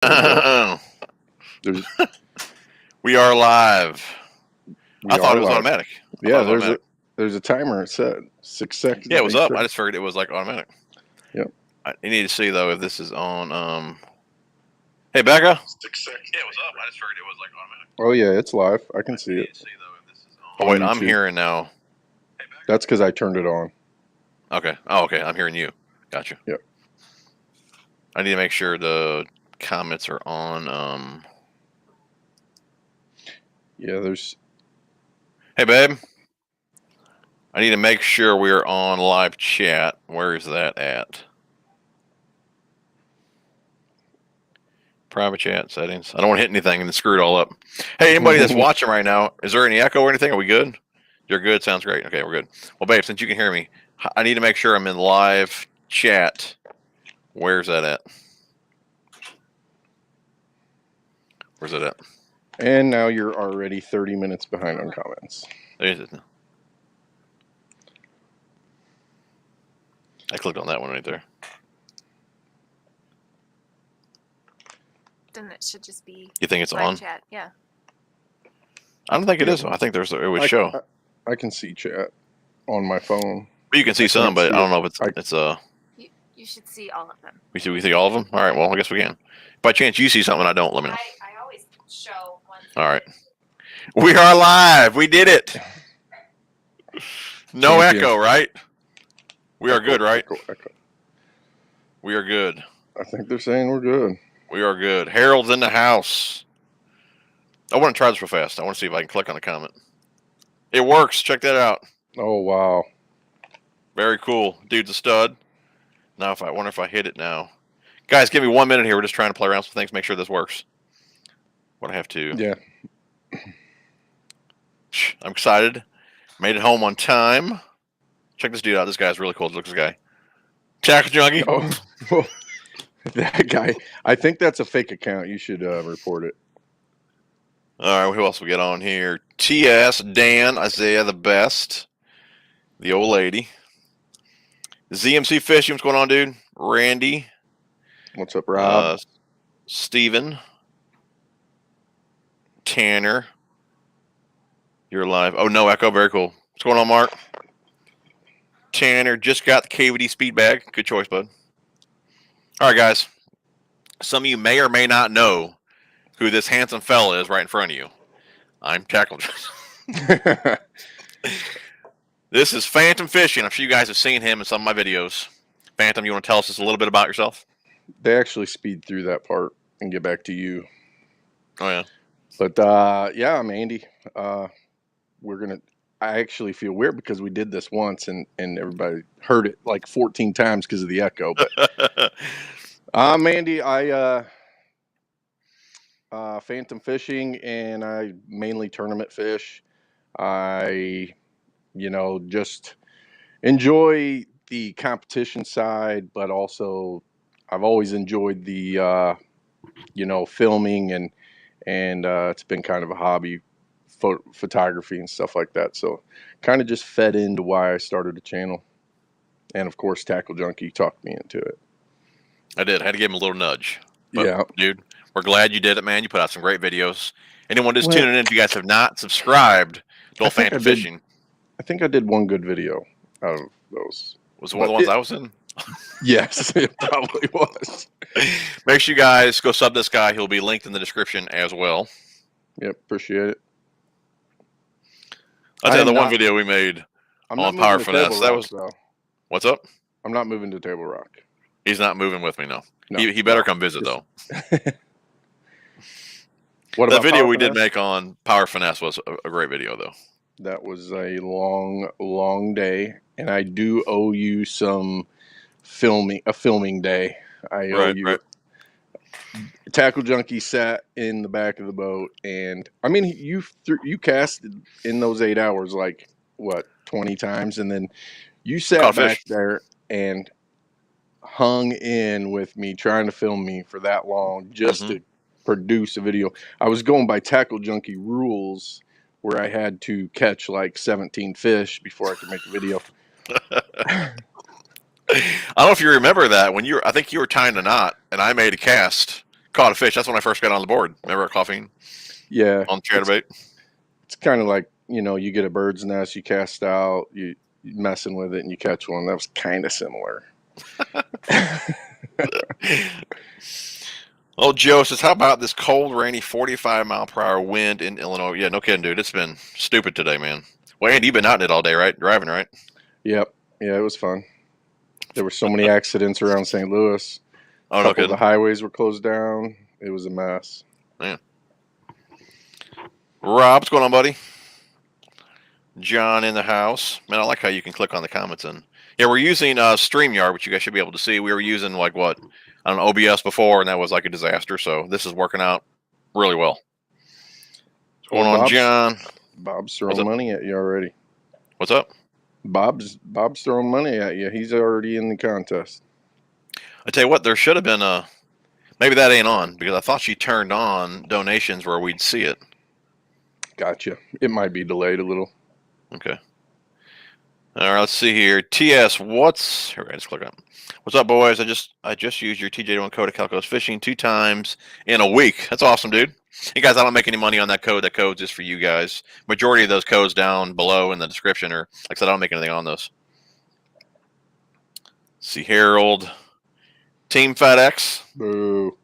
There's, we are live. we I thought are it was live. automatic. Yeah, there's a timer. It said 6 seconds. Yeah, it was up. I just figured it was like automatic. Yep. You need to see though if this is on. Hey, Becca. 6 seconds. Yeah, it was up. I just figured it was like automatic. Oh yeah, it's live. I can see it. Oh wait, I'm hearing now. That's because I turned it on. Okay. Oh, okay. I'm hearing you. Gotcha. Yep. I need to make sure the comments are on. Yeah, there's. Hey, babe. I need to make sure we're on live chat. Where is that at? Private chat settings. I don't want to hit anything and screw it all up. Hey, anybody that's watching right now, is there any echo or anything? Are we good? You're good. Sounds great. Okay, we're good. Well, babe, since you can hear me, I need to make sure I'm in live chat. Where's that at? Where's it at? And now you're already 30 minutes behind on comments. There it is. I clicked on that one right there. Then it should just be. You think it's on? Chat, yeah. I don't think it is. I think it would show. I can see chat on my phone. You can see some, but I don't know if it's You should see all of them. We see all of them. All right. Well, I guess we can. By chance you see something I don't, let me know. I always show one. All right. We are live. We did it. No echo, right? We are good, right? Echo. We are good. I think they're saying we're good. We are good. Harold's in the house. I want to try this real fast. I want to see if I can click on a comment. It works. Check that out. Oh, wow. Very cool. Dude's a stud. Now, I wonder if I hit it now. Guys, give me 1 minute here. We're just trying to play around with things, make sure this works. What I have to. Yeah. I'm excited. Made it home on time. Check this dude out. This guy's really cool. Look at this guy. Tackle Junkie. Oh, that guy. I think that's a fake account. You should report it. All right. Who else we get on here? TS, Dan, Isaiah, the best. The old lady. ZMC Fishing. What's going on, dude? Randy. What's up, Rob? Steven. Tanner. You're live. Oh, no echo. Very cool. What's going on, Mark? Tanner just got the KVD speed bag. Good choice, bud. All right, guys. Some of you may or may not know who this handsome fella is right in front of you. I'm Tackle. This is Phantom Fishing. I'm sure you guys have seen him in some of my videos. Phantom, you want to tell us just a little bit about yourself? They actually speed through that part and get back to you. Oh, yeah. But, yeah, I'm Andy. I actually feel weird because we did this once and everybody heard it like 14 times because of the echo. But I'm Andy. I Phantom Fishing, and I mainly tournament fish. I, just enjoy the competition side, but also I've always enjoyed the, filming and it's been kind of a hobby. Photography and stuff like that, so kind of just fed into why I started the channel. And of course, Tackle Junkie talked me into it. I did. I had to give him a little nudge. But, yeah, dude, we're glad you did it, man. You put out some great videos. Anyone just tuning in, if you guys have not subscribed to Phantom Fishing, I think I did one good video out of those. Was it one of the ones I was in? Yes, it probably was. Make sure you guys go sub this guy. He'll be linked in the description as well. Yep, appreciate it. I'll tell you the one video we made on Power Finesse. That was. What's up? I'm not moving to Table Rock. He's not moving with me, no. He better come visit, though. That video we did make on Power Finesse was a great video, though. That was a long, long day, and I do owe you some a filming day. I owe you. Right. Tackle Junkie sat in the back of the boat, and I mean, you casted in those 8 hours like what 20 times, and then you sat back there and hung in with me trying to film me for that long just to produce a video. I was going by Tackle Junkie rules, where I had to catch like 17 fish before I could make a video. I don't know if you remember that when I think you were tying a knot, and I made a cast caught a fish. That's when I first got on the board. Remember coughing? Yeah. On Chatterbait. It's kind of like, you know, you get a bird's nest, you cast out, you messing with it, and you catch one. That was kind of similar. Oh, Joe says, how about this cold, rainy 45-mile-per-hour wind in Illinois? Yeah, no kidding, dude. It's been stupid today, man. Well, Andy, you've been out in it all day, right? Driving, right? Yep. Yeah, it was fun. There were so many accidents around St. Louis. Oh, A no couple of kidding. the highways were closed down. It was a mess. Man. Rob, what's going on, buddy? John in the house. Man, I like how you can click on the comments. And yeah, we're using StreamYard, which you guys should be able to see. We were using like what? I don't know, OBS before, and that was like a disaster. So this is working out really well. What's going on, John? Bob's throwing money at you already. What's up? Bob's throwing money at you. He's already in the contest. I tell you what, there should have been maybe that ain't on, because I thought she turned on donations where we'd see it. Gotcha. It might be delayed a little. Okay. All right, let's see here. TS, here we go, just click on. What's up, boys? I just used your TJ1 code at Calco's Fishing 2 times in a week. That's awesome, dude. Hey guys, I don't make any money on that code. That code's just for you guys. Majority of those codes down below in the description, or like I said, I don't make anything on those. Let's see, Harold, Team FedEx. Boo.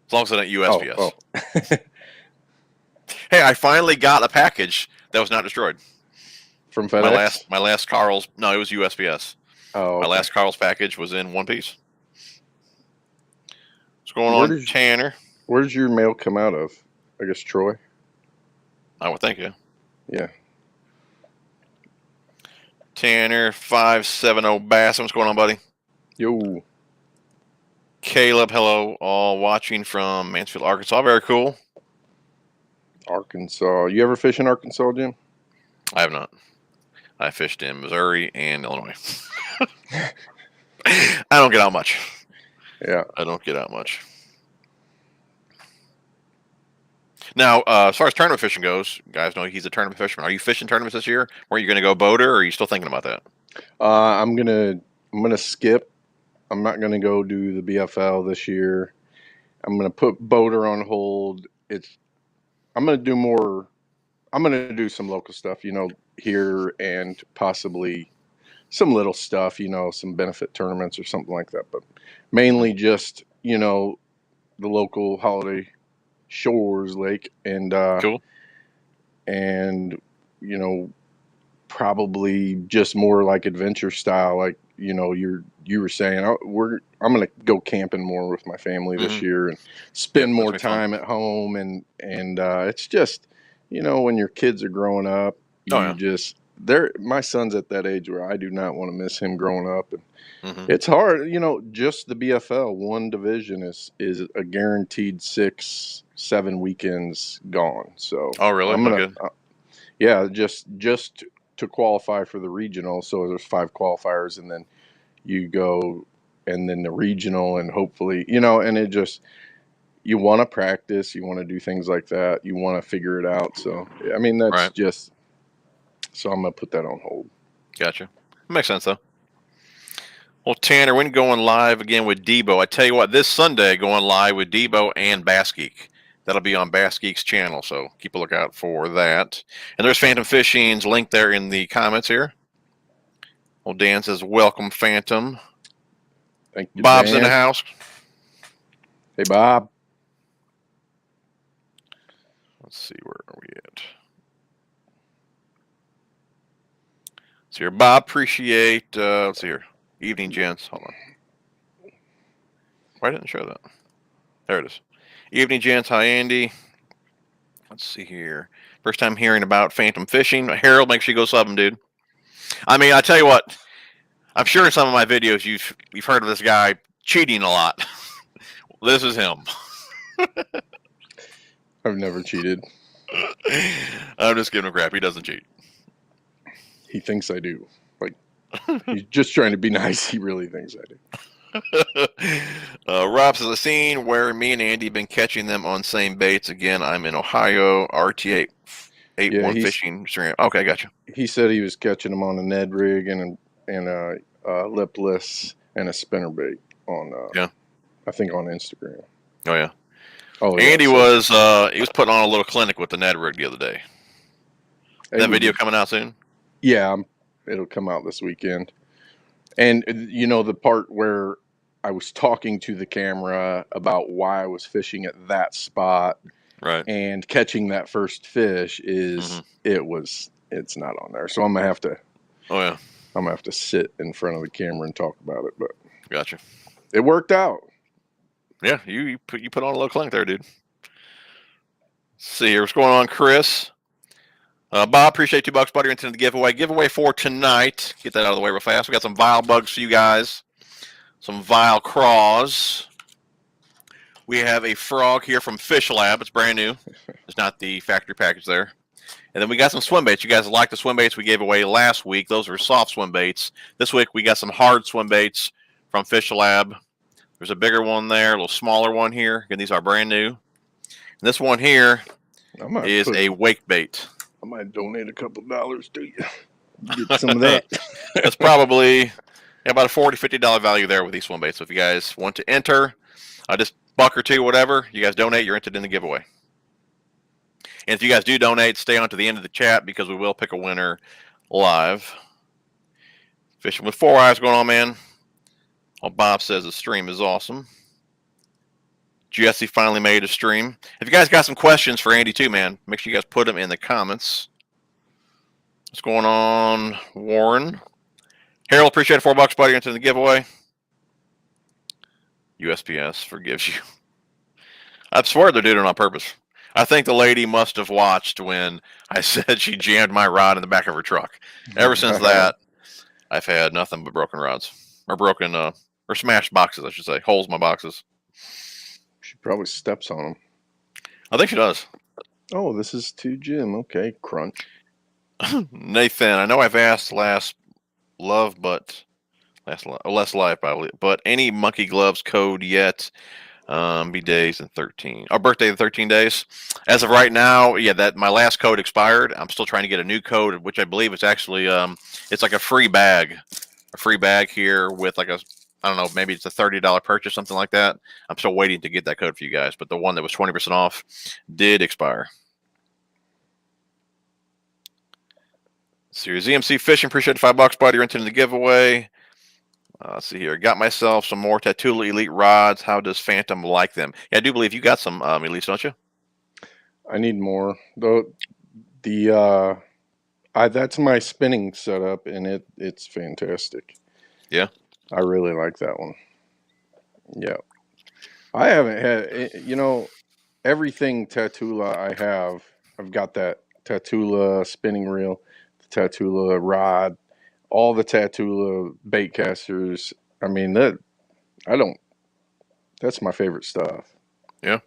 As long as it's not USPS. Oh. Hey, I finally got a package that was not destroyed. From FedEx? My last Carl's, no, it was USPS. Oh, okay. My last Carl's package was in one piece. What's going on, Tanner? Where does your mail come out of? I guess Troy? I would think, yeah. Yeah. Tanner, 570 Bass. What's going on, buddy? Yo. Caleb, hello. All watching from Mansfield, Arkansas. Very cool. Arkansas. You ever fish in Arkansas, Jim? I have not. I fished in Missouri and Illinois. I don't get out much. Yeah. I don't get out much. Now, as far as tournament fishing goes, you guys know he's a tournament fisherman. Are you fishing tournaments this year? Or are you going to go boater, or are you still thinking about that? I'm gonna skip. I'm not gonna go do the BFL this year. I'm gonna put boater on hold. I'm gonna do some local stuff, you know, here, and possibly some little stuff, you know, some benefit tournaments or something like that. But mainly just, you know, the local Holiday Shores Lake, and Cool. And you know, probably just more like adventure style, like, you know, you were saying. I'm gonna go camping more with my family this year and spend more time at home, and it's just, you know, when your kids are growing up, my son's at that age where I do not want to miss him growing up, and it's hard, you know. Just the BFL one division is a guaranteed 6-7 weekends gone. So oh, really? I'm gonna yeah, just to qualify for the regional. So there's 5 qualifiers, and then you go, and then the regional, and hopefully, you know, and it just, you want to practice, you want to do things like that, you want to figure it out. So I mean, that's just, so I'm gonna put that on hold. Gotcha. Makes sense though. Well, Tanner, when going live again with Debo, I tell you what, this Sunday going live with Debo and Bass Geek. That'll be on Bass Geek's channel, so keep a lookout for that. And there's Phantom Fishing's link there in the comments here. Well, Dan says, welcome, Phantom. Thank you, Bob's Dan. in the house. Hey, Bob. Let's see, where are we at? Let's see here. Bob, appreciate, let's see here. Evening, gents. Hold on. Why didn't it show that? There it is. Evening, gents. Hi, Andy. Let's see here. First time hearing about Phantom Fishing. Harold, make sure you go sub him, dude. I mean, I tell you what, I'm sure in some of my videos you've heard of this guy cheating a lot. This is him. I've never cheated. I'm just giving him crap. He doesn't cheat. He thinks I do. Like, he's just trying to be nice. He really thinks I do. Rob says, a scene where me and Andy have been catching them on same baits. Again, I'm in Ohio. RT8 81 fishing. Okay, gotcha. He said he was catching them on a Ned rig and a lipless and a spinnerbait on I think on Instagram. Oh yeah. Oh, Andy yeah, was he was putting on a little clinic with the Ned rig the other day. That video coming out soon? Yeah, it'll come out this weekend. And you know, the part where I was talking to the camera about why I was fishing at that spot, right, and catching that first fish is it's not on there. So I'm gonna have to. Oh yeah, I'm gonna have to sit in front of the camera and talk about it. But gotcha. It worked out. Yeah, you put on a little clinic there, dude. Let's see here, what's going on, Chris? Bob, appreciate $2, buddy. You're into the giveaway. Giveaway for tonight. Get that out of the way real fast. We got some Vile bugs for you guys. Some Vile craws. We have a frog here from Fish Lab. It's brand new. It's not the factory package there. And then we got some swim baits. You guys like the swim baits we gave away last week. Those were soft swim baits. This week we got some hard swim baits from Fish Lab. There's a bigger one there, a little smaller one here. Again, these are brand new. And this one here is a wake bait. I might donate a couple dollars to you. Get some of that. That's probably about a $40, $50 value there with these swim baits. So if you guys want to enter, just $1 or $2, whatever, you guys donate, you're entered in the giveaway. And if you guys do donate, stay on to the end of the chat because we will pick a winner live. Fishing with 4 eyes going on, man. Well, Bob says the stream is awesome. Jesse finally made a stream. If you guys got some questions for Andy too, man, make sure you guys put them in the comments. What's going on, Warren? Harold, appreciate $4, buddy. Into the giveaway. USPS forgives you. I swear they're doing it on purpose. I think the lady must have watched when I said she jammed my rod in the back of her truck. Ever since that, I've had nothing but broken rods. Or broken, or smashed boxes, I should say. Holes in my boxes. She probably steps on them. I think she does. Oh, this is to Jim. Okay, crunch. Nathan, I know I've asked less life, probably, but any monkey gloves code yet? Be days and 13. Our birthday in 13 days. As of right now, yeah, that my last code expired. I'm still trying to get a new code, which I believe is actually it's like a free bag here with like a, I don't know, maybe it's a $30 purchase, something like that. I'm still waiting to get that code for you guys, but the one that was 20% off did expire. Series EMC Fishing, appreciate the $5, buddy. You're into the giveaway. Let's see here. Got myself some more Tatula Elite rods. How does Phantom like them? Yeah, I do believe you got some Elites, don't you? I need more. That's my spinning setup, and it's fantastic. Yeah, I really like that one. Yeah, I haven't had, you know, everything Tatula I've got that Tatula spinning reel, the Tatula rod, all the Tatula bait casters. I mean, that's my favorite stuff. Yeah.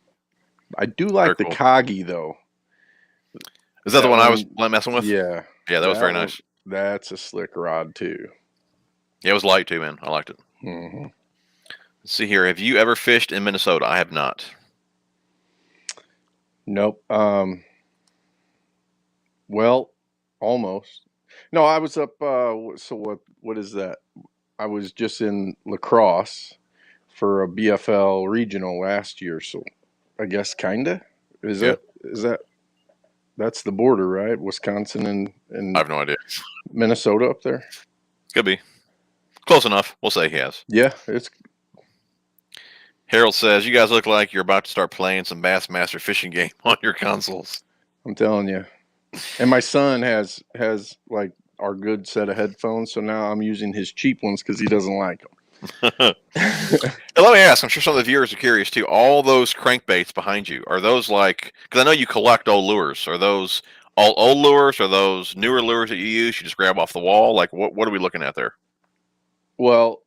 I do like the Kagi though. Is that the one I was messing with? Yeah. Yeah, that was very nice. That's a slick rod too. Yeah, it was light too, man. I liked it. Mm-hmm. Let's see here. Have you ever fished in Minnesota? I have not. Nope. Well, almost. No, I was up. So what is that? I was just in La Crosse for a BFL regional last year. So I guess kinda. Is that that's the border, right? Wisconsin and I have no idea. Minnesota up there. Could be. Close enough. We'll say he has. Yeah, it's. Harold says, you guys look like you're about to start playing some Bassmaster fishing game on your consoles. I'm telling you. And my son has like our good set of headphones, so now I'm using his cheap ones because he doesn't like them. Let me ask, I'm sure some of the viewers are curious too. All those crankbaits behind you, are those like, because I know you collect old lures. Are those all old lures? Are those newer lures that you use? You just grab off the wall? Like, what are we looking at there? Well,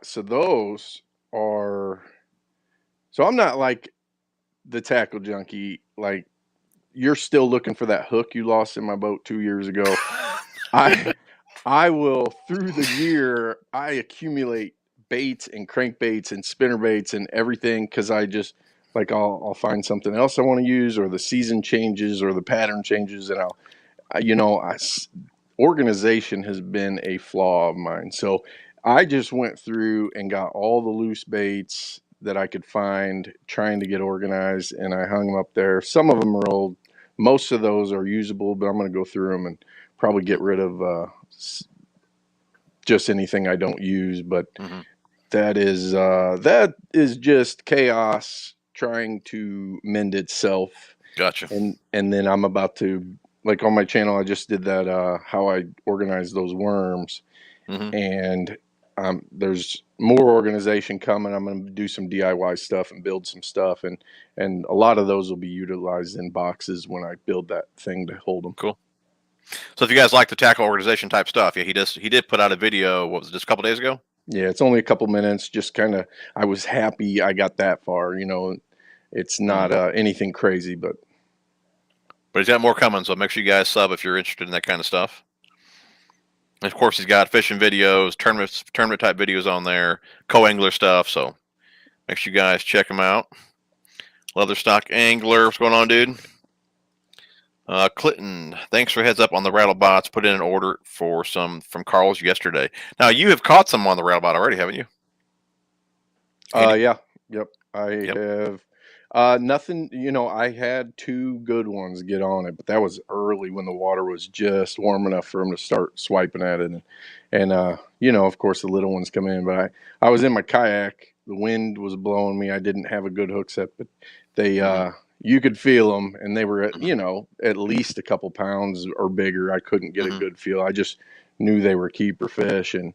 so those are, so I'm not like the tackle junkie. Like, you're still looking for that hook you lost in my boat 2 years ago. I will, through the year, I accumulate baits and crankbaits and spinnerbaits and everything because I just, like, I'll find something else I want to use, or the season changes or the pattern changes, and organization has been a flaw of mine. So I just went through and got all the loose baits that I could find, trying to get organized, and I hung them up there. Some of them are old. Most of those are usable, but I'm going to go through them and probably get rid of just anything I don't use. But that is just chaos trying to mend itself. Gotcha. And then I'm about to, like on my channel, I just did that how I organize those worms, and there's more organization coming. I'm going to do some DIY stuff and build some stuff, and a lot of those will be utilized in boxes when I build that thing to hold them. Cool. So if you guys like the tackle organization type stuff, yeah, he did put out a video. What was it, just a couple days ago? Yeah, it's only a couple minutes. Just kind of, I was happy I got that far. You know, it's not anything crazy, but he's got more coming. So make sure you guys sub if you're interested in that kind of stuff. And of course, he's got fishing videos, tournament type videos on there, co-angler stuff. So make sure you guys check him out. Leatherstock Angler, what's going on, dude? Clinton, thanks for heads up on the rattle bots. Put in an order for some from Carl's yesterday. Now you have caught some on the rattle bot already, haven't you? Yeah, yep, I have. Nothing, you know, I had 2 good ones get on it, but that was early when the water was just warm enough for them to start swiping at it. And you know, of course, the little ones come in, but I was in my kayak. The wind was blowing me. I didn't have a good hook set, but they, you could feel them, and they were at, you know, at least a couple pounds or bigger. I couldn't get a good feel. I just knew they were keeper fish, and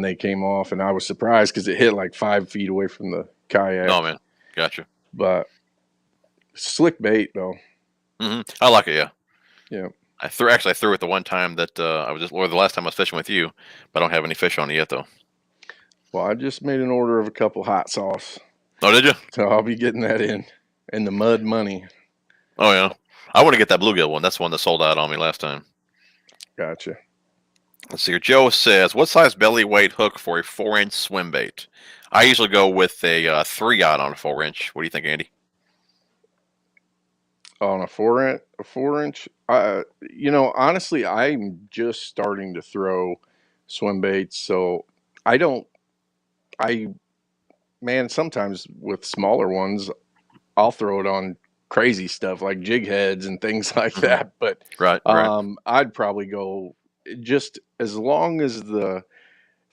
they came off, and I was surprised because it hit like 5 feet away from the kayak. Oh man, gotcha. But slick bait though. I like it. Yeah. Yeah. I threw it the one time that or the last time I was fishing with you, but I don't have any fish on it yet though. Well, I just made an order of a couple hot sauce. Oh, did you? So I'll be getting that in, and the mud money. Oh yeah, I want to get that bluegill one. That's the one that sold out on me last time. Gotcha. Let's see here. Joe says, what size belly weight hook for a 4-inch swim bait? I usually go with a 3-aught on a 4-inch. What do you think, Andy? On a 4-inch, you know, honestly, I'm just starting to throw swim baits, so man, sometimes with smaller ones, I'll throw it on crazy stuff like jig heads and things like that. But right. I'd probably go just as long as the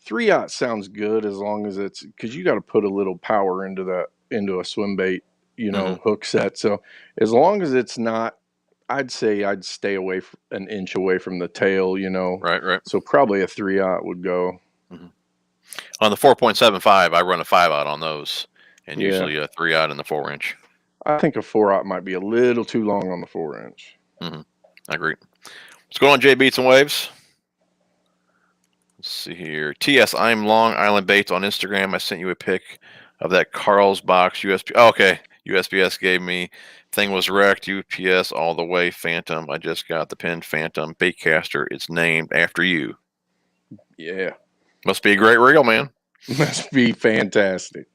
3-aught sounds good, as long as it's, because you got to put a little power into a swim bait, you know, hook set. So as long as it's not, I'd say I'd stay away an inch away from the tail, you know. Right. So probably a 3-aught would go. On the 4.75, I run a 5-aught on those, and usually a 3-aught in the 4-inch. I think a 4-aught might be a little too long on the 4-inch. I agree. What's going on, Jay Beats and Waves? Let's see here. TS, I'm Long Island Baits on Instagram. I sent you a pic of that Carl's box USB. Oh, okay. USPS gave me. Thing was wrecked. UPS all the way. Phantom. I just got the pin Phantom Baitcaster. It's named after you. Yeah. Must be a great reel, man. Must be fantastic.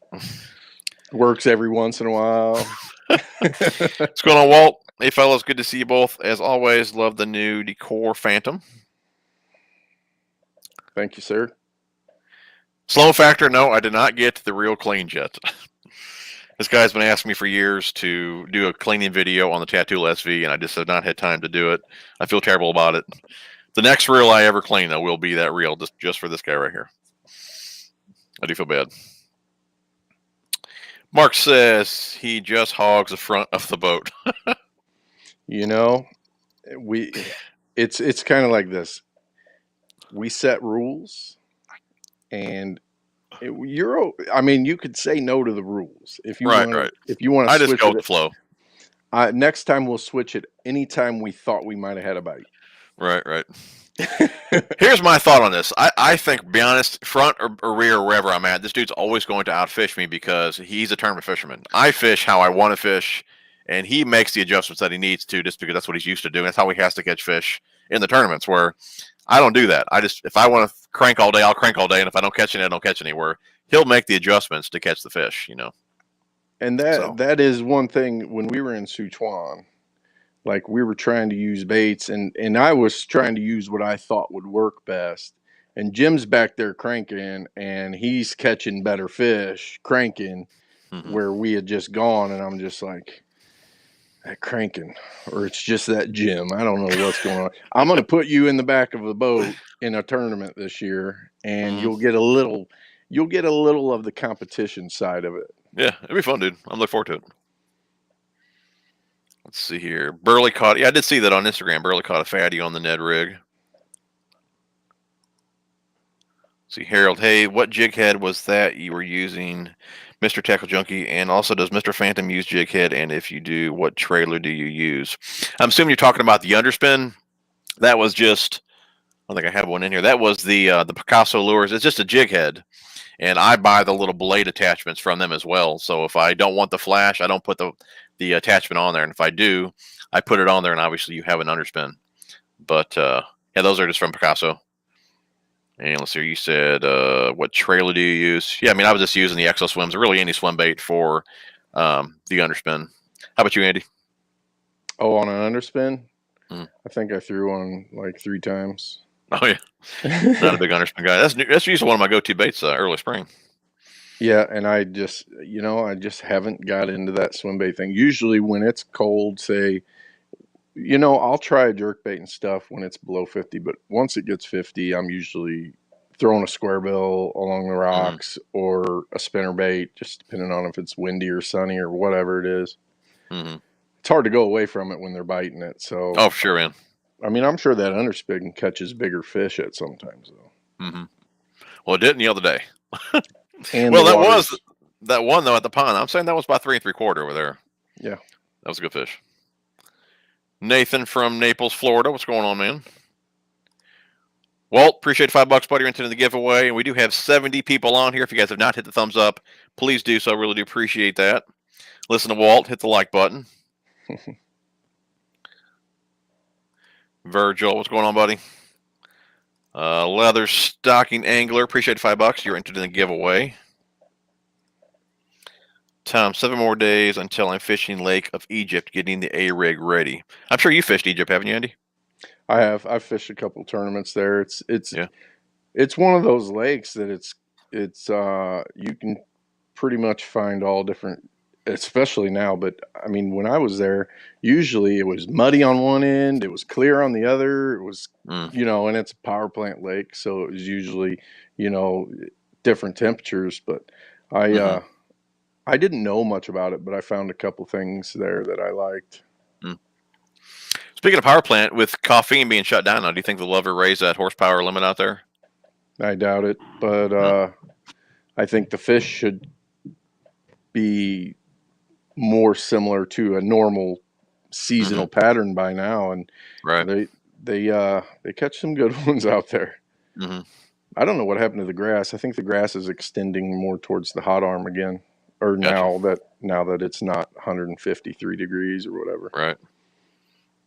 Works every once in a while. What's going on, Walt? Hey, fellas. Good to see you both. As always, love the new decor Phantom. Thank you, sir. Slow factor, no, I did not get the real clean jet. This guy's been asking me for years to do a cleaning video on the Tattoo SV, and I just have not had time to do it. I feel terrible about it. The next reel I ever clean, though, will be that reel just for this guy right here. I do feel bad. Mark says he just hogs the front of the boat. You know, it's kind of like this. We set rules, and I mean, you could say no to the rules if you want. If you want to, I just go with the flow. Next time we'll switch it anytime we thought we might have had a bite. Right. Here's my thought on this. I think, be honest, front or rear or wherever I'm at, this dude's always going to outfish me because he's a tournament fisherman. I fish how I want to fish, and he makes the adjustments that he needs to just because that's what he's used to doing. That's how he has to catch fish in the tournaments, where I don't do that. If I want to crank all day, I'll crank all day, and if I don't catch any, I don't catch any. Where he'll make the adjustments to catch the fish, you know. And that is one thing when we were in Sichuan. Like, we were trying to use baits, and I was trying to use what I thought would work best. And Jim's back there cranking, and he's catching better fish, cranking. where we had just gone, and I'm just like, that cranking, or it's just that Jim. I don't know what's going on. I'm going to put you in the back of the boat in a tournament this year, and you'll get a little of the competition side of it. Yeah, it'd be fun, dude. I'm looking forward to it. Let's see here. Burley caught. Yeah, I did see that on Instagram. Burley caught a fatty on the Ned rig. See, Harold, hey, what jig head was that you were using, Mr. Tackle Junkie? And also, does Mr. Phantom use jig head? And if you do, what trailer do you use? I'm assuming you're talking about the underspin. That was just, I think I have one in here. That was the Picasso lures. It's just a jig head. And I buy the little blade attachments from them as well. So if I don't want the flash, I don't put the attachment on there. And if I do, I put it on there. And obviously, you have an underspin. But, yeah, those are just from Picasso. And let's see, you said, what trailer do you use? Yeah, I mean, I was just using the Exo Swims, or really any swim bait for the underspin. How about you, Andy? Oh, on an underspin? I think I threw one like 3 times. Oh, yeah. Not a big underspin guy. That's usually one of my go-to baits early spring. Yeah, and I just haven't got into that swim bait thing. Usually when it's cold, say, I'll try a jerkbait and stuff when it's below 50, but once it gets 50, I'm usually throwing a square bill along the rocks or a spinnerbait, just depending on if it's windy or sunny or whatever it is. It's hard to go away from it when they're biting it. So, oh, sure, man. I mean, I'm sure that underspin catches bigger fish at sometimes, though. Well, it didn't the other day. And well, that was that one, though, at the pond. I'm saying that was about 3 3/4 over there. Yeah. That was a good fish. Nathan from Naples, Florida. What's going on, man? Walt, appreciate $5, buddy. You're into the giveaway. And we do have 70 people on here. If you guys have not hit the thumbs up, please do so. I really do appreciate that. Listen to Walt. Hit the like button. Virgil, what's going on, buddy? Leather Stocking Angler. Appreciate $5. You're entered in the giveaway. Tom, 7 more days until I'm fishing Lake of Egypt, getting the A-rig ready. I'm sure you fished Egypt, haven't you, Andy? I have. I've fished a couple tournaments there. It's one of those lakes that it's you can pretty much find all different, especially now. But I mean, when I was there, usually it was muddy on one end, it was clear on the other. It was and it's a power plant lake, so it was usually different temperatures. But I didn't know much about it, but I found a couple things there that I liked. Speaking of power plant, with caffeine being shut down now, do you think they'll ever raise that horsepower limit out there? I doubt it, but I think the fish should be more similar to a normal seasonal pattern by now, and they catch some good ones out there. I don't know what happened to the grass. I think the grass is extending more towards the hot arm again, or now that it's not 153 degrees or whatever. Right.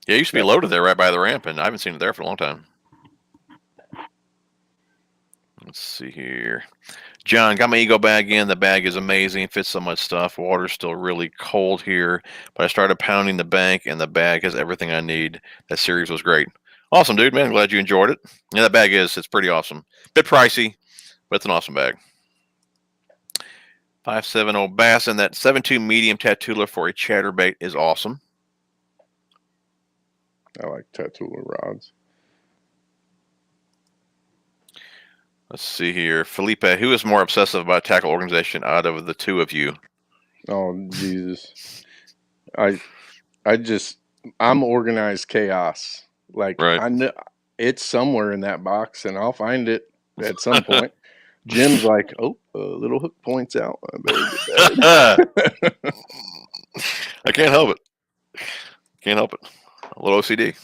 Yeah, it used to be loaded there right by the ramp, and I haven't seen it there for a long time. Let's see here. John, got my Ego bag in. The bag is amazing. Fits so much stuff. Water's still really cold here, but I started pounding the bank, and the bag has everything I need. That series was great. Awesome, dude, man. Glad you enjoyed it. Yeah, that bag it's pretty awesome. Bit pricey, but it's an awesome bag. 570 bass, and that 7.2 medium tattooler for a chatterbait is awesome. I like tattooler rods. Let's see here. Felipe, who is more obsessive about tackle organization out of the two of you? Oh, Jesus. I'm organized chaos. Like, I know it's somewhere in that box, and I'll find it at some point. Jim's like, little hook points out. I better get that. I can't help it. Can't help it. A little OCD.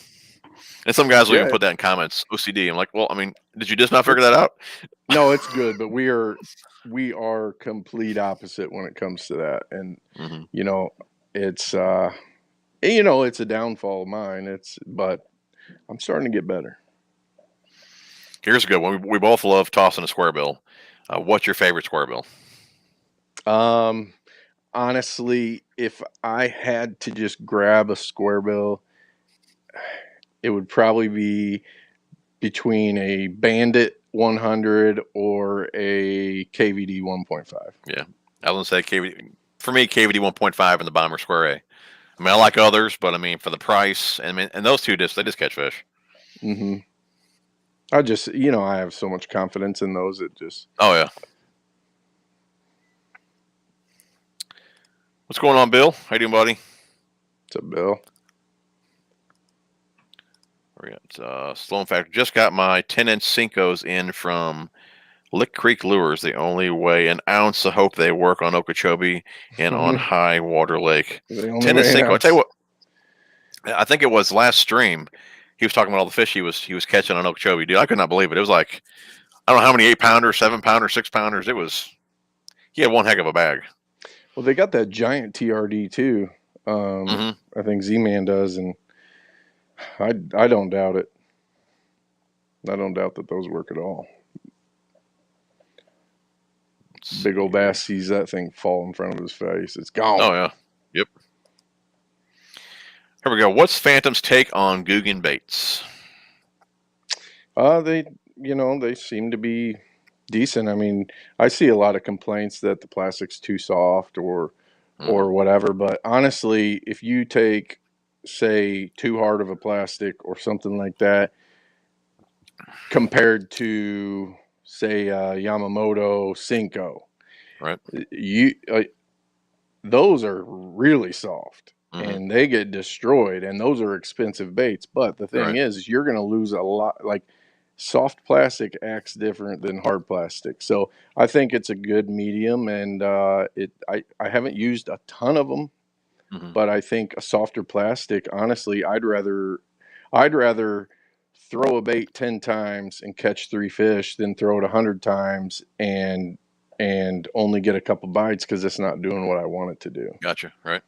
And some guys will even put that in comments, OCD. I'm like, well, I mean, did you just not figure that out? No, it's good, but we are complete opposite when it comes to that. And it's it's a downfall of mine. But I'm starting to get better. Here's a good one. We both love tossing a square bill. What's your favorite square bill? Honestly, if I had to just grab a square bill, it would probably be between a Bandit 100 or a KVD 1.5. Yeah, I was gonna say KVD. for me, KVD 1.5 and the Bomber Square A. I mean, I like others, but I mean, for the price, and those two discs, they just catch fish. Mm-hmm. I just, I have so much confidence in those. It just. Oh yeah. What's going on, Bill? How you doing, buddy? What's up, Bill? We got Sloan Factor. Just got my 10-inch Cincos in from Lick Creek Lures. The only way an ounce. I hope they work on Okeechobee and on High Water Lake. 10-inch Cinco. I tell you what. I think it was last stream. He was talking about all the fish he was catching on Okeechobee. Dude, I could not believe it. It was like, I don't know how many 8-pounders, 7-pounders, 6-pounders. He had one heck of a bag. Well, they got that giant TRD too. I think Z-Man does, and I don't doubt it. I don't doubt that those work at all. Big old bass sees that thing fall in front of his face. It's gone. Oh yeah. Yep. Here we go. What's Phantom's take on Googan baits? They seem to be decent. I mean, I see a lot of complaints that the plastic's too soft or whatever. But honestly, if you take, say, too hard of a plastic or something like that, compared to, say, Yamamoto Cinco, right? Those are really soft. And they get destroyed, and those are expensive baits. But the thing is you're going to lose a lot. Like, soft plastic acts different than hard plastic. So I think it's a good medium, and I haven't used a ton of them, but I think a softer plastic, honestly, I'd rather throw a bait 10 times and catch 3 fish than throw it 100 times and only get a couple bites because it's not doing what I want it to do. Gotcha. Right.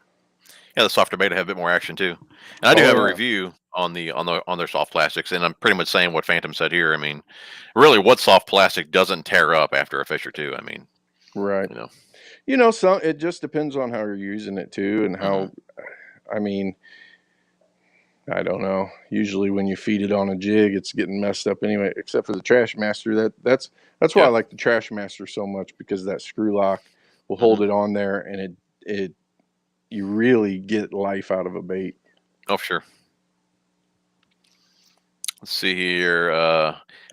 Yeah, the softer bait have a bit more action too. And I do have a review on their soft plastics, and I'm pretty much saying what Phantom said here. I mean, really, what soft plastic doesn't tear up after a fish or two? I mean, right. Some it just depends on how you're using it too, and how. I mean, I don't know. Usually, when you feed it on a jig, it's getting messed up anyway. Except for the Trash Master. That's why I like the Trash Master so much, because that screw lock will hold it on there, and it you really get life out of a bait. Oh, sure. Let's see here.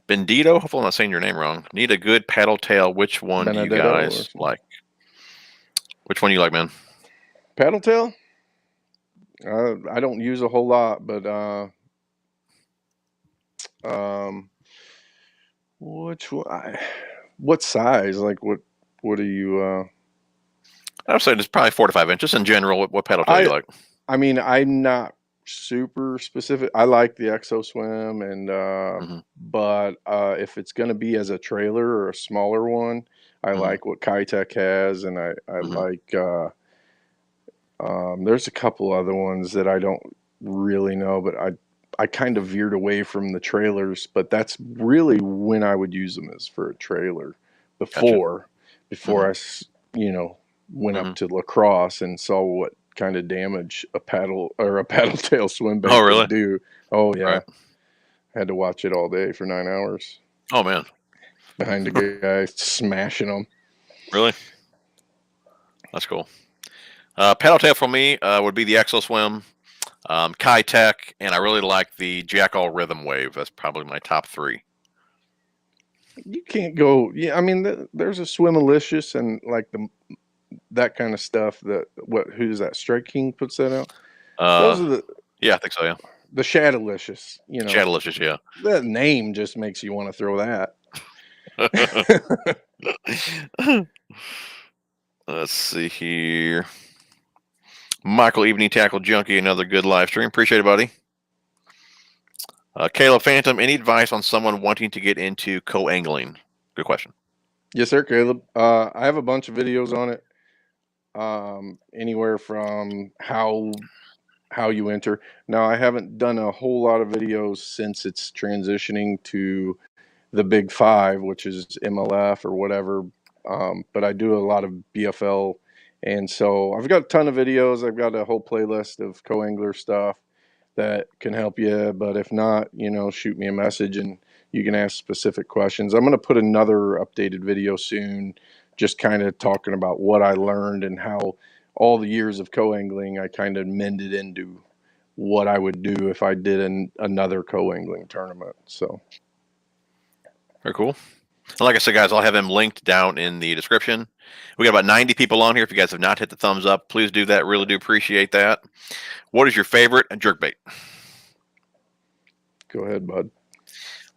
Bendito, hopefully I'm not saying your name wrong. Need a good paddle tail. Which one do you guys like? Which one do you like, man? Paddle tail? I don't use a whole lot, but which one? What size? Like what are you? I would say it's probably 4 to 5 inches in general. What paddle tail you like? I mean, I'm not super specific. I like the Exo Swim, and but if it's going to be as a trailer or a smaller one, I like what Kitech has, and I like. There's a couple other ones that I don't really know, but I kind of veered away from the trailers. But that's really when I would use them, as for a trailer. Before I went up to lacrosse and saw what kind of damage a paddle tail swim bait would do. Oh yeah, right. I had to watch it all day for 9 hours. Oh man, behind a guy smashing them. Really? That's cool. Paddle tail for me would be the Exo Swim, Kitech, and I really like the Jackall Rhythm Wave. That's probably my top 3. You can't go. Yeah, I mean, there's a Swimalicious and like that kind of stuff. Who's that? Strike King puts that out. Those are the. Yeah, I think so. Yeah. The Shadowlicious. Shadowlicious. Yeah. That name just makes you want to throw that. Let's see here. Michael, Evening Tackle Junkie, another good live stream. Appreciate it, buddy. Caleb Phantom, any advice on someone wanting to get into co-angling? Good question. Yes, sir, Caleb. I have a bunch of videos on it. Anywhere from how you enter. Now, I haven't done a whole lot of videos since it's transitioning to the Big 5, which is MLF or whatever. But I do a lot of BFL. And so I've got a ton of videos. I've got a whole playlist of co-angler stuff that can help you. But if not, shoot me a message and you can ask specific questions. I'm going to put another updated video soon just kind of talking about what I learned and how all the years of co-angling I kind of mended into what I would do if I did another co-angling tournament. So very cool. And like I said, guys, I'll have him linked down in the description. We got about 90 people on here. If you guys have not hit the thumbs up, please do that. Really do appreciate that. What is your favorite jerkbait? go ahead, bud.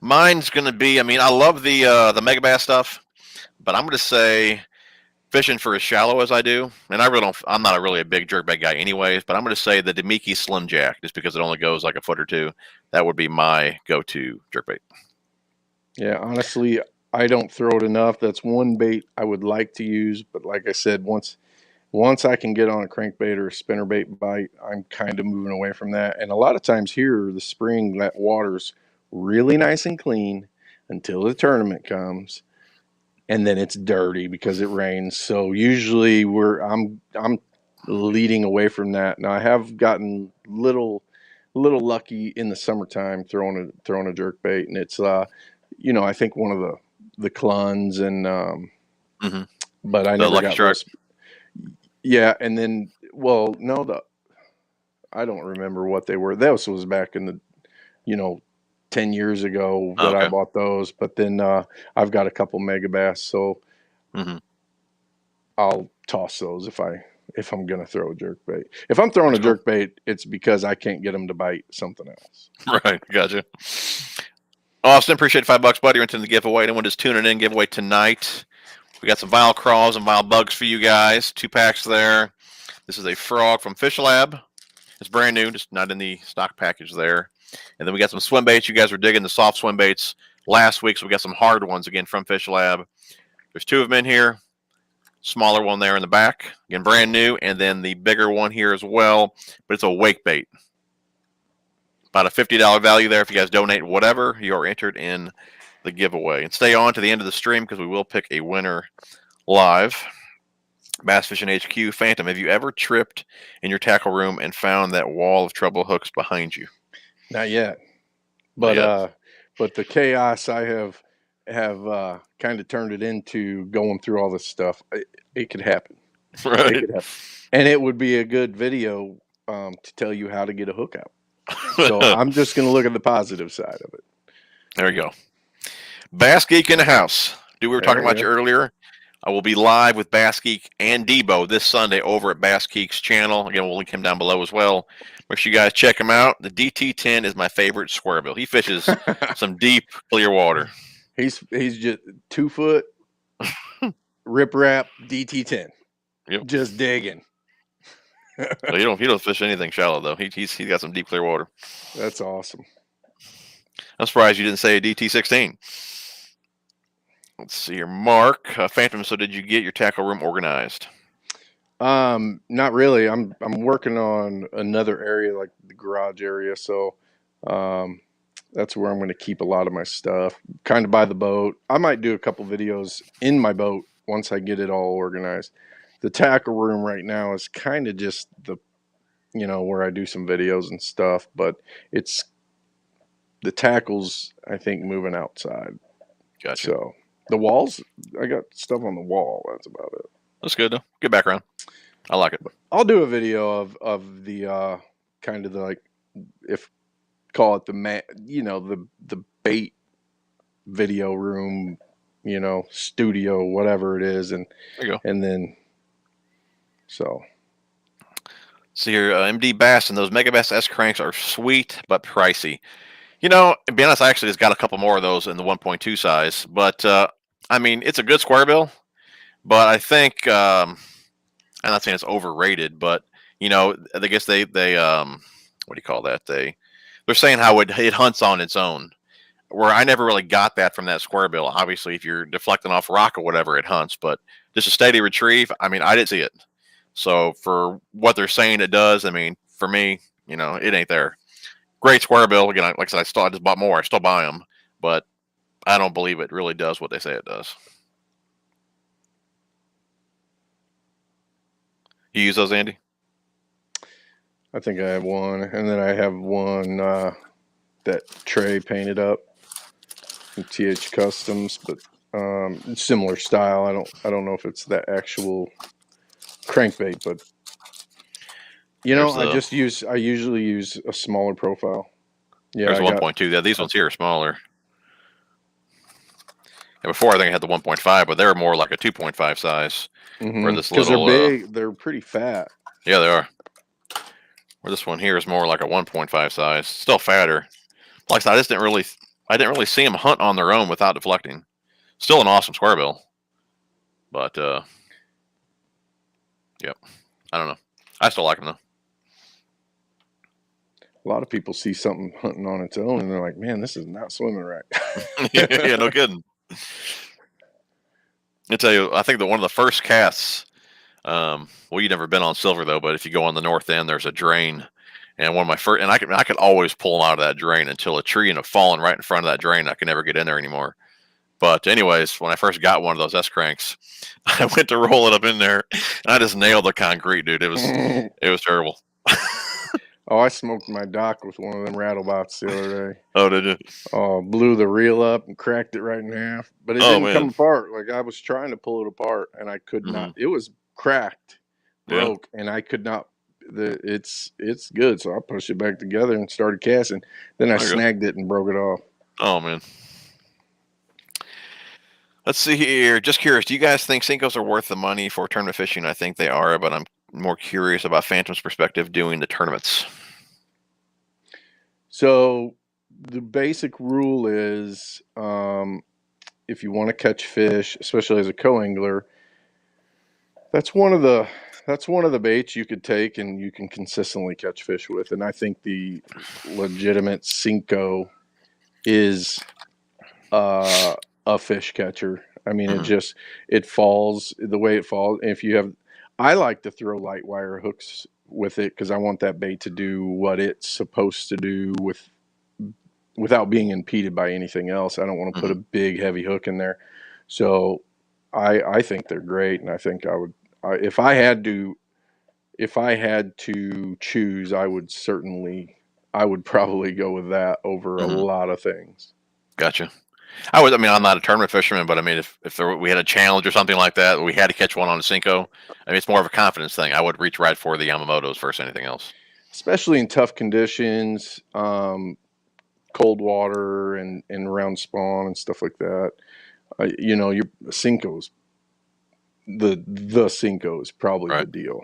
Mine's going to be, I mean, I love the Megabass stuff, but I'm going to say fishing for as shallow as I do, and I'm not really a big jerkbait guy anyways, but I'm going to say the Demiki Slim Jack, just because it only goes like a foot or two. That would be my go-to jerkbait. Yeah, honestly, I don't throw it enough. That's one bait I would like to use, but like I said, once I can get on a crankbait or a spinnerbait bite, I'm kind of moving away from that. And a lot of times here, the spring, that water's really nice and clean until the tournament comes, and then it's dirty because it rains. So usually I'm leading away from that. Now I have gotten little lucky in the summertime throwing a jerkbait, and it's I think one of the cluns and but I never got Shark. Yeah, and then no, I don't remember what they were. That was back in the 10 years ago that I bought those. But then I've got a couple Megabass, so I'll toss those if I'm gonna throw a jerkbait. If I'm throwing a jerkbait, it's because I can't get them to bite something else. Right, gotcha. Austin, appreciate $5, buddy. You're into the giveaway. Anyone just tuning in, giveaway tonight. We got some Vile Crawls and Vile Bugs for you guys. 2 packs there. This is a frog from Fish Lab. It's brand new, just not in the stock package there. And then we got some swim baits. You guys were digging the soft swim baits last week, so we got some hard ones again from Fish Lab. There's 2 of them in here. Smaller one there in the back, again brand new, and then the bigger one here as well. But it's a wake bait. About a $50 value there. If you guys donate whatever, you're entered in the giveaway. And stay on to the end of the stream because we will pick a winner live. Bass Fishing HQ, Phantom, have you ever tripped in your tackle room and found that wall of treble hooks behind you? Not yet, but but the chaos I have kind of turned it into going through all this stuff. It could happen, right? It could happen. And it would be a good video to tell you how to get a hook out. So I'm just going to look at the positive side of it. There you go. Bass Geek in the house. We were talking about you earlier. I will be live with Bass Geek and Debo this Sunday over at Bass Geek's channel. Again, we'll link him down below as well. Make sure you guys check him out. The DT10 is my favorite squarebill. He fishes some deep, clear water. He's just 2 foot rip rap DT10. Yep. Just digging. Well, he don't fish anything shallow though. He's got some deep, clear water. That's awesome. I'm surprised you didn't say a DT16. Let's see here, Mark Phantom. So, did you get your tackle room organized? Not really. I'm working on another area, like the garage area. So, that's where I'm going to keep a lot of my stuff, kind of by the boat. I might do a couple videos in my boat once I get it all organized. The tackle room right now is kind of just where I do some videos and stuff, but it's the tackles, I think, moving outside. Gotcha. So the walls, I got stuff on the wall. That's about it. That's good though. Good background. I like it. I'll do a video of the kind of the call it the bait video room, studio, whatever it is, and there you go. And then so. See here, MD Bass and those Megabass S cranks are sweet but pricey. To be honest, I actually just got a couple more of those in the 1.2 size. But I mean, it's a good square bill. But I think I'm not saying it's overrated, but I guess they what do you call that? They're saying how it hunts on its own. Where I never really got that from that square bill. Obviously, if you're deflecting off rock or whatever, it hunts. But just a steady retrieve, I mean, I didn't see it. So for what they're saying it does, I mean, for me, it ain't there. Great square bill. Again, like I said, I just bought more. I still buy them, but I don't believe it really does what they say it does. You use those, Andy? I think I have one, and then I have one that Trey painted up from TH Customs, but Similar style. I don't know if it's that actual crankbait, but you know, I usually use a smaller profile. Yeah, there's 1.2. Yeah, these ones here are smaller. And before I think I had the 1.5, but they're more like a 2.5 size. Where this because little, they're big, they're pretty fat. Yeah, they are. Where this one here is more like a 1.5 size, still fatter. Like I said, I didn't really see them hunt on their own without deflecting. Still an awesome square bill, but yep, I don't know. I still like them though. A lot of people see something hunting on its own and they're like, man, this is not swimming right. Yeah, no kidding. I tell you, I think that one of the first casts, well, you've never been on Silver though, but if you go on the north end, there's a drain. And one of my first, and I could always pull them out of that drain until a tree ended up falling right in front of that drain. I could never get in there anymore. But anyways, when I first got one of those S-cranks, I went to roll it up in there and I just nailed the concrete, dude. It was terrible. Oh, I smoked my dock with one of them rattlebots the other day. Oh, did you? Oh, blew the reel up and cracked it right in half. But it didn't come apart. Like I was trying to pull it apart and I could not. It was cracked, broke, and I could not. It's good. So I pushed it back together and started casting. Then I snagged it and broke it off. Oh, man. Let's see here. Just curious, do you guys think Cincos are worth the money for tournament fishing? I think they are, but I'm more curious about Phantom's perspective doing the tournaments. So the basic rule is if you want to catch fish, especially as a co-angler, that's one of the baits you could take and you can consistently catch fish with. And I think the legitimate Cinco is a fish catcher. I mean, it falls the way it falls. And if you have, I like to throw light wire hooks with it because I want that bait to do what it's supposed to do without being impeded by anything else. I don't want to put a big heavy hook in there. So I think they're great, and I think if I had to choose, I would probably go with that over a lot of things. Gotcha. I'm not a tournament fisherman, but I mean, if we had a challenge or something like that, we had to catch one on a Cinco, I mean, it's more of a confidence thing. I would reach right for the Yamamotos versus anything else. Especially in tough conditions, cold water and around spawn and stuff like that. Your Cincos, the Cinco is probably the deal.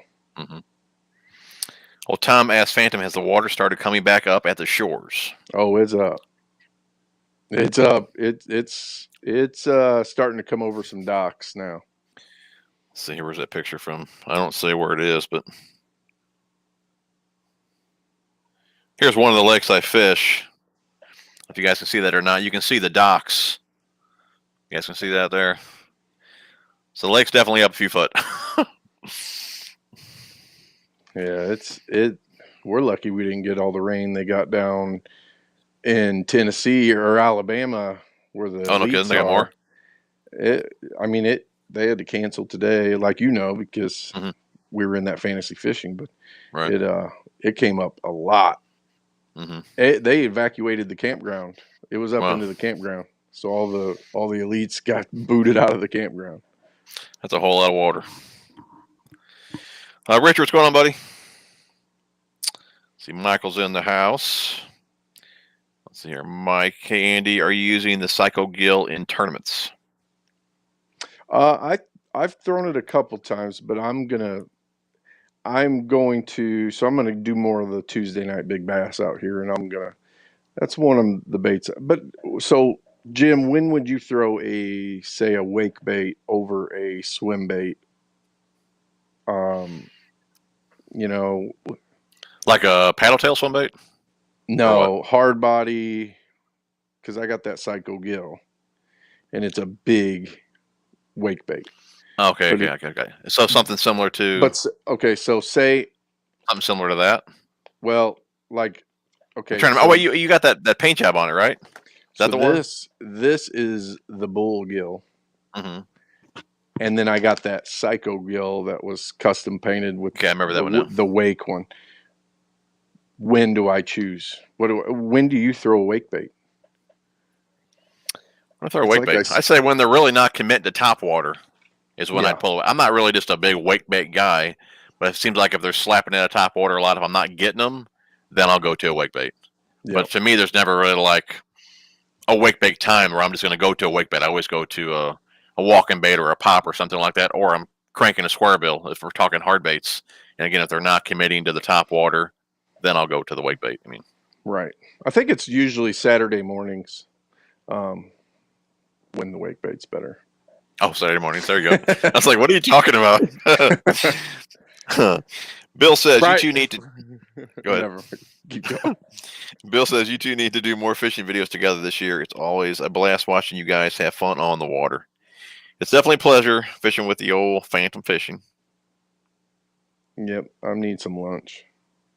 Well, Tom asked Phantom, has the water started coming back up at the shores? Oh, it's up. It's up. It's starting to come over some docks now. Let's see, where's that picture from? I don't say where it is, but here's one of the lakes I fish. If you guys can see that or not, you can see the docks. You guys can see that there. So the lake's definitely up a few foot. Yeah, we're lucky we didn't get all the rain they got down in Tennessee or Alabama where the no kidding, they got more. They had to cancel today, like because we were in that fantasy fishing, but it came up a lot. They evacuated the campground. It was up into the campground, so all the elites got booted out of the campground. That's a whole lot of water. Richard, what's going on, buddy? See, Michael's in the house. Let's see here. Mike, hey, Andy, are you using the Psycho Gill in tournaments? I've thrown it a couple times, but I'm gonna do more of the Tuesday night big bass out here, and that's one of the baits. But so, Jim, when would you throw a wake bait over a swim bait? Like a paddle tail swim bait? No, hard body, because I got that Psycho Gill, and it's a big wake bait. Okay, okay. So something similar to. But okay, so say something similar to that. Well, like, okay. You got that paint job on it, right? Is that the one? This is the bull gill. And then I got that Psycho Gill that was custom painted with. Okay, I remember that one now. The wake one. When do I choose? When do you throw a wake bait? I throw a wake bait. I say when they're really not committing to top water is when I'd pull away. I'm not really just a big wake bait guy, but it seems like if they're slapping in a top water a lot, if I'm not getting them, then I'll go to a wake bait. Yep. But to me, there's never really like a wake bait time where I'm just going to go to a wake bait. I always go to a walking bait or a pop or something like that, or I'm cranking a square bill if we're talking hard baits. And again, if they're not committing to the top water, then I'll go to the wake bait. I mean, right. I think it's usually Saturday mornings. When the wake bait's better. Oh, Saturday mornings. There you go. I was like, what are you talking about? Bill says you two need to go ahead. Keep going. Bill says you two need to do more fishing videos together this year. It's always a blast watching you guys have fun on the water. It's definitely a pleasure fishing with the old Phantom Fishing. Yep, I need some lunch.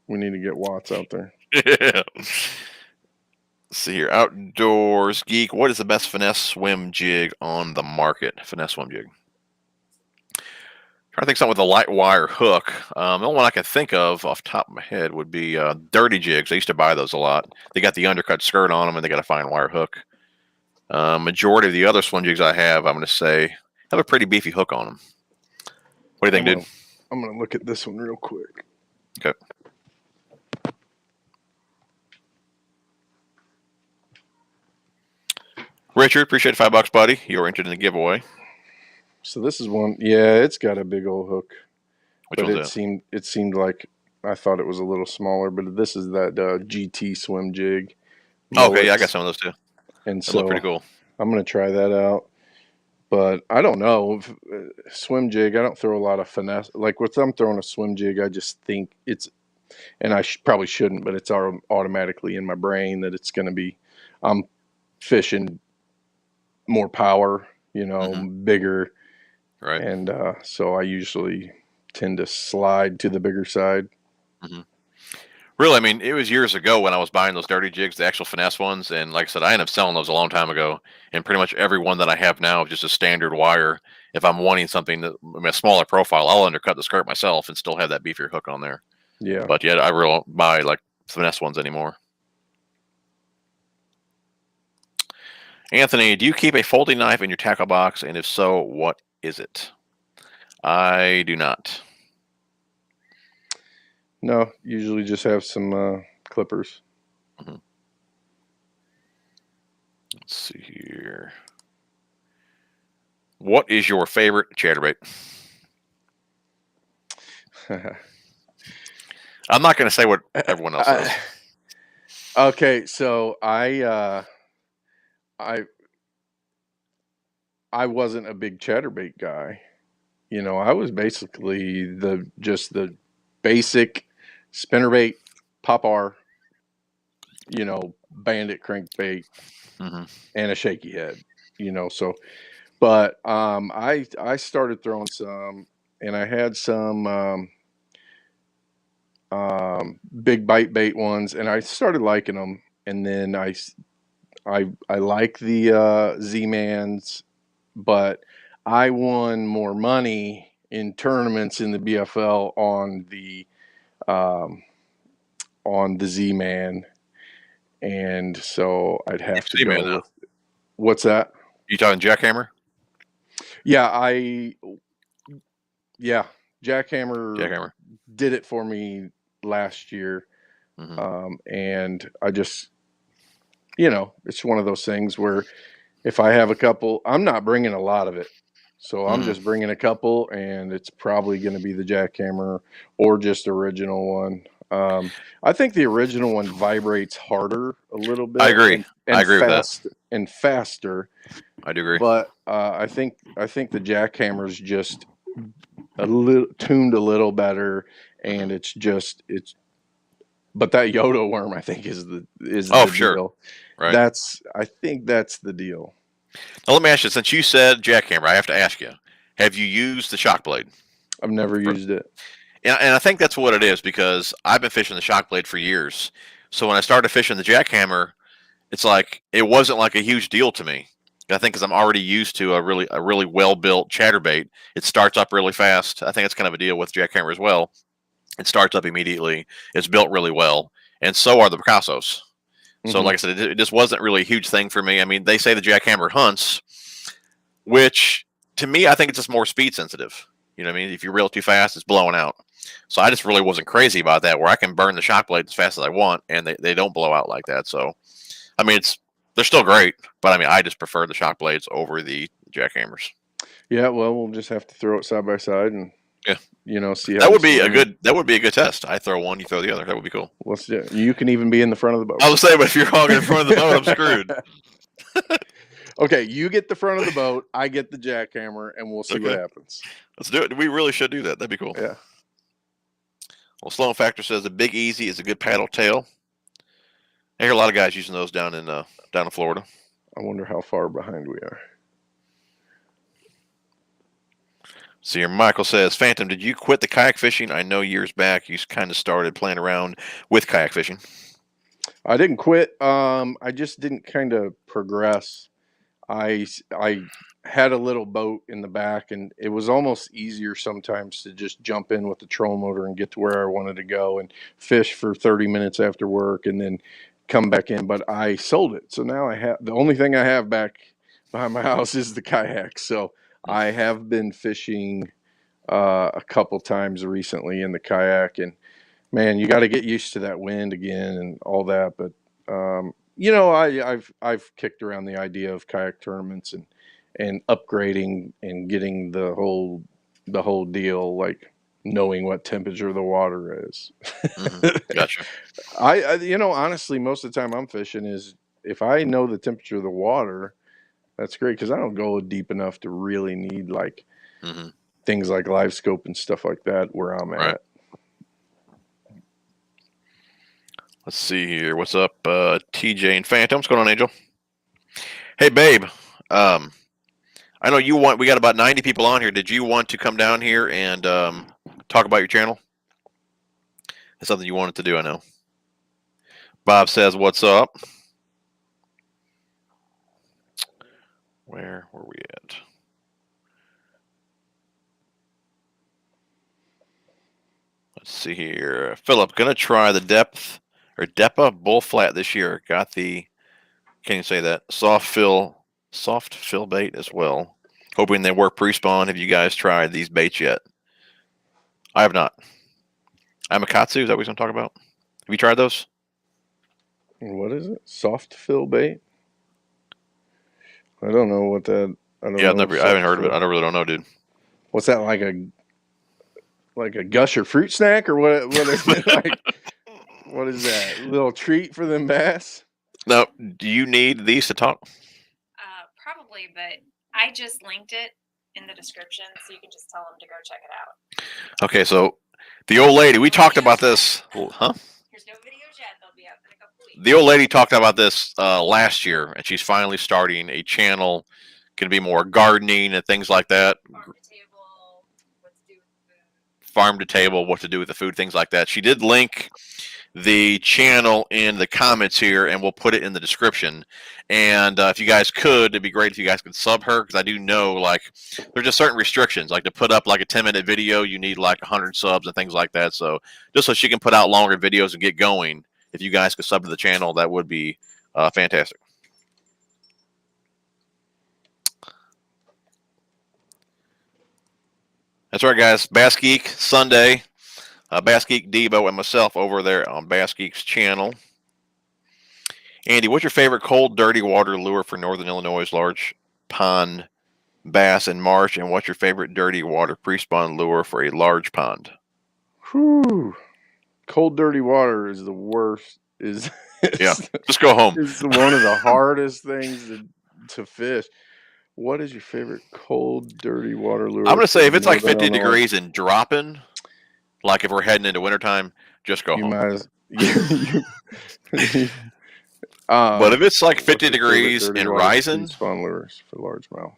We need to get Watts out there. Yeah. Let's see here. Outdoors Geek, what is the best finesse swim jig on the market? Finesse swim jig. Trying to think something with a light wire hook. The only one I can think of off the top of my head would be Dirty Jigs. I used to buy those a lot. They got the undercut skirt on them, and they got a fine wire hook. Majority of the other swim jigs I have, I'm going to say, have a pretty beefy hook on them. What do you think, dude? I'm going to look at this one real quick. Okay. Richard, appreciate the $5, buddy. You were entered in the giveaway. So this is one. Yeah, it's got a big old hook. Which one's that? It seemed like I thought it was a little smaller, but this is that GT swim jig. Oh, okay, yeah, I got some of those too. And they look pretty cool. I'm gonna try that out. But I don't know. Swim jig, I don't throw a lot of finesse. Like with I'm throwing a swim jig, I just think it's, and I probably shouldn't, but it's automatically in my brain that it's gonna be. I'm fishing more power, bigger, right? And so I usually tend to slide to the bigger side. Really, I mean, it was years ago when I was buying those Dirty Jigs, the actual finesse ones, and like I said, I ended up selling those a long time ago. And pretty much every one that I have now is just a standard wire. If I'm wanting something that a smaller profile, I'll undercut the skirt myself and still have that beefier hook on there. Yeah, but yeah, I really don't buy like finesse ones anymore. Anthony, do you keep a folding knife in your tackle box? And if so, what is it? I do not. No, usually just have some clippers. Let's see here. What is your favorite chatterbait? I'm not going to say what everyone else says. Okay, so I wasn't a big chatterbait guy. I was basically the basic spinnerbait, pop R, bandit crankbait, and a shaky head. So, but I started throwing some, and I had some big bite bait ones, and I started liking them, and then I like the Z-Mans, but I won more money in tournaments in the BFL on the Z-Man, and so I'd have to go with. What's that? You talking jackhammer? Yeah, jackhammer did it for me last year, and I just, it's one of those things where if I have a couple, I'm not bringing a lot of it. So I'm just bringing a couple, and it's probably going to be the jackhammer or just original one. I think the original one vibrates harder a little bit. I agree. I agree with that. And faster. I do agree. But I think the jackhammer's just tuned a little better, and it's. But that Yoda worm, I think, is the sure. deal. Right. I think that's the deal. Now let me ask you, since you said jackhammer, I have to ask you, have you used the shock blade? I've never used it. And I think that's what it is, because I've been fishing the shock blade for years. So when I started fishing the jackhammer, it's like it wasn't like a huge deal to me. I think because I'm already used to a really well-built chatterbait. It starts up really fast. I think it's kind of a deal with jackhammer as well. It starts up immediately. It's built really well, and so are the Picassos. So, like I said, it just wasn't really a huge thing for me. I mean, they say the jackhammer hunts, which to me, I think it's just more speed sensitive. You know what I mean? If you reel too fast, it's blowing out. So I just really wasn't crazy about that, where I can burn the shock blade as fast as I want, and they don't blow out like that. So, I mean, they're still great, but I mean, I just prefer the shock blades over the jackhammers. Yeah, well, we'll just have to throw it side by side and see how that would be a good test. I throw one, you throw the other. That would be cool. You can even be in the front of the boat. I was saying, but if you're hogging in front of the boat, I'm screwed. Okay, you get the front of the boat, I get the jackhammer, and we'll see what happens. Let's do it. We really should do that. That'd be cool. Yeah. Well, Sloan Factor says the Big Easy is a good paddle tail. I hear a lot of guys using those down in Florida. I wonder how far behind we are. See here, Michael says, Phantom, did you quit the kayak fishing? I know years back you kind of started playing around with kayak fishing. I didn't quit. I just didn't kind of progress. I had a little boat in the back, and it was almost easier sometimes to just jump in with the trolling motor and get to where I wanted to go and fish for 30 minutes after work and then come back in. But I sold it. So now the only thing I have back behind my house is the kayak. So I have been fishing a couple times recently in the kayak, and man, you got to get used to that wind again and all that. But I've kicked around the idea of kayak tournaments and upgrading and getting the whole deal, like knowing what temperature the water is. Gotcha. I honestly, most of the time I'm fishing is if I know the temperature of the water, that's great, because I don't go deep enough to really need like things like live scope and stuff like that where I'm at. Let's see here. What's up, TJ and Phantom? What's going on, Angel? Hey, babe. I know you we got about 90 people on here. Did you want to come down here and talk about your channel? That's something you wanted to do, I know. Bob says, what's up? Where were we at? Let's see here. Philip, gonna try the DEPA bull flat this year. Got the, can't even say that, soft fill bait as well. Hoping they work pre-spawn. Have you guys tried these baits yet? I have not. Amakatsu, is that what we're going to talk about? Have you tried those? What is it? Soft fill bait? I don't know what that. I haven't heard of it. I really don't know, dude. What's that, like a gusher fruit snack, or what? What is it like? What is that? A little treat for them bass? No. Do you need these to talk? Probably, but I just linked it in the description, so you can just tell them to go check it out. Okay, so the old lady, we talked about this, huh? There's no videos yet. They'll be out in a couple weeks. The old lady talked about this last year, and she's finally starting a channel. Going to be more gardening and things like that. Farm to table, what to do with the food. Farm to table, what to do with the food, things like that. She did link the channel in the comments here, and we'll put it in the description. And if you guys could, it'd be great if you guys could sub her, because I do know, like, there's just certain restrictions. Like, to put up like a 10-minute video, you need like 100 subs and things like that. So just so she can put out longer videos and get going, if you guys could sub to the channel, that would be fantastic. That's right, guys. Bass Geek Sunday. Bass Geek Debo and myself over there on Bass Geek's channel. Andy, what's your favorite cold, dirty water lure for Northern Illinois' large pond bass in March? And what's your favorite dirty water pre-spawn lure for a large pond? Whew. Cold, dirty water is the worst. Yeah, just go home. It's one of the hardest things to fish. What is your favorite cold, dirty water lure? I'm going to say if it's like 50 degrees and dropping, like if we're heading into wintertime, just go home. But if it's like 50 degrees and rising, spawn lures for largemouth.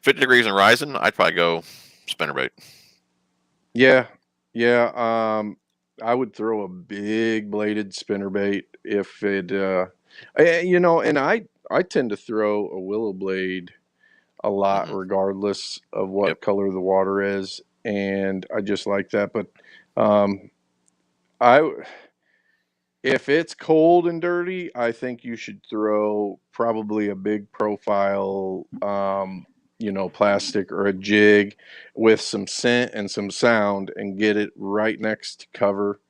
50 degrees and rising, I'd probably go spinnerbait. Yeah. I would throw a big bladed spinnerbait if it, and I tend to throw a willow blade a lot, regardless of what color the water is, and I just like that. But If it's cold and dirty, I think you should throw probably a big profile, plastic or a jig with some scent and some sound, and get it right next to cover,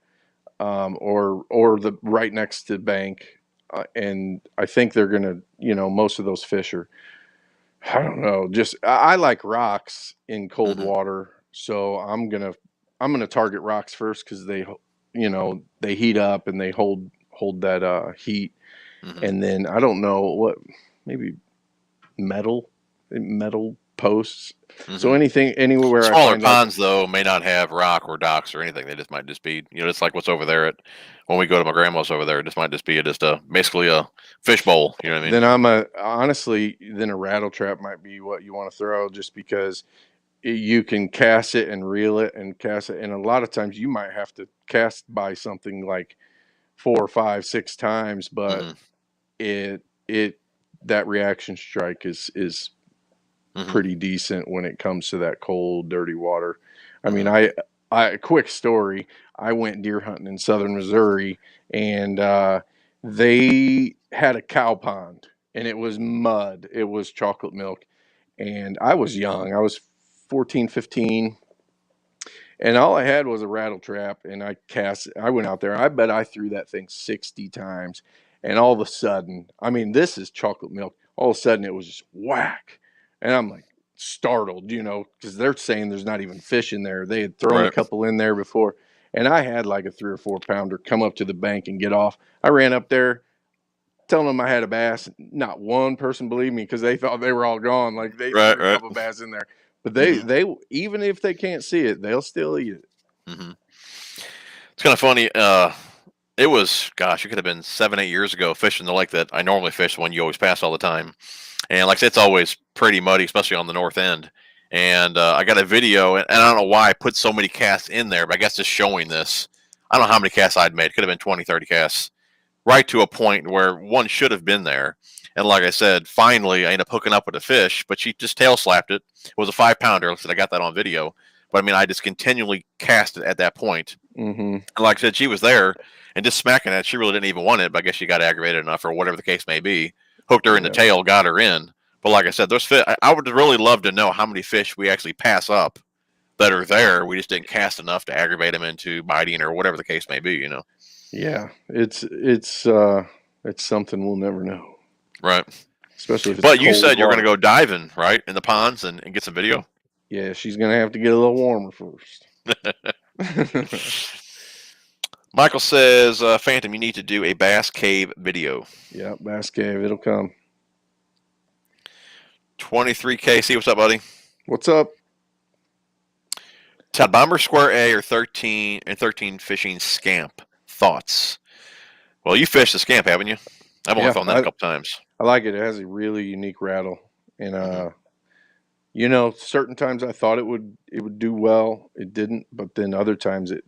or the right next to bank. And I think they're gonna, most of those fish are, I don't know, just I like rocks in cold Mhm. water, so I'm gonna target rocks first because they heat up and they hold that heat, Mhm. and then I don't know what, maybe metal posts. So Mhm. anything anywhere I Smaller find like, ponds though may not have rock or docks or anything. They just might just be, it's like what's over there at when we go to my grandma's over there. It just might just be just a basically a fish bowl. You know what I mean? then honestly, then a rattle trap might be what you want to throw, just because you can cast it and reel it and cast it, and a lot of times you might have to cast by something like 4 or 5, 6 times, but Mhm. it that reaction strike is Mhm. pretty decent when it comes to that cold, dirty water. I mean, Mhm. I quick story. I went deer hunting in southern Missouri, and they had a cow pond, and it was mud. It was chocolate milk, and I was young. I was 14, 15, and all I had was a rattle trap, and I went out there. I bet I threw that thing 60 times, and all of a sudden, I mean, this is chocolate milk. All of a sudden, it was just whack, and I'm like startled, because they're saying there's not even fish in there. They had thrown a Right. couple in there before, and I had like a 3 or 4 pounder come up to the bank and get off. I ran up there, telling them I had a bass. Not one person believed me because they thought they were all gone. Like they Right. threw a Right. couple bass in there, but Mhm. they even if they can't see it, they'll still eat it. Mhm. It's kind of funny. It was, gosh, it could have been 7, 8 years ago, fishing the lake that I normally fish, the one you always pass all the time. And like I said, it's always pretty muddy, especially on the north end. And I got a video, and I don't know why I put so many casts in there, but I guess just showing this. I don't know how many casts I'd made. It could have been 20, 30 casts, right to a point where one should have been there. And like I said, finally, I ended up hooking up with a fish, but she just tail slapped it. It was a 5 pounder. Like I said, I got that on video. But I mean, I just continually cast it at that point. Mm-hmm. And like I said, she was there and just smacking it. She really didn't even want it, but I guess she got aggravated enough or whatever the case may be. Hooked her in the Yeah. tail, got her in. But like I said, those fish, I would really love to know how many fish we actually pass up that are there. We just didn't cast enough to aggravate them into biting or whatever the case may be. Yeah. It's something we'll never know, Right. especially if it's But you cold said you're going to water. go diving, right, in the ponds and get some video? Yeah, she's gonna have to get a little warmer first. Michael says, Phantom, you need to do a Bass Cave video. Yeah, Bass Cave, it'll come. 23KC, what's up, buddy? What's up? Todd Bomber Square A or 13 fishing scamp. Thoughts? Well, you fished the scamp, haven't you? I've only Yeah, found that a couple times. I like it. It has a really unique rattle, and Mm-hmm. certain times I thought it would do well. It didn't, but then other times it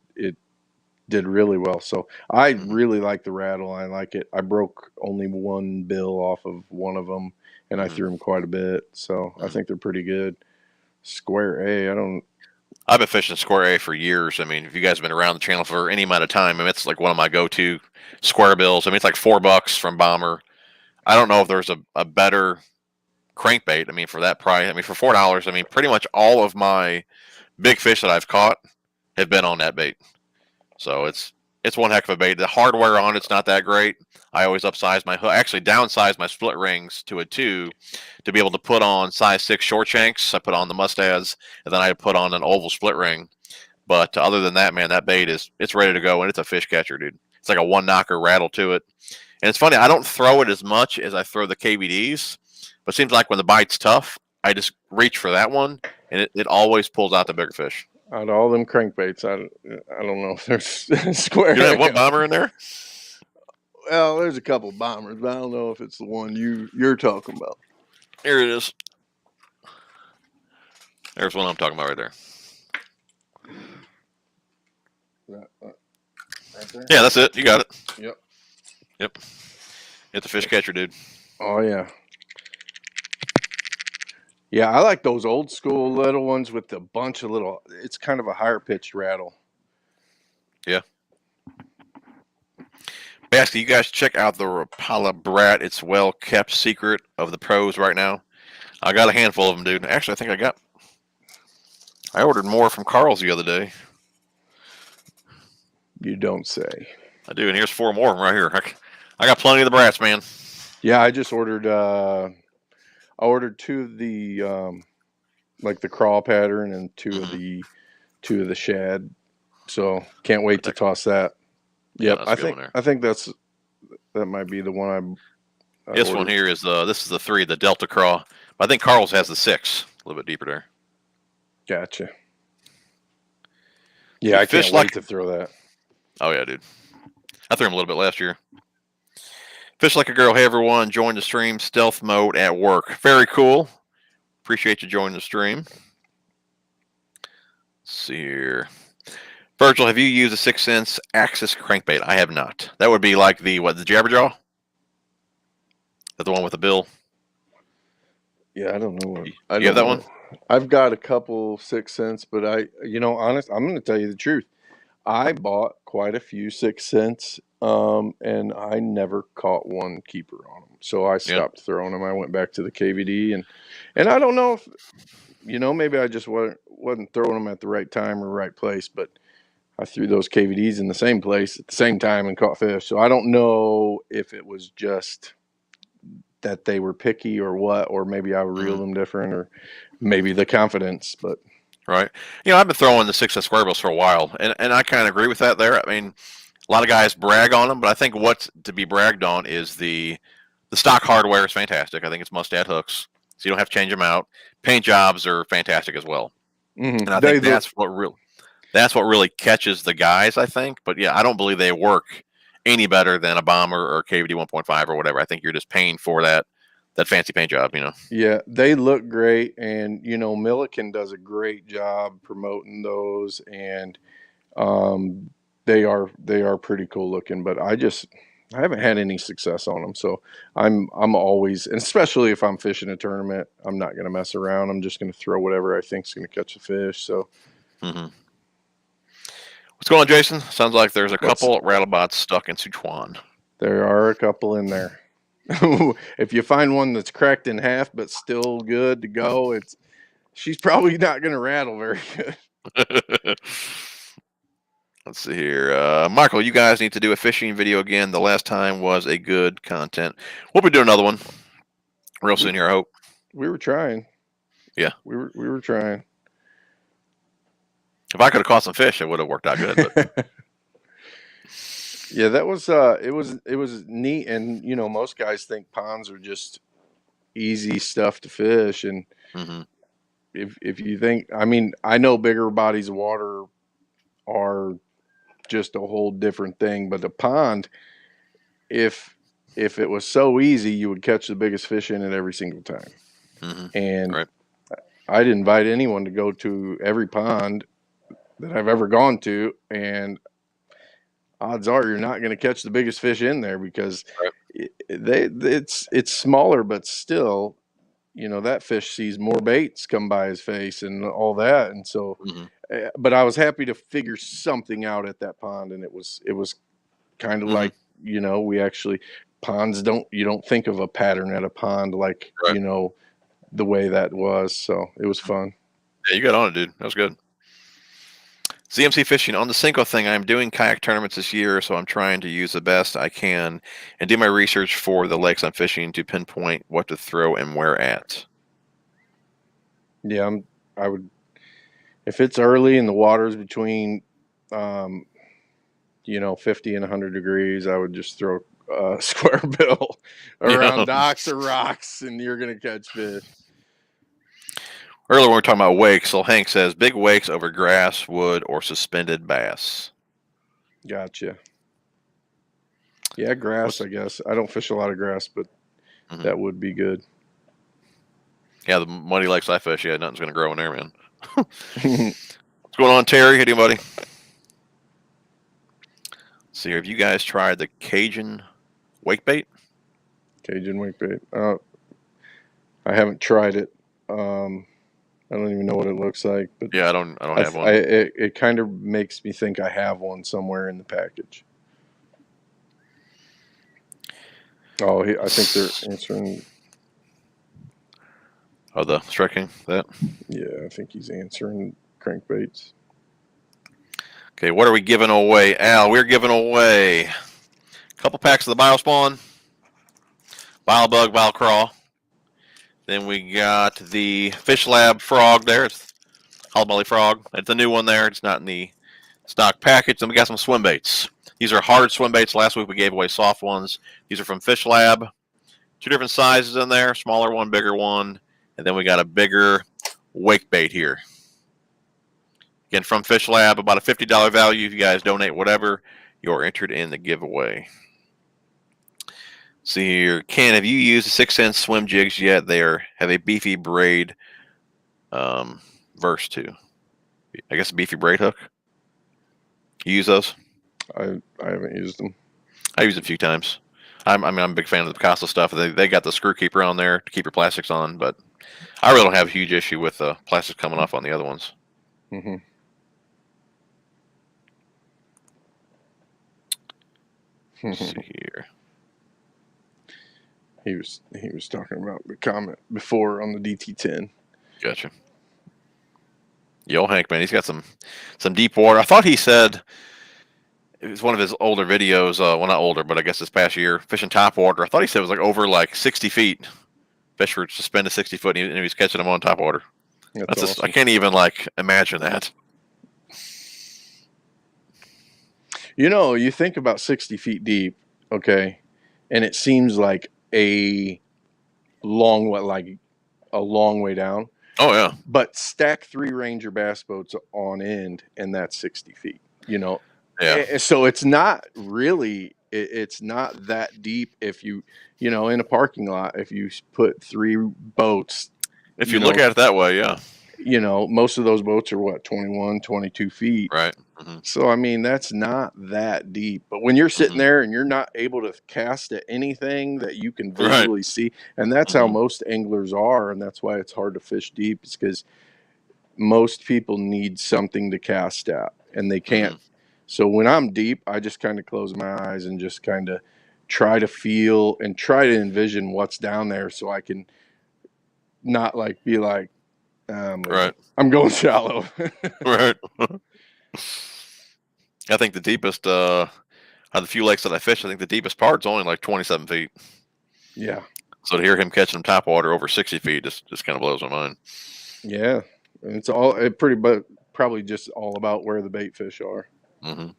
did really well. So I Mm-hmm. really like the rattle. I like it. I broke only one bill off of one of them, and I Mm-hmm. threw them quite a bit. So I Mm-hmm. think they're pretty good. Square A, I don't. I've been fishing Square A for years. I mean, if you guys have been around the channel for any amount of time, I mean, it's like one of my go-to square bills. I mean, it's like $4 from Bomber. I don't know if there's a better crankbait. I mean, for that price, I mean, for $4, I mean, pretty much all of my big fish that I've caught have been on that bait. So it's one heck of a bait. The hardware on it's not that great. I always upsize my hook, actually downsize my split rings to a 2 to be able to put on size 6 short shanks. I put on the mustads, and then I put on an oval split ring. But other than that, man, that bait it's ready to go, and it's a fish catcher, dude. It's like a one knocker rattle to it. And it's funny, I don't throw it as much as I throw the KVDs, but it seems like when the bite's tough, I just reach for that one, and it always pulls out the bigger fish. Out of all them crankbaits, I don't know if there's Square You don't have one A. Bomber in there? Well, there's a couple bombers, but I don't know if it's the one you're talking about. Here it is. There's one I'm talking about right there. Right there? Yeah, that's it. You got it. Yep. It's a fish catcher, dude. Oh yeah. Yeah, I like those old school little ones with a bunch of little. It's kind of a higher pitched rattle. Yeah. Basically, you guys check out the Rapala Brat. It's well kept secret of the pros right now. I got a handful of them, dude. Actually, I think I ordered more from Carl's the other day. You don't say. I do, and here's 4 more of them right here. I got plenty of the brats, man. Yeah, I just ordered. I ordered 2 of the like the crawl pattern and 2 of the shad. So can't wait to toss that. Yeah, Yep, that's a good one there. I think that might be the one I This ordered. one here is this is the 3, the Delta Craw. I think Carl's has the 6, a little bit deeper there. Gotcha. Yeah, I can't wait to throw that. Oh yeah, dude. I threw him a little bit last year. Fish like a girl. Hey everyone, join the stream. Stealth mode at work. Very cool. Appreciate you joining the stream. Let's see here. Virgil, have you used a 6 cents Axis crankbait? I have not. That would be like the Jabberjaw? Is that the one with the bill? Yeah, I don't know. You have that one? I've got a couple 6 cents, but honest, I'm going to tell you the truth. I bought quite a few 6 cents, and I never caught one keeper on them. So I stopped throwing them. I went back to the KVD, and I don't know if, maybe I just wasn't throwing them at the right time or right place, but I threw those KVDs in the same place at the same time and caught fish. So I don't know if it was just that they were picky or what, or maybe I reeled them different, or maybe the confidence, but. Right. I've been throwing the 6 cent square bills for a while, and I kind of agree with that there. I mean, a lot of guys brag on them, but I think what's to be bragged on is the stock hardware is fantastic. I think it's must-add hooks, so you don't have to change them out. Paint jobs are fantastic as well. And I think that's what really catches the guys, I think. But yeah, I don't believe they work any better than a Bomber or KVD 1.5 or whatever. I think you're just paying for that fancy paint job, Yeah, they look great, and Milliken does a great job promoting those, and they are pretty cool looking. But I haven't had any success on them, so I'm always, and especially if I'm fishing a tournament, I'm not going to mess around. I'm just going to throw whatever I think's going to catch a fish. So. What's going on, Jason? Sounds like there's a couple rattlebots stuck in Sichuan. There are a couple in there. If you find one that's cracked in half but still good to go, she's probably not going to rattle very good. Let's see here. Michael, you guys need to do a fishing video again. The last time was a good content. We'll be doing another one real soon here, I hope. We were trying. Yeah. We were trying. If I could have caught some fish, it would have worked out good. But. Yeah, that was it was neat, and most guys think ponds are just easy stuff to fish, and if you think, I know bigger bodies of water are just a whole different thing, but the pond, if it was so easy, you would catch the biggest fish in it every single time. And I'd invite anyone to go to every pond that I've ever gone to, and odds are you're not going to catch the biggest fish in there, because it's smaller, but still, that fish sees more baits come by his face and all that. And so, but I was happy to figure something out at that pond, and it was kind of like, we actually, ponds you don't think of a pattern at a pond like, the way that was. So it was fun. Yeah, you got on it, dude. That was good. ZMC fishing on the Cinco thing. I'm doing kayak tournaments this year, so I'm trying to use the best I can and do my research for the lakes I'm fishing to pinpoint what to throw and where at. Yeah, I would, if it's early and the water's between 50 and 100 degrees, I would just throw a square bill around docks or rocks, and you're gonna catch fish. Earlier, when we were talking about wakes, so Hank says, big wakes over grass, wood, or suspended bass. Gotcha. Yeah, grass, I guess. I don't fish a lot of grass, but that would be good. Yeah, the muddy lakes I fish, nothing's going to grow in there, man. What's going on, Terry? How you doing, buddy? Let's see here. Have you guys tried the Cajun wake bait? Cajun wake bait. I haven't tried it. I don't even know what it looks like, but yeah, I don't have one. It kind of makes me think I have one somewhere in the package. Oh, I think they're answering. Oh, the striking that. Yeah, I think he's answering crankbaits. Okay, what are we giving away, Al? We're giving away a couple packs of the Biospawn, Biobug, Biocraw. Then we got the Fish Lab Frog there. It's Hollow Frog. It's a new one there. It's not in the stock package. Then we got some swim baits. These are hard swim baits. Last week we gave away soft ones. These are from Fish Lab. 2 different sizes in there. Smaller one, bigger one. And then we got a bigger wake bait here. Again, from Fish Lab, about a $50 value. If you guys donate whatever, you're entered in the giveaway. See here, Ken, have you used the 6-inch swim jigs yet? They have a beefy braid verse too. I guess a beefy braid hook. You use those? I haven't used them. I use it a few times. I'm a big fan of the Picasso stuff. They got the screw keeper on there to keep your plastics on, but I really don't have a huge issue with the plastics coming off on the other ones. Mm-hmm. Let's see here. He was talking about the comment before on the DT10. Gotcha. Yo, Hank, man, he's got some deep water. I thought he said it was one of his older videos. Well, not older, but I guess this past year, fishing Topwater. I thought he said it was like over like 60 feet. Fish were suspended 60 foot, and he was catching them on Topwater. That's just, awesome. I can't even like imagine that. You know, you think about 60 feet deep, okay, and it seems like a long way down. Oh yeah. But stack 3 Ranger bass boats on end, and that's 60 feet. You know. Yeah. So it's not really. It's not that deep if you know, in a parking lot, if you put 3 boats. If you look at it that way, yeah. You know, most of those boats are what, 21, 22 feet. Right. Mm-hmm. So, I mean, that's not that deep. But when you're sitting there and you're not able to cast at anything that you can visually see, and that's how most anglers are, and that's why it's hard to fish deep, is because most people need something to cast at, and they can't. So when I'm deep, I just kind of close my eyes and just kind of try to feel and try to envision what's down there so I can not like be like, right, I'm going shallow. Right. I think the deepest out of the few lakes that I fish, I think the deepest part's only like 27 feet. Yeah. So to hear him catching them Topwater over 60 feet just kind of blows my mind. Yeah, and it's probably just all about where the bait fish are. Mm-hmm.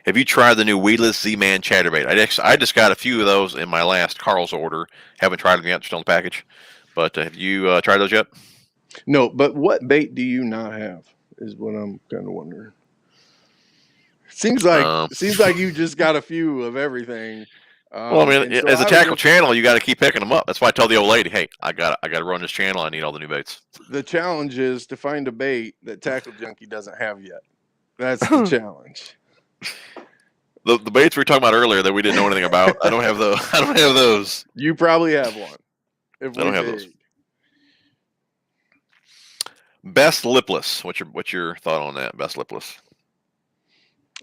Have you tried the new weedless Z-Man Chatterbait? I just got a few of those in my last Carl's order. Haven't tried them yet; they're still in the package. But have you tried those yet? No, but what bait do you not have is what I'm kind of wondering. Seems like you just got a few of everything. Well, I mean, as a tackle channel, you got to keep picking them up. That's why I told the old lady, "Hey, I got to run this channel. I need all the new baits." The challenge is to find a bait that Tackle Junkie doesn't have yet. That's the challenge. The baits we were talking about earlier that we didn't know anything about. I don't have those. I don't have those. You probably have one. I don't have those. Best lipless. What's your thought on that? Best lipless.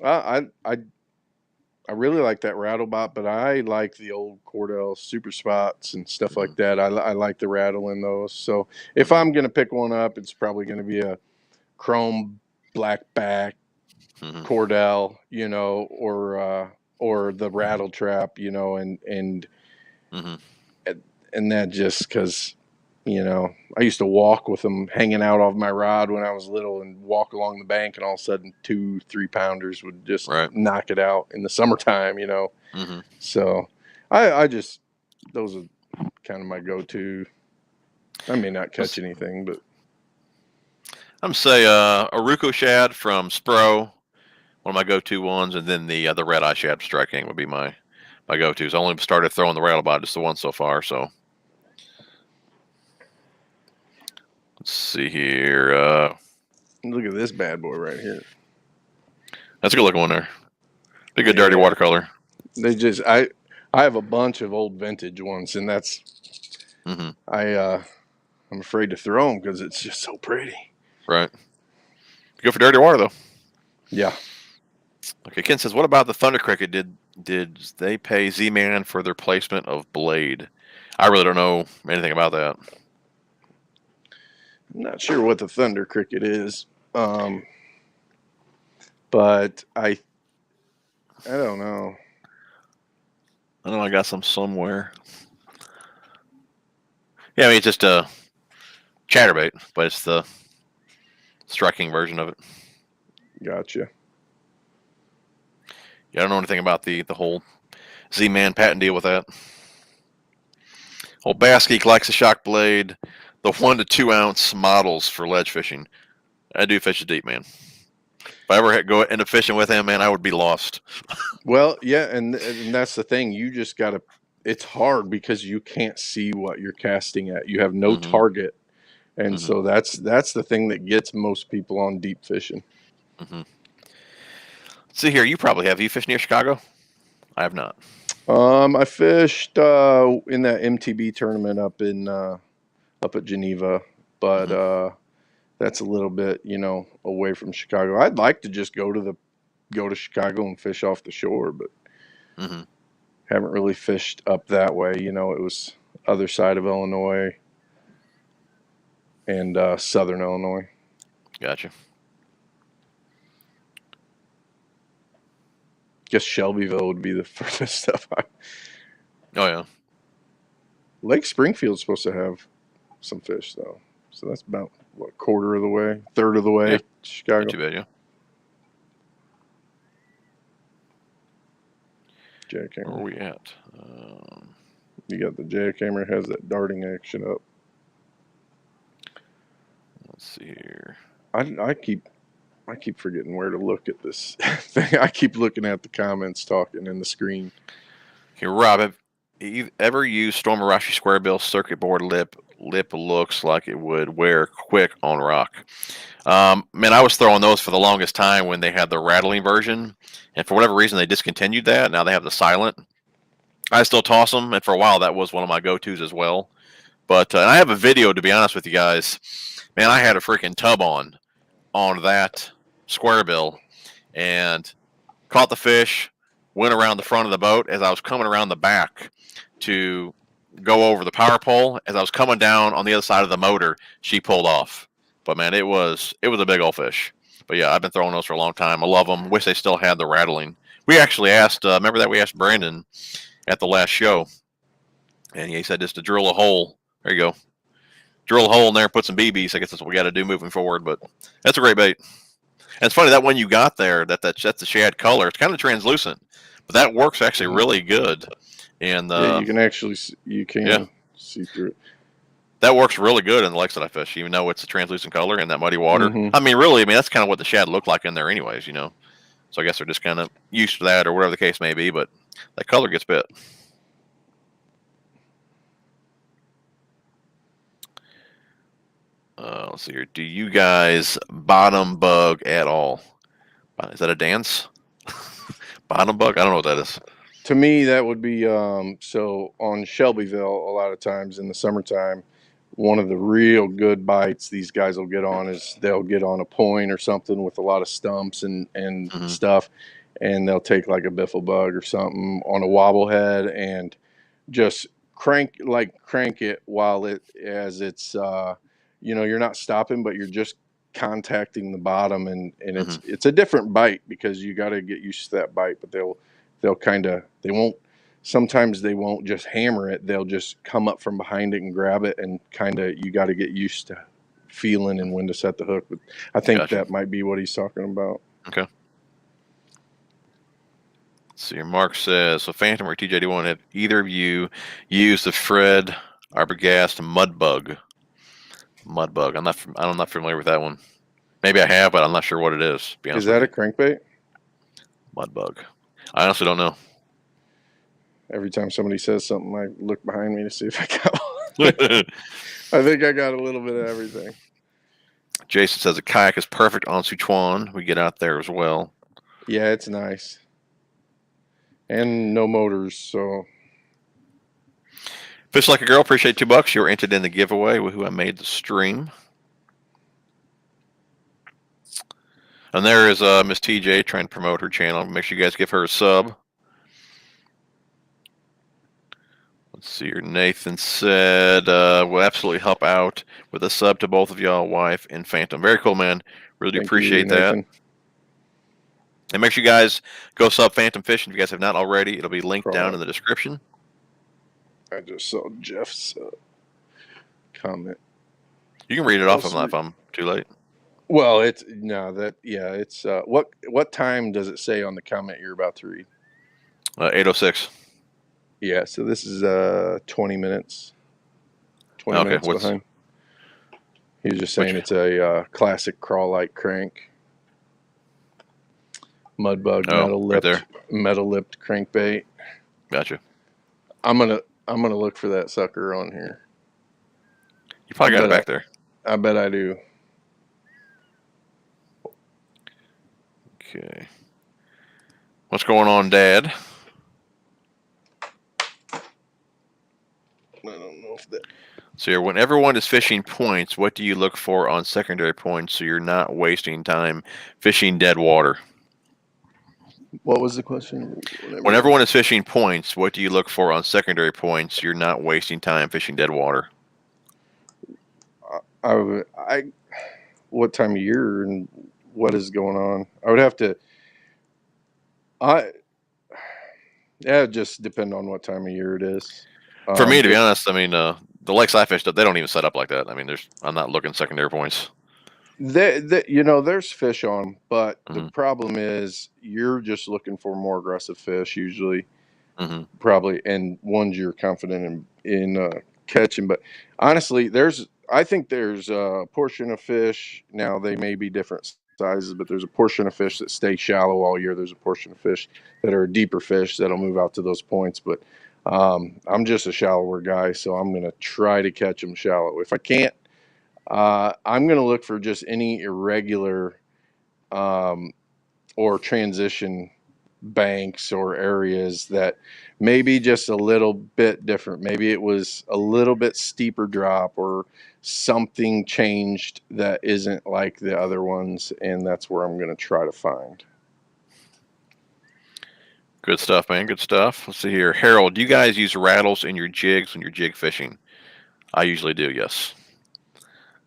I really like that Rattlebot, but I like the old Cordell Super Spots and stuff like that. I like the rattle in those. So if I'm gonna pick one up, it's probably gonna be a chrome blackback Cordell, you know, or the Rattle Trap, you know, and that just because, you know, I used to walk with them hanging out off my rod when I was little and walk along the bank, and all of a sudden 2-3 pounders would just knock it out in the summertime, you know. So I just, those are kind of my go-to. I may not catch anything, but I'm gonna say a Ruco shad from Spro, one of my go-to ones, and then the red eye shad striking would be my go-tos. I only started throwing the Rattlebot, just the one so far. So let's see here. Look at this bad boy right here. That's a good looking one there. A good dirty watercolor. They just I have a bunch of old vintage ones, and that's I'm afraid to throw them because it's just so pretty. Right. Go for dirty water though. Yeah. Okay. Ken says, "What about the Thunder Cricket? Did Did they pay Z-Man for their placement of blade? I really don't know anything about that. I'm not sure what the Thunder Cricket is, but I don't know. I know I got some somewhere. Yeah, I mean, it's just a Chatterbait, but it's the striking version of it. Gotcha. Yeah, I don't know anything about the whole Z-Man patent deal with that. Old Bass Geek likes the shock blade, the 1 to 2 ounce models for ledge fishing. I do fish it deep, man. If I ever go into fishing with him, man, I would be lost. Well, yeah, and that's the thing. You just gotta. It's hard because you can't see what you're casting at. You have no target, and so that's the thing that gets most people on deep fishing. See here, you probably have. You fished near Chicago? I have not. I fished in that MTB tournament up at Geneva, but that's a little bit, away from Chicago. I'd like to just go to Chicago and fish off the shore, but haven't really fished up that way. It was other side of Illinois and southern Illinois. Gotcha. Guess Shelbyville would be the furthest stuff. Oh yeah. Lake Springfield's supposed to have some fish though, so that's about what, quarter of the way, third of the way to Chicago. Not too bad, yeah. Jackhammer. Where are we at? You got the jackhammer, has that darting action up. Let's see here. I keep forgetting where to look at this thing. I keep looking at the comments talking in the screen. Okay, Rob, have you ever used Stormarashi square bill circuit board lip? Lip looks like it would wear quick on rock. Man, I was throwing those for the longest time when they had the rattling version, and for whatever reason they discontinued that. Now they have the silent. I still toss them, and for a while that was one of my go-tos as well. But and I have a video, to be honest with you guys. Man, I had a freaking tub on that square bill and caught the fish, went around the front of the boat. As I was coming around the back to go over the power pole, as I was coming down on the other side of the motor, she pulled off. But man, it was a big old fish. But yeah, I've been throwing those for a long time. I love them. Wish they still had the rattling. We actually asked, remember that we asked Brandon at the last show, and he said just to drill a hole. There you go. Drill a hole in there, put some BBs. I guess that's what we got to do moving forward. But that's a great bait. And it's funny that one you got there, that's the shad color. It's kind of translucent, but that works actually really good. And yeah, you can actually see through it. That works really good in the lakes that I fish, even though it's a translucent color in that muddy water. I mean, really, that's kind of what the shad look like in there, anyways. So I guess they're just kind of used to that, or whatever the case may be. But that color gets bit. Let's see here. Do you guys bottom bug at all? Is that a dance? Bottom bug? I don't know what that is. To me, that would be so on Shelbyville. A lot of times in the summertime, one of the real good bites these guys will get on is they'll get on a point or something with a lot of stumps and stuff, and they'll take like a biffle bug or something on a wobble head and just crank it while it's you're not stopping, but you're just contacting the bottom, and it's a different bite because you got to get used to that bite. But sometimes they won't just hammer it. They'll just come up from behind it and grab it, and you got to get used to feeling and when to set the hook. But I think that might be what he's talking about. Okay. Let's see here. Mark says, so Phantom or TJ1, have either of you used the Fred Arbogast mud bug? Mud bug. I'm not familiar with that one. Maybe I have, but I'm not sure what it is. Is that a crankbait? Mud bug. I honestly don't know. Every time somebody says something, I look behind me to see if I got one. I think I got a little bit of everything. Jason says a kayak is perfect on Sichuan. We get out there as well. Yeah, it's nice. And no motors, so. Fish Like a Girl, appreciate $2. You were entered in the giveaway with who I made the stream. And there is Miss TJ trying to promote her channel. Make sure you guys give her a sub. Let's see here. Nathan said, will absolutely help out with a sub to both of y'all, wife and Phantom. Very cool, man. Really do appreciate that. Nathan. And make sure you guys go sub Phantom Fishing if you guys have not already. It'll be linked down in the description. I just saw Jeff's comment. You can read it off if I'm too late. Well, it's what time does it say on the comment you're about to read? 8:06. Yeah, so this is 20 minutes. 20 minutes behind. He was just saying it's a classic crawl-like crank. Mudbug metal lipped crankbait. Gotcha. I'm gonna look for that sucker on here. You probably got it back there. I bet I do. Okay. What's going on, Dad? I don't know if that. So here, when everyone is fishing points, what do you look for on secondary points so you're not wasting time fishing dead water? What was the question? When everyone is fishing points, what do you look for on secondary points so you're not wasting time fishing dead water? What time of year and what is going on? I would have to. It just depend on what time of year it is. For me, to be honest, I mean, the lakes I fished up, they don't even set up like that. I mean, I'm not looking secondary points. There's fish on them, but the problem is you're just looking for more aggressive fish usually, probably, and ones you're confident in catching. But honestly, I think there's a portion of fish. Now they may be different sizes, but there's a portion of fish that stay shallow all year. There's a portion of fish that are deeper fish that'll move out to those points. But I'm just a shallower guy, so I'm gonna try to catch them shallow. If I can't, I'm going to look for just any irregular or transition banks or areas that maybe just a little bit different. Maybe it was a little bit steeper drop or something changed that isn't like the other ones, and that's where I'm going to try to find. Good stuff, man. Good stuff. Let's see here. Harold, do you guys use rattles in your jigs when you're jig fishing? I usually do, yes.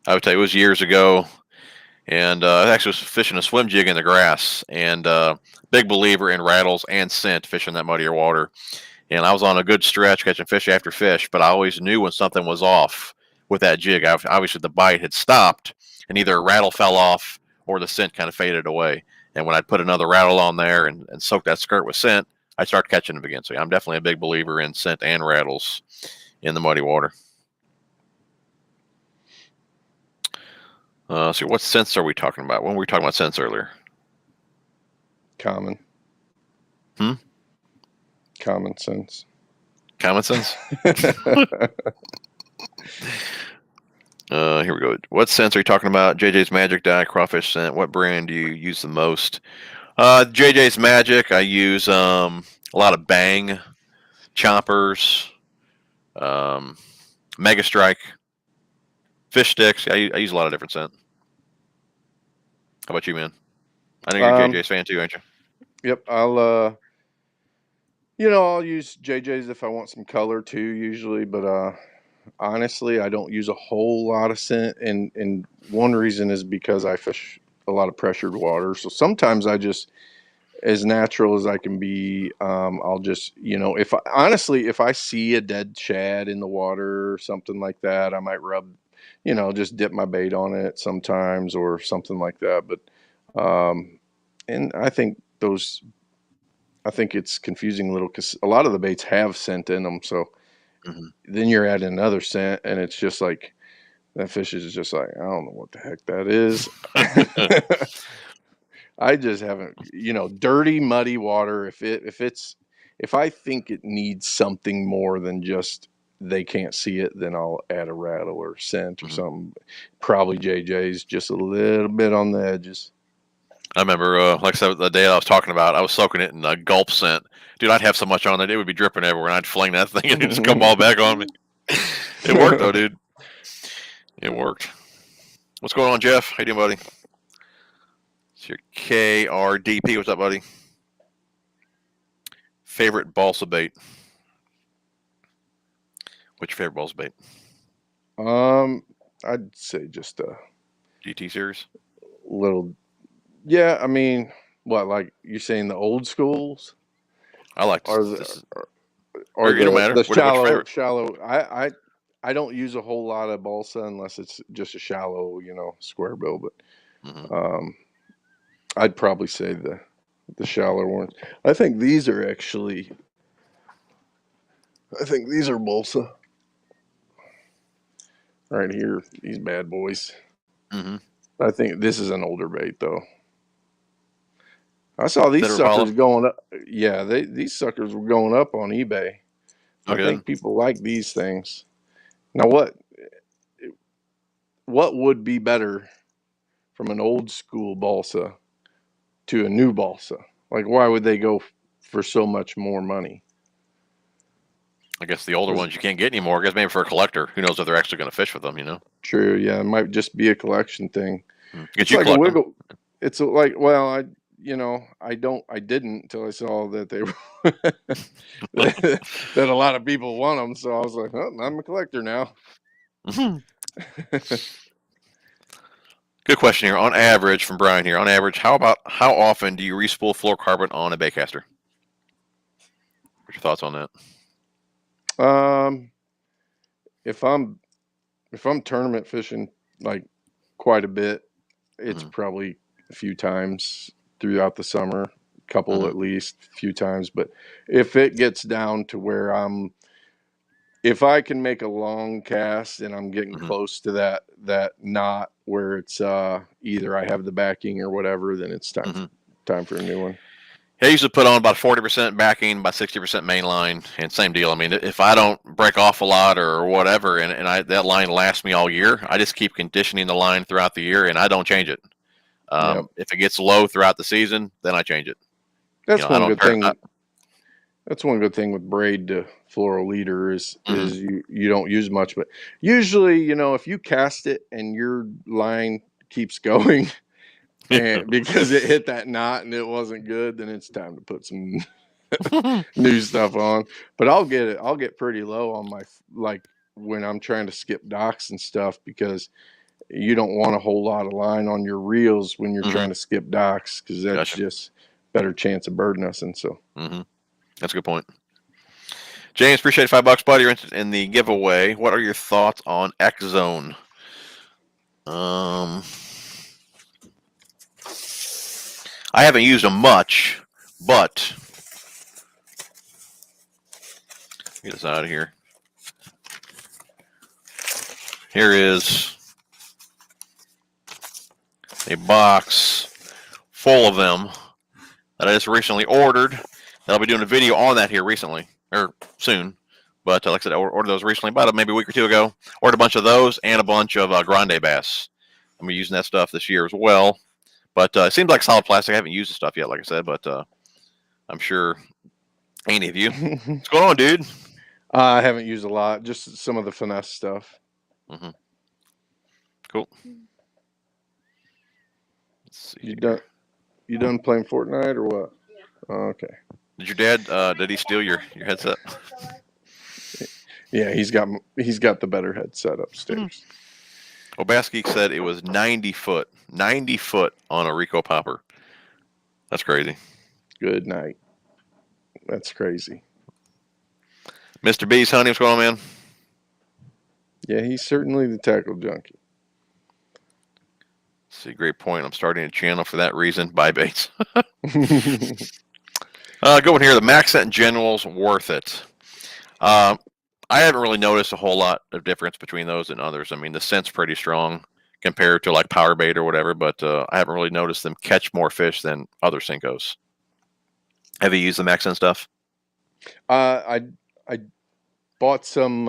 I would tell you it was years ago, and I actually was fishing a swim jig in the grass, and big believer in rattles and scent fishing that muddier water. And I was on a good stretch catching fish after fish, but I always knew when something was off with that jig. Obviously, the bite had stopped, and either a rattle fell off or the scent kind of faded away. And when I'd put another rattle on there and soak that skirt with scent, I'd start catching them again. So I'm definitely a big believer in scent and rattles in the muddy water. So what sense are we talking about? When were we talking about sense earlier? Common. Common sense. Common sense? Here we go. What sense are you talking about? JJ's Magic Dye, crawfish scent. What brand do you use the most? JJ's Magic. I use a lot of Bang, Choppers, Mega Strike, Fish Sticks. I use a lot of different scent. How about you, man? I know you're JJ's fan too, aren't you? Yep. I'll use JJ's if I want some color too, usually, but honestly, I don't use a whole lot of scent, and one reason is because I fish a lot of pressured water. So sometimes I just, as natural as I can be, I'll just, if I see a dead shad in the water or something like that, I might rub, just dip my bait on it sometimes or something like that. But, and I think it's confusing a little because a lot of the baits have scent in them. So then you're adding another scent, and it's just like that fish is just like, I don't know what the heck that is. I just haven't, dirty, muddy water. If I think it needs something more than just they can't see it, then I'll add a rattle or scent or something. Probably JJ's just a little bit on the edges. I remember, like I said, the day I was talking about, I was soaking it in a gulp scent. Dude, I'd have so much on it, it would be dripping everywhere, and I'd fling that thing, and it'd just come all back on me. It worked, though, dude. It worked. What's going on, Jeff? How you doing, buddy? It's your KRDP. What's up, buddy? Favorite balsa bait? What's your favorite balls bait? I'd say just a GT series. little. Yeah, I mean, what, like you're saying the old schools, I like or this. or It don't matter. the What's your favorite? shallow. I don't use a whole lot of balsa unless it's just a shallow, square bill. But I'd probably say the shallower ones. I think these are actually. I think these are balsa. Right here, these bad boys. I think this is an older bait though. I saw these suckers going up. Yeah, these suckers were going up on eBay. I think people like these things. Now, what would be better from an old school balsa to a new balsa? Like, why would they go for so much more money? I guess the older ones you can't get anymore. I guess maybe for a collector, who knows if they're actually going to fish with them? True. Yeah, it might just be a collection thing. It's like a wiggle. It's like, well, I didn't until I saw that they were that a lot of people want them. So I was like, oh, I'm a collector now. Good question here. On average, from Brian here, on average, how often do you respool fluorocarbon on a baitcaster? What's your thoughts on that? If I'm tournament fishing like quite a bit, it's probably a few times throughout the summer, a couple at least, a few times. But if it gets down to where if I can make a long cast and I'm getting close to that knot where it's either I have the backing or whatever, then it's time for a new one. I usually put on about 40% backing, about 60% main line, and same deal. I mean, if I don't break off a lot or whatever, and that line lasts me all year, I just keep conditioning the line throughout the year, and I don't change it. If it gets low throughout the season, then I change it. That's one good thing. That's one good thing with braid to fluoro leader is you don't use much, but usually, if you cast it and your line keeps going and because it hit that knot and it wasn't good, then it's time to put some new stuff on. But I'll get pretty low on my, like when I'm trying to skip docks and stuff, because you don't want a whole lot of line on your reels when you're trying to skip docks, because that's just better chance of bird nesting. So that's a good point. James, appreciate $5, buddy. You're interested in the giveaway. What are your thoughts on X Zone? I haven't used them much, but get us out of here. Here is a box full of them that I just recently ordered. And I'll be doing a video on that here recently, or soon. But like I said, I ordered those recently, about maybe a week or two ago. Ordered a bunch of those and a bunch of grande bass. I'm going to be using that stuff this year as well. But it seems like solid plastic. I haven't used the stuff yet, like I said, but I'm sure any of you. What's going on, dude? I haven't used a lot, just some of the finesse stuff. Cool. Let's see. You done playing Fortnite or what? Yeah. Oh, okay. Did your dad? Did he steal your headset? Yeah, he's got the better headset upstairs. Obaski said it was 90 foot on a Rico popper. That's crazy. Good night. That's crazy. Mr. B's, honey, what's going on, man? Yeah, he's certainly the tackle junkie. See, great point. I'm starting a channel for that reason. Buy baits. Going here, the Max Scent General's worth it. I haven't really noticed a whole lot of difference between those and others. I mean, the scent's pretty strong compared to like power bait or whatever, but I haven't really noticed them catch more fish than other Cincos. Have you used the Max Scent stuff? I bought some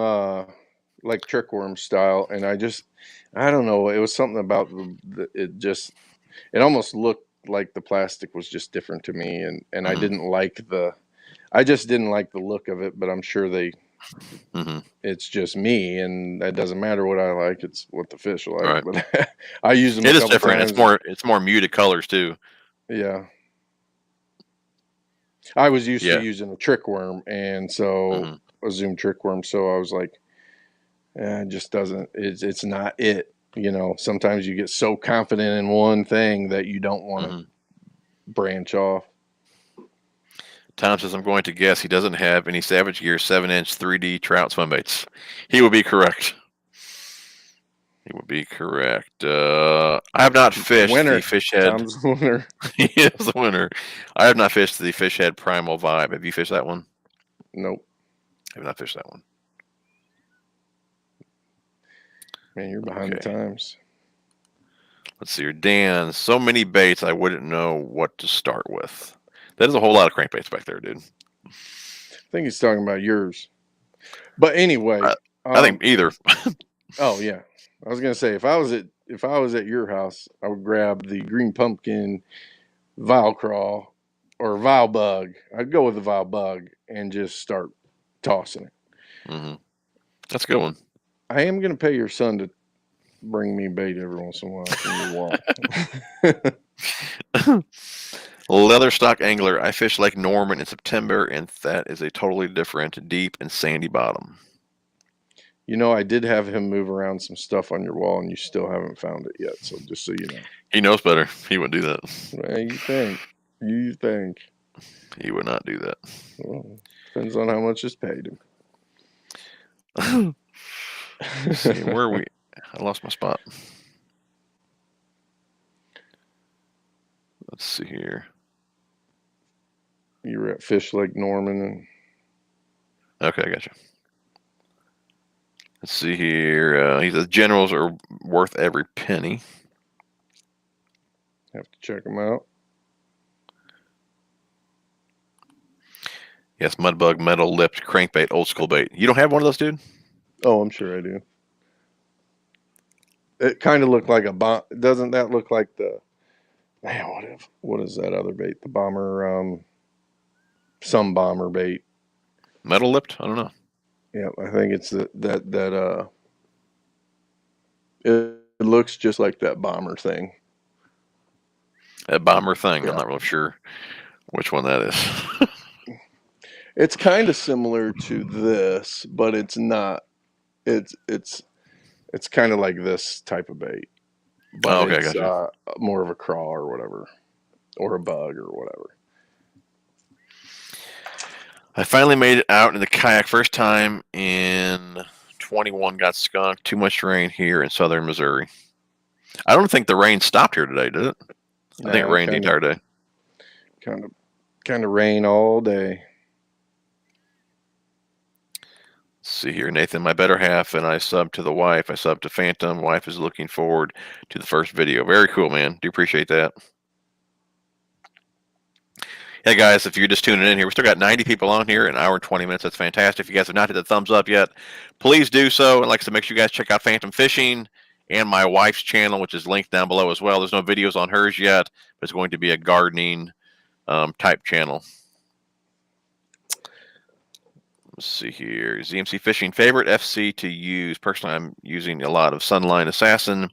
like trickworm style, and I don't know. It was something about it almost looked like the plastic was just different to me, and I just didn't like the look of it. But I'm sure it's just me, and that doesn't matter what I like. It's what the fish like. Right. But I use them. It is different. Times. It's more muted colors too. Yeah. I was used to using a trickworm, and so a Zoom trickworm. So I was like, it just doesn't. It's not it. You know, sometimes you get so confident in one thing that you don't want to branch off. Tom says, I'm going to guess he doesn't have any Savage Gear 7-inch 3D trout swim baits. He would be correct. He would be correct. I have not fished the fish head. Tom's the winner. He is the winner. I have not fished the fish head Primal Vibe. Have you fished that one? Nope. I have not fished that one. Man, you're behind the times. Let's see here. Dan, so many baits, I wouldn't know what to start with. That is a whole lot of crankbaits back there, dude. I think he's talking about yours. But anyway. I think either. Oh, yeah. I was going to say, if I was at your house, I would grab the green pumpkin Vile Crawl or Vile Bug. I'd go with the Vile Bug and just start tossing it. Mm-hmm. That's a good one. I am going to pay your son to bring me bait every once in a while from your wall. Leatherstock angler. I fished Lake Norman in September, and that is a totally different, deep and sandy bottom. You know, I did have him move around some stuff on your wall, and you still haven't found it yet. So just so you know, he knows better. He wouldn't do that. Well, you think? You think? He would not do that. Well, depends on how much is paid Let's him. see, where are we? I lost my spot. Let's see here. You were at Fish Lake Norman, and okay, I got you. Let's see here. He says generals are worth every penny. Have to check them out. Yes, Mudbug, metal lipped crankbait, old school bait. You don't have one of those, dude? Oh, I'm sure I do. It kind of looked like a bomb. Doesn't that look like the? Man, what is that other bait? The bomber, some bomber bait. Metal lipped? I don't know. Yeah, I think it's that. It looks just like that bomber thing. That bomber thing. Yeah. I'm not real sure which one that is. It's kind of similar to this, but it's not. It's kind of like this type of bait, but it's more of a crawl or whatever, or a bug or whatever. I finally made it out in the kayak first time in 21. Got skunked. Too much rain here in southern Missouri. I don't think the rain stopped here today, did it? I think it rained the entire day. Kind of rain all day. Let's see here, Nathan, my better half, and I subbed to the wife. I subbed to Phantom. Wife is looking forward to the first video. Very cool, man. Do appreciate that. Hey, guys, if you're just tuning in here, we still got 90 people on here, an hour and 20 minutes. That's fantastic. If you guys have not hit the thumbs up yet, please do so. And like I said, make sure you guys check out Phantom Fishing and my wife's channel, which is linked down below as well. There's no videos on hers yet, but it's going to be a gardening type channel. Let's see here. ZMC Fishing, favorite FC to use. Personally, I'm using a lot of Sunline Assassin,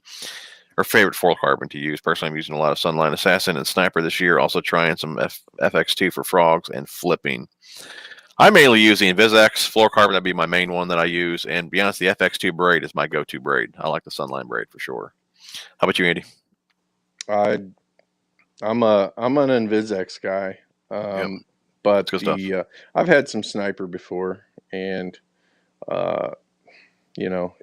or favorite fluorocarbon to use. Personally, I'm using a lot of Sunline Assassin and Sniper this year. Also trying some FX2 for frogs and flipping. I mainly use the Invisex fluorocarbon. That'd be my main one that I use. And to be honest, the FX2 braid is my go-to braid. I like the Sunline braid for sure. How about you, Andy? I'm an Invisex guy. Yep. But I've had some Sniper before, and you know,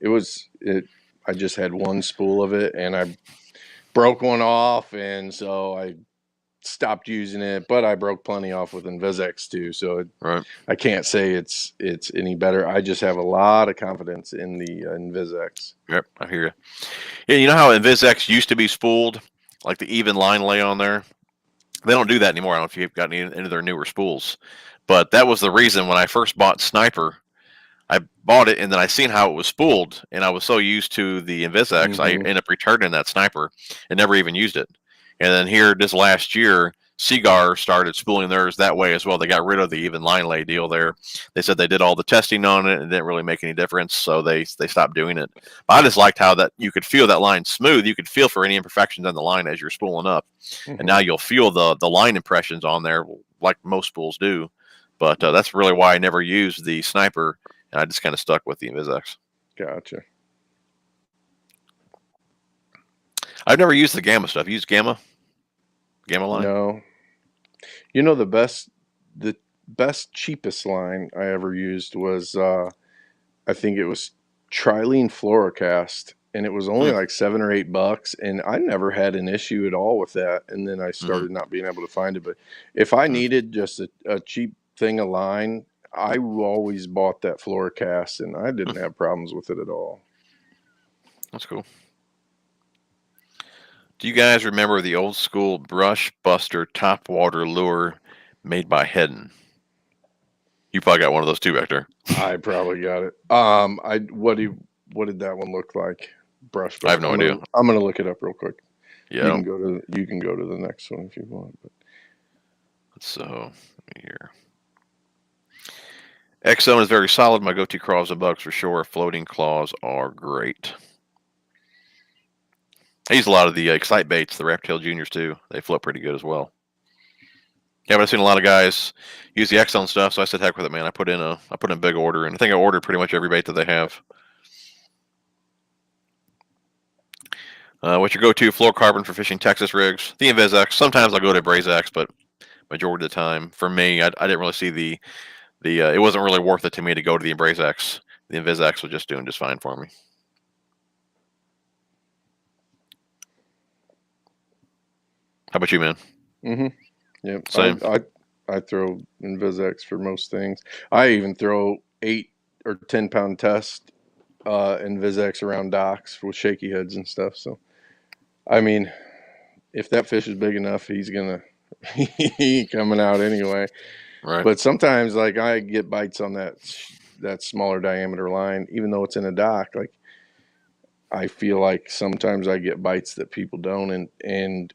I just had one spool of it, and I broke one off, and so I stopped using it. But I broke plenty off with Invisex too, so I can't say it's any better. I just have a lot of confidence in the Invisex. Yep, I hear you. Yeah, you know how Invisex used to be spooled, like the even line lay on there? They don't do that anymore. I don't know if you've gotten any of their newer spools, but that was the reason when I first bought Sniper. I bought it and then I seen how it was spooled, and I was so used to the Invisex, I ended up returning that Sniper and never even used it. And then here this last year, Seagar started spooling theirs that way as well. They got rid of the even line lay deal there. They said they did all the testing on it and it didn't really make any difference, so they stopped doing it. But I just liked how that you could feel that line smooth. You could feel for any imperfections on the line as you're spooling up. And now you'll feel the line impressions on there like most spools do. But that's really why I never used the Sniper, and I just kind of stuck with the Invisex. Gotcha. I've never used the Gamma stuff. You use Gamma line? No. You know, the best cheapest line I ever used was I think it was Trilene Fluorocast, and it was only like $7 or $8, and I never had an issue at all with that. And then I started not being able to find it. But if I needed just a cheap thing of line, I always bought that Fluorocast, and I didn't have problems with it at all. That's cool. Do you guys remember the old school brush buster topwater lure made by Hedden? You probably got one of those too back there. I probably got it. What did that one look like? Brush. I have no idea. I'm gonna look it up real quick. Yeah. You can go to the next one if you want. But. So here. X-Zone is very solid. My go-to crawls and bugs for sure. Floating claws are great. I use a lot of the Excite baits, the Raptail Juniors too. They float pretty good as well. Yeah, but I've seen a lot of guys use the X-Zone stuff, so I said heck with it, man. I put in a big order, and I think I ordered pretty much every bait that they have. What's your go-to fluorocarbon for fishing Texas rigs? The InvizX. Sometimes I'll go to BrazeX, but majority of the time, for me, I didn't really see the it wasn't really worth it to me to go to the BrazeX. The InvizX was just doing just fine for me. How about you, man? Mm-hmm. Yep. Same. I throw InvizX for most things. I even throw 8 or 10 pound test InvizX around docks with shaky heads and stuff. So, I mean, if that fish is big enough, he's gonna coming out anyway. Right. But sometimes, like, I get bites on that smaller diameter line, even though it's in a dock. Like, I feel like sometimes I get bites that people don't, and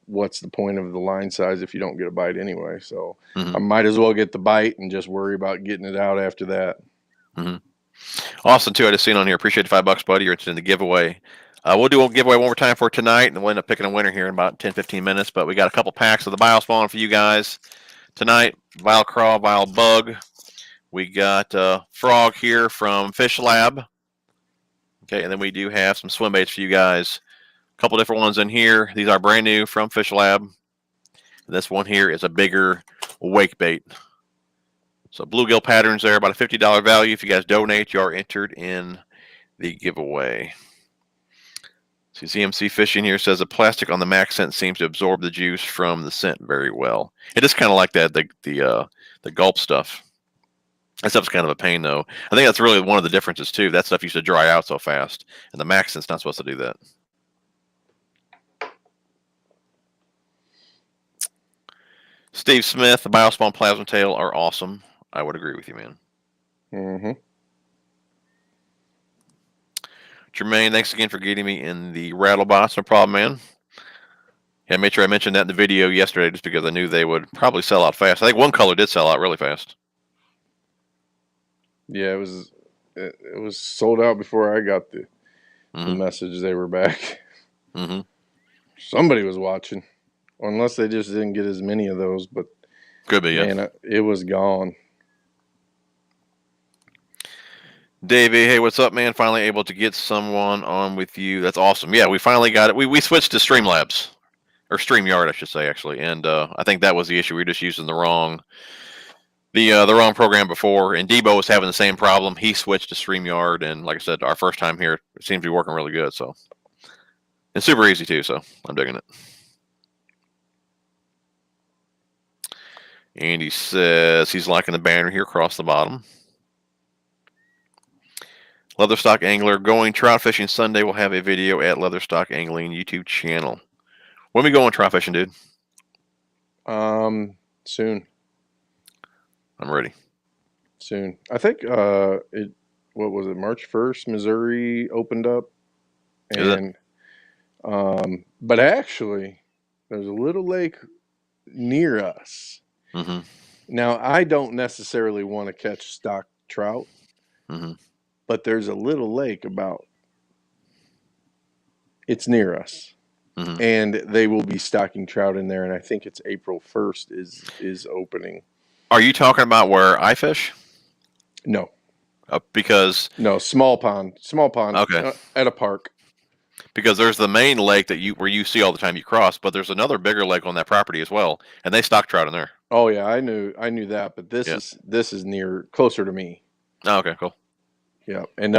what's the point of the line size if you don't get a bite anyway? So I might as well get the bite and just worry about getting it out after that. Austin too, I just seen on here. Appreciate the $5, buddy. You're interested in the giveaway. We'll do a giveaway one more time for tonight, and we'll end up picking a winner here in about 10-15 minutes. But we got a couple packs of the Biospawn for you guys tonight. Vile Crawl, Vile Bug. We got Frog here from Fish Lab. Okay, and then we do have some swim baits for you guys. A couple different ones in here. These are brand new from Fish Lab. This one here is a bigger wake bait. So bluegill patterns there, about a $50 value. If you guys donate, you are entered in the giveaway. See, ZMC Fishing here says the plastic on the max scent seems to absorb the juice from the scent very well. It is kind of like that, the gulp stuff. That stuff's kind of a pain, though. I think that's really one of the differences, too. That stuff used to dry out so fast, and the max scent's not supposed to do that. Steve Smith, the Biospawn Plasma Tail are awesome. I would agree with you, man. Jermaine, thanks again for getting me in the rattle box. No problem, man. Yeah, I made sure I mentioned that in the video yesterday just because I knew they would probably sell out fast. I think one color did sell out really fast. Yeah, it was sold out before I got the message they were back. Somebody was watching, unless they just didn't get as many of those. But could be, yeah. Man, it was gone. Davey, hey, what's up, man? Finally able to get someone on with you. That's awesome. Yeah, we finally got it. We switched to Streamlabs, or StreamYard, I should say, actually. And I think that was the issue. We were just using the wrong program before. And Debo was having the same problem. He switched to StreamYard, and like I said, our first time here, it seems to be working really good. So it's super easy too. So I'm digging it. Andy says he's liking the banner here across the bottom. Leatherstock Angler going trout fishing Sunday. We'll have a video at Leatherstock Angling YouTube channel. When we going trout fishing, dude? Soon. I'm ready. Soon. I think what was it? March 1st, Missouri opened up, and but actually, there's a little lake near us. Now, I don't necessarily want to catch stock trout. But there's a little lake it's near us. And they will be stocking trout in there, and I think it's April 1st is opening. Are you talking about where I fish? No. Because No, small pond. Okay. At a park. Because there's the main lake where you see all the time you cross, but there's another bigger lake on that property as well, and they stock trout in there. Oh yeah, I knew that, but this is closer to me. Oh, okay, cool. Yeah, and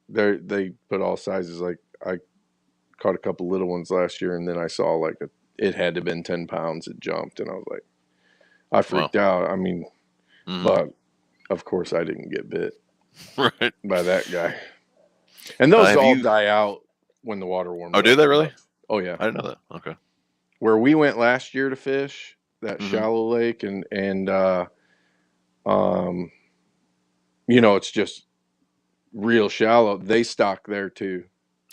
they put all sizes. Like I caught a couple little ones last year, and then I saw like it had to have been 10 pounds. It jumped, and I was like, I freaked out. I mean, but of course I didn't get bit by that guy. And those all die out when the water warms up. Oh, do they really? Oh yeah, I didn't know that. Okay. Where we went last year to fish, that shallow lake, and you know, it's just real shallow. They stock there too.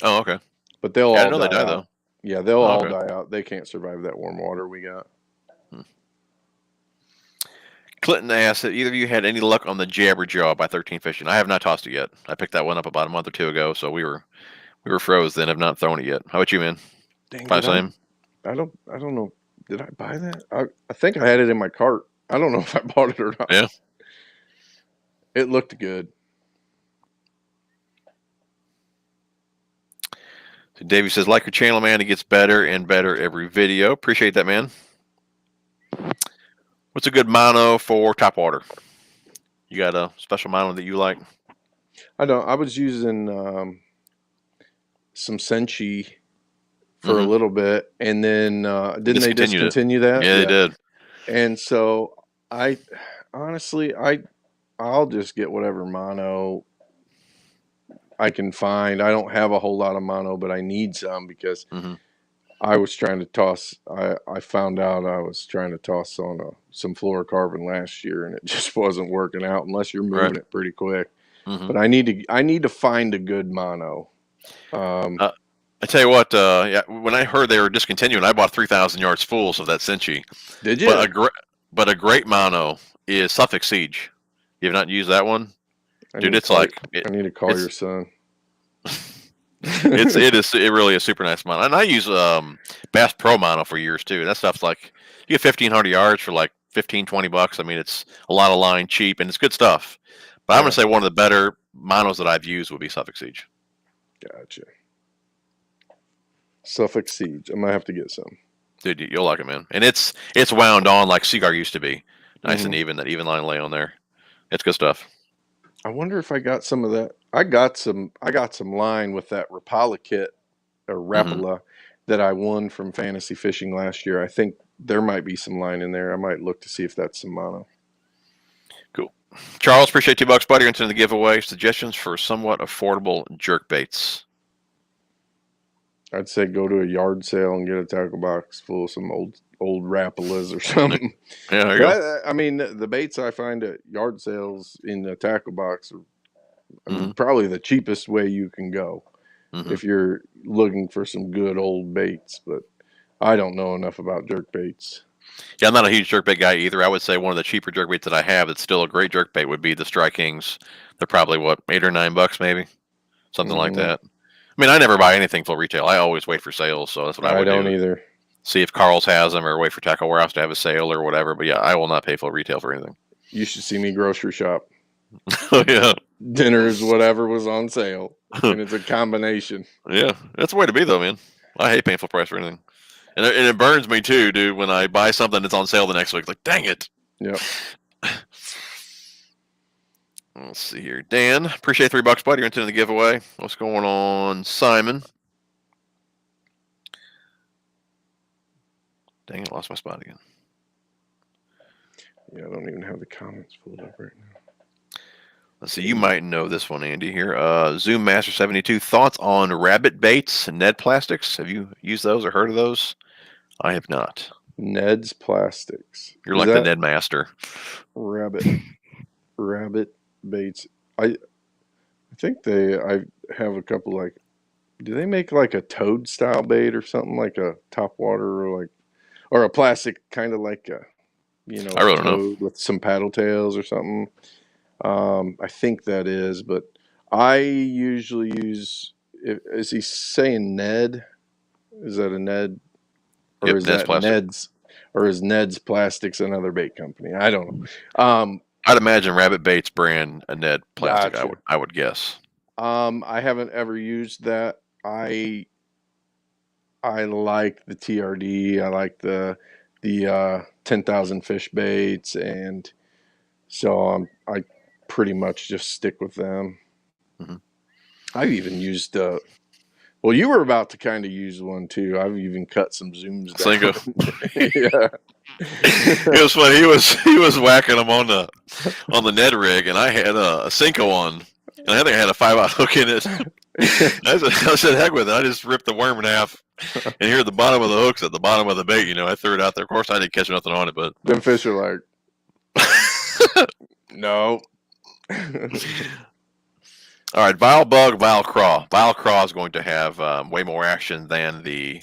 Oh, okay. But they'll all die out. Though. Yeah, they'll all die out. They can't survive that warm water we got. Clinton asked that either of you had any luck on the Jabberjaw by 13 Fishing. I have not tossed it yet. I picked that one up about a month or two ago, so we were froze then. Have not thrown it yet. How about you, man? Dang, same. I don't know. Did I buy that? I think I had it in my cart. I don't know if I bought it or not. Yeah. It looked good. So Davey says, like your channel, man, it gets better and better every video. Appreciate that, man. What's a good mono for Topwater? You got a special mono that you like? I don't. I was using some Senchi for a little bit, and then didn't they discontinue that? Yeah, they did. And so I honestly, I'll just get whatever mono I can find. I don't have a whole lot of mono, but I need some because I was trying to toss. I found out I was trying to toss on some fluorocarbon last year, and it just wasn't working out unless you're moving it pretty quick. But I need to find a good mono. I tell you what, when I heard they were discontinuing, I bought 3,000 yards full of that Cinci. Did you? But a great mono is Suffolk Siege. You have not used that one, dude. It's like I need to call your son. It really is super nice mono, and I use Bass Pro mono for years too. That stuff's like you get 1,500 yards for like $15-20. I mean, it's a lot of line, cheap, and it's good stuff. But I'm gonna say one of the better monos that I've used would be Suffolk Siege. Gotcha. Suffolk Siege. I might have to get some. Dude, you'll like it, man. And it's wound on like Seaguar used to be, nice and even. That even line lay on there. It's good stuff. I wonder if I got some of that. I got some line with that Rapala kit or Rapala that I won from Fantasy Fishing last year. I think there might be some line in there. I might look to see if that's some mono. Cool. Charles, appreciate $2, buddy. You're into the giveaway. Suggestions for somewhat affordable jerk baits. I'd say go to a yard sale and get a tackle box full of some old Rapalas or something. Yeah, there you go. I mean, the baits I find at yard sales in the tackle box are probably the cheapest way you can go if you're looking for some good old baits. But I don't know enough about jerk baits. Yeah, I'm not a huge jerkbait guy either. I would say one of the cheaper jerkbaits that I have that's still a great jerkbait would be the Strike Kings. They're probably, what, $8 or $9 maybe? Something like that. I mean, I never buy anything full retail. I always wait for sales, so that's what I would do. I don't either. See if Carl's has them or wait for Tackle Warehouse to have a sale or whatever. But yeah, I will not pay full retail for anything. You should see me grocery shop. Oh, yeah. Dinners, whatever was on sale. And it's a combination. Yeah, that's the way to be, though, man. I hate paying full price for anything. And it burns me, too, dude, when I buy something that's on sale the next week. Like, dang it. Yep. Let's see here. Dan, appreciate $3, buddy. You're into the giveaway. What's going on, Simon? Dang it, lost my spot again. Yeah, I don't even have the comments pulled up right now. Let's see. You might know this one, Andy, here. Zoom Master 72. Thoughts on rabbit baits and Ned plastics? Have you used those or heard of those? I have not. Ned's Plastics. You're like the Ned Master. Rabbit baits. I think I have a couple, like, do they make like a toad style bait or something, like a Topwater or a plastic kind of like a, I really don't know, with some paddle tails or something. I think that is, but I usually use, is he saying Ned? Is that a Ned? Or is that Ned's? Or is Ned's Plastics another bait company? I don't know. I'd imagine Rabbit Baits brand a Ned plastic. Gotcha. I would guess. I haven't ever used that. I like the TRD. I like the 10,000 fish baits, and so I pretty much just stick with them. Mm-hmm. I've even used well, you were about to kind of use one too. I've even cut some zooms down. Yeah. It was funny. He was whacking them on the Ned rig, and I had a Cinco on, and I think I had a 5/0 hook in it. I said, heck with it. I just ripped the worm in half, and here at the bottom of the hook's at the bottom of the bait. You know, I threw it out there. Of course, I didn't catch nothing on it, but them fish are like, no. All right, Vile Bug, Vile Craw. Vile Craw is going to have way more action than the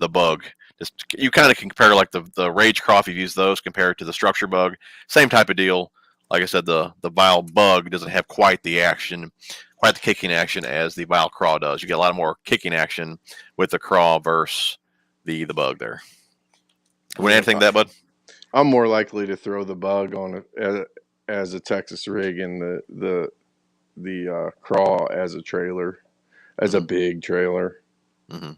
bug. Just you kind of can compare like the Rage Craw if you use those compared to the Structure Bug. Same type of deal. Like I said, the Vile Bug doesn't have quite the action, quite the kicking action as the Vile Craw does. You get a lot more kicking action with the Craw versus the bug there. Want anything that, bud? I'm more likely to throw the bug on as a Texas rig and the craw as a trailer, as a big trailer. Mm-hmm.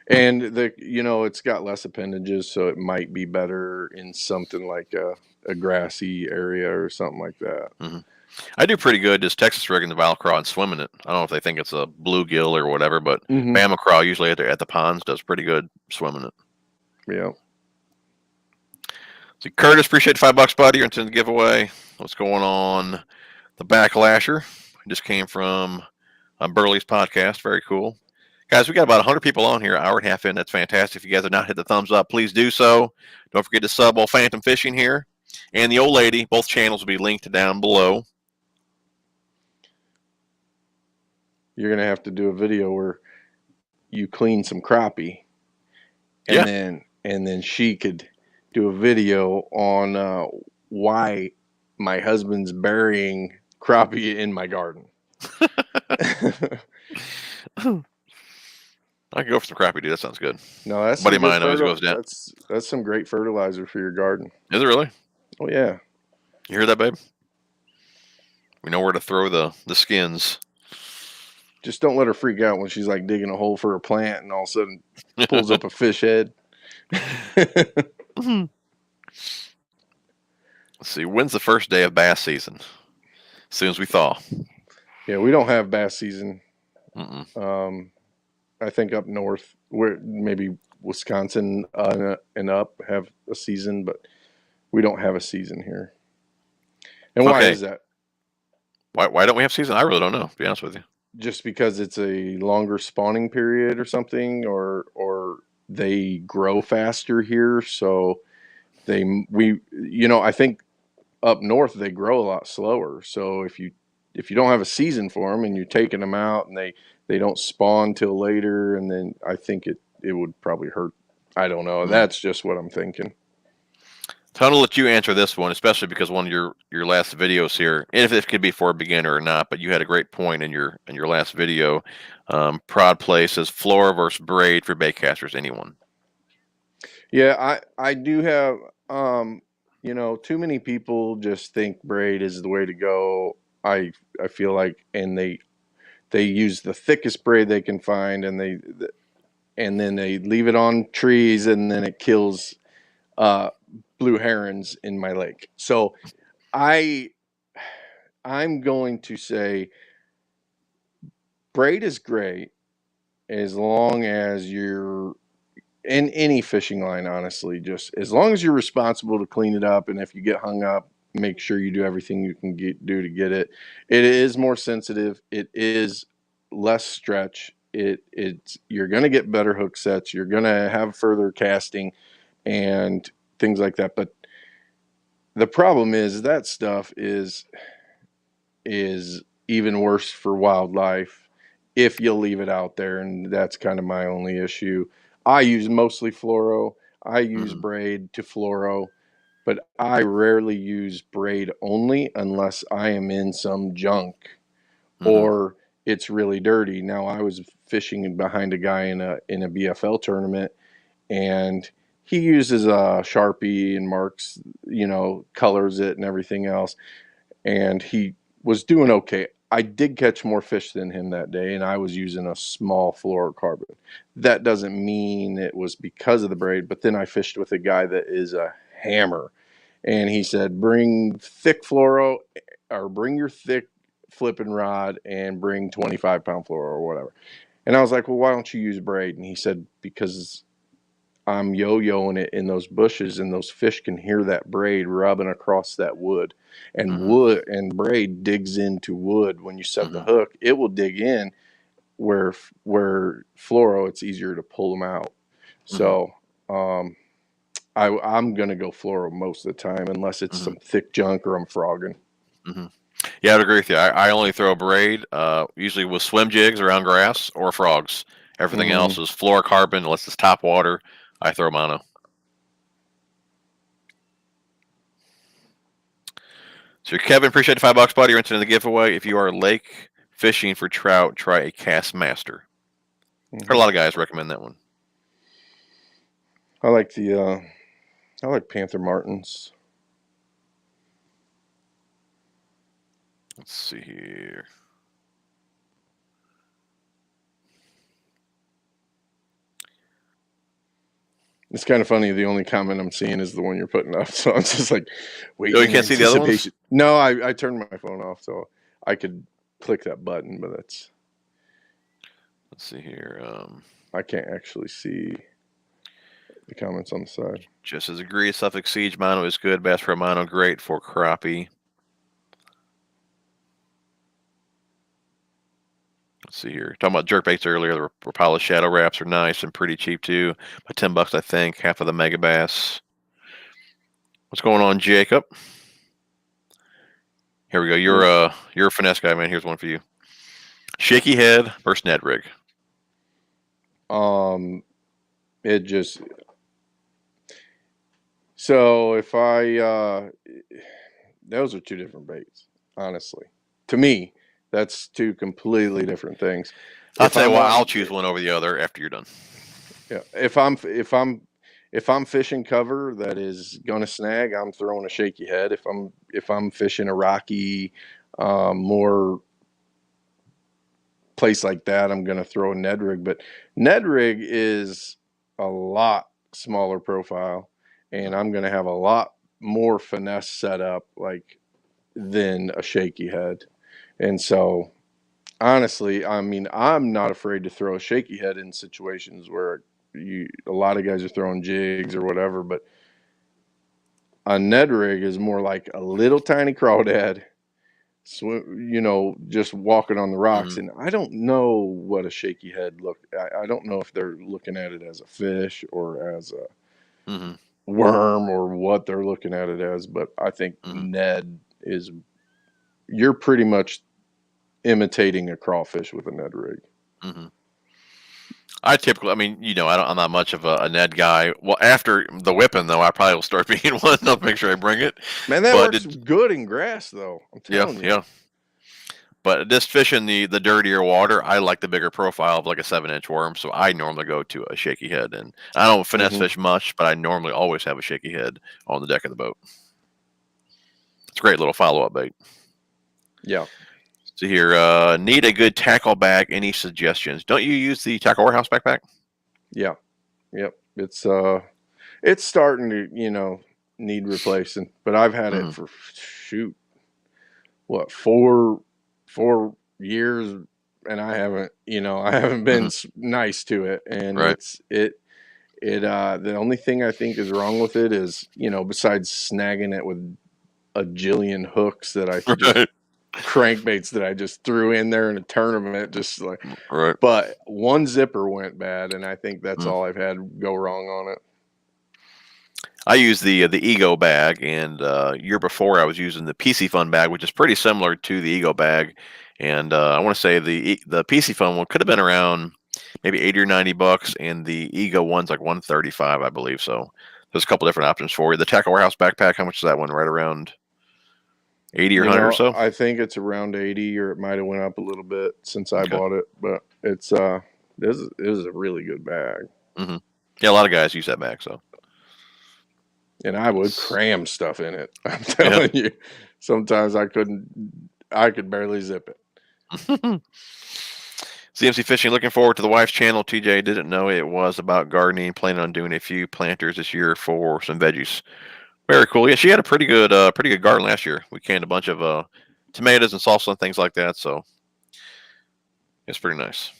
And it's got less appendages, so it might be better in something like a grassy area or something like that. Mm-hmm. I do pretty good just Texas rigging the Vile Craw and swimming it. I don't know if they think it's a bluegill or whatever, but Bama Craw usually at the ponds does pretty good swimming it. Yeah. So Curtis, appreciate the $5, buddy. You're into the giveaway. What's going on? The Backlasher just came from Burley's podcast. Very cool. Guys, we got about 100 people on here, hour and a half in. That's fantastic. If you guys have not hit the thumbs up, please do so. Don't forget to sub Old Phantom Fishing here. And the Old Lady, both channels will be linked down below. You're going to have to do a video where you clean some crappie. And then she could do a video on why my husband's burying crappie in my garden. I can go for some crappie, dude. That sounds good. No, that's buddy of mine always goes down. That's some great fertilizer for your garden. Is it really? Oh yeah. You hear that, babe? We know where to throw the skins. Just don't let her freak out when she's like digging a hole for a plant and all of a sudden pulls up a fish head. Let's see. When's the first day of bass season? As soon as we thaw. Yeah, we don't have bass season. Mm-mm. I think up north, where maybe Wisconsin and up have a season, but we don't have a season here. And why is that? Why don't we have season? I really don't know, to be honest with you. Just because it's a longer spawning period or something, or they grow faster here, so I think up north they grow a lot slower. So if you don't have a season for them and you're taking them out and they don't spawn till later, and then I think it would probably hurt. I don't know. That's just what I'm thinking. So I'm going to let you answer this one, especially because one of your last videos here, and if it could be for a beginner or not, but you had a great point in your last video. Prod Play says Flora versus braid for baitcasters. Anyone? Yeah, I do have, too many people just think braid is the way to go. I feel like, and they use the thickest braid they can find, and then they leave it on trees, and then it kills blue herons in my lake. So I'm going to say braid is great as long as you're in any fishing line, honestly, just as long as you're responsible to clean it up. And if you get hung up, make sure you do everything you can do to get it. It is more sensitive. It is less stretch. It's you're going to get better hook sets. You're going to have further casting and things like that. But the problem is that stuff is even worse for wildlife if you leave it out there. And that's kind of my only issue. I use mostly fluoro. I use braid to fluoro, but I rarely use braid only unless I am in some junk or it's really dirty. Now, I was fishing behind a guy in a BFL tournament, and he uses a Sharpie and marks, colors it and everything else. and he was doing okay. I did catch more fish than him that day, and I was using a small fluorocarbon. That doesn't mean it was because of the braid, but then I fished with a guy that is a hammer, and he said, bring thick fluoro, or bring your thick flipping rod, and bring 25-pound fluoro or whatever. And I was like, well, why don't you use braid? And he said, because I'm yo-yoing it in those bushes, and those fish can hear that braid rubbing across that wood. And wood and braid digs into wood. When you set the hook, it will dig in, where fluoro, it's easier to pull them out. So I'm gonna go fluoro most of the time, unless it's some thick junk or I'm frogging. Yeah, I'd agree with you. I only throw braid, usually with swim jigs around grass or frogs. Everything else is fluorocarbon, unless it's topwater. I throw mono. So Kevin, appreciate the $5, buddy. You're entering the giveaway. If you are lake fishing for trout, try a Cast Master. Heard a lot of guys recommend that one. I like Panther Martins. Let's see here. It's kind of funny. The only comment I'm seeing is the one you're putting up. So I'm just like, wait. Oh, you can't see the other ones? No, I turned my phone off so I could click that button, but that's. Let's see here. I can't actually see the comments on the side. Just as agreed, Suffolk Siege mono is good. Bass Pro mono, great for crappie. Let's see here. Talking about jerk baits earlier. The Rapala Shadow Wraps are nice and pretty cheap too. By $10, I think. Half of the Mega Bass. What's going on, Jacob? Here we go. You're a finesse guy, man. Here's one for you. Shaky head versus Ned rig. It just. So if I, those are two different baits, honestly. To me, that's two completely different things. I'll tell you what, I'll choose one over the other after you're done. Yeah, if I'm fishing cover that is gonna snag, I'm throwing a shaky head. If I'm fishing a rocky, more place like that, I'm gonna throw a Ned rig. But Ned rig is a lot smaller profile, and I'm gonna have a lot more finesse setup than a shaky head. And so, honestly, I mean, I'm not afraid to throw a shaky head in situations where a lot of guys are throwing jigs or whatever, but a Ned rig is more like a little tiny crawdad, just walking on the rocks. And I don't know what a shaky head I don't know if they're looking at it as a fish or as a worm or what they're looking at it as, but I think Ned is, you're pretty much imitating a crawfish with a Ned rig. I mean, I'm not much of a Ned guy. Well, after the whipping, though, I probably will start being one. I'll make sure I bring it. Man, that works good in grass, though. I'm telling you. Yeah. But this fish in the dirtier water, I like the bigger profile of like a 7-inch worm, so I normally go to a shaky head. And I don't finesse fish much, but I normally always have a shaky head on the deck of the boat. It's a great little follow-up bait. Yeah. So here, need a good tackle bag. Any suggestions? Don't you use the Tackle Warehouse backpack? Yeah. Yep. It's starting to, need replacing, but I've had it for 4 years, and I haven't been nice to it. And the only thing I think is wrong with it is, besides snagging it with a jillion hooks that I just crankbaits that I just threw in there in a tournament, but one zipper went bad, and I think that's all I've had go wrong on it. I use the Ego bag, and year before I was using the PC Fun bag, which is pretty similar to the Ego bag. And I want to say the PC Fun one could have been around maybe $80 or $90, and the Ego one's like $135, I believe. So there's a couple different options for you. The Tackle Warehouse backpack, how much is that one? Right around 80 or 100 or so? I think it's around 80, or it might have went up a little bit since I bought it, but it's this is a really good bag. Yeah, a lot of guys use that bag, so. And I would cram stuff in it, I'm telling you. sometimes I could barely zip it. CMC Fishing, looking forward to the wife's channel. TJ didn't know it was about gardening. Planning on doing a few planters this year for some veggies. Very cool. Yeah, she had a pretty good garden last year. We canned a bunch of tomatoes and salsa and things like that. So it's pretty nice.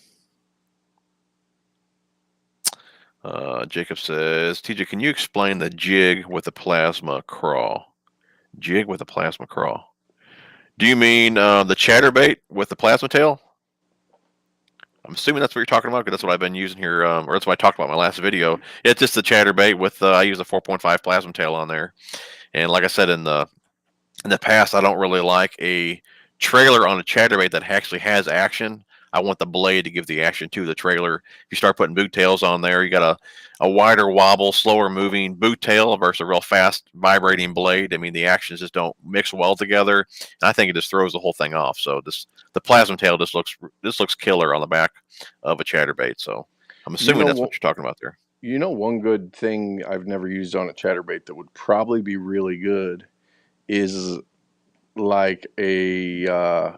Jacob says, TJ, can you explain the jig with the plasma crawl? Jig with a plasma crawl. Do you mean the chatterbait with the plasma tail? I'm assuming that's what you're talking about, because that's what I've been using here, or that's what I talked about in my last video. It's just the chatterbait with I use a 4.5 plasma tail on there, and like I said in the past, I don't really like a trailer on a chatterbait that actually has action. I want the blade to give the action to the trailer. If you start putting boot tails on there, you got a wider wobble, slower moving boot tail versus a real fast vibrating blade. I mean, the actions just don't mix well together, and I think it just throws the whole thing off. So the plasma tail just looks killer on the back of a chatterbait. So I'm assuming that's what you're talking about there. You know, one good thing I've never used on a chatterbait that would probably be really good is like a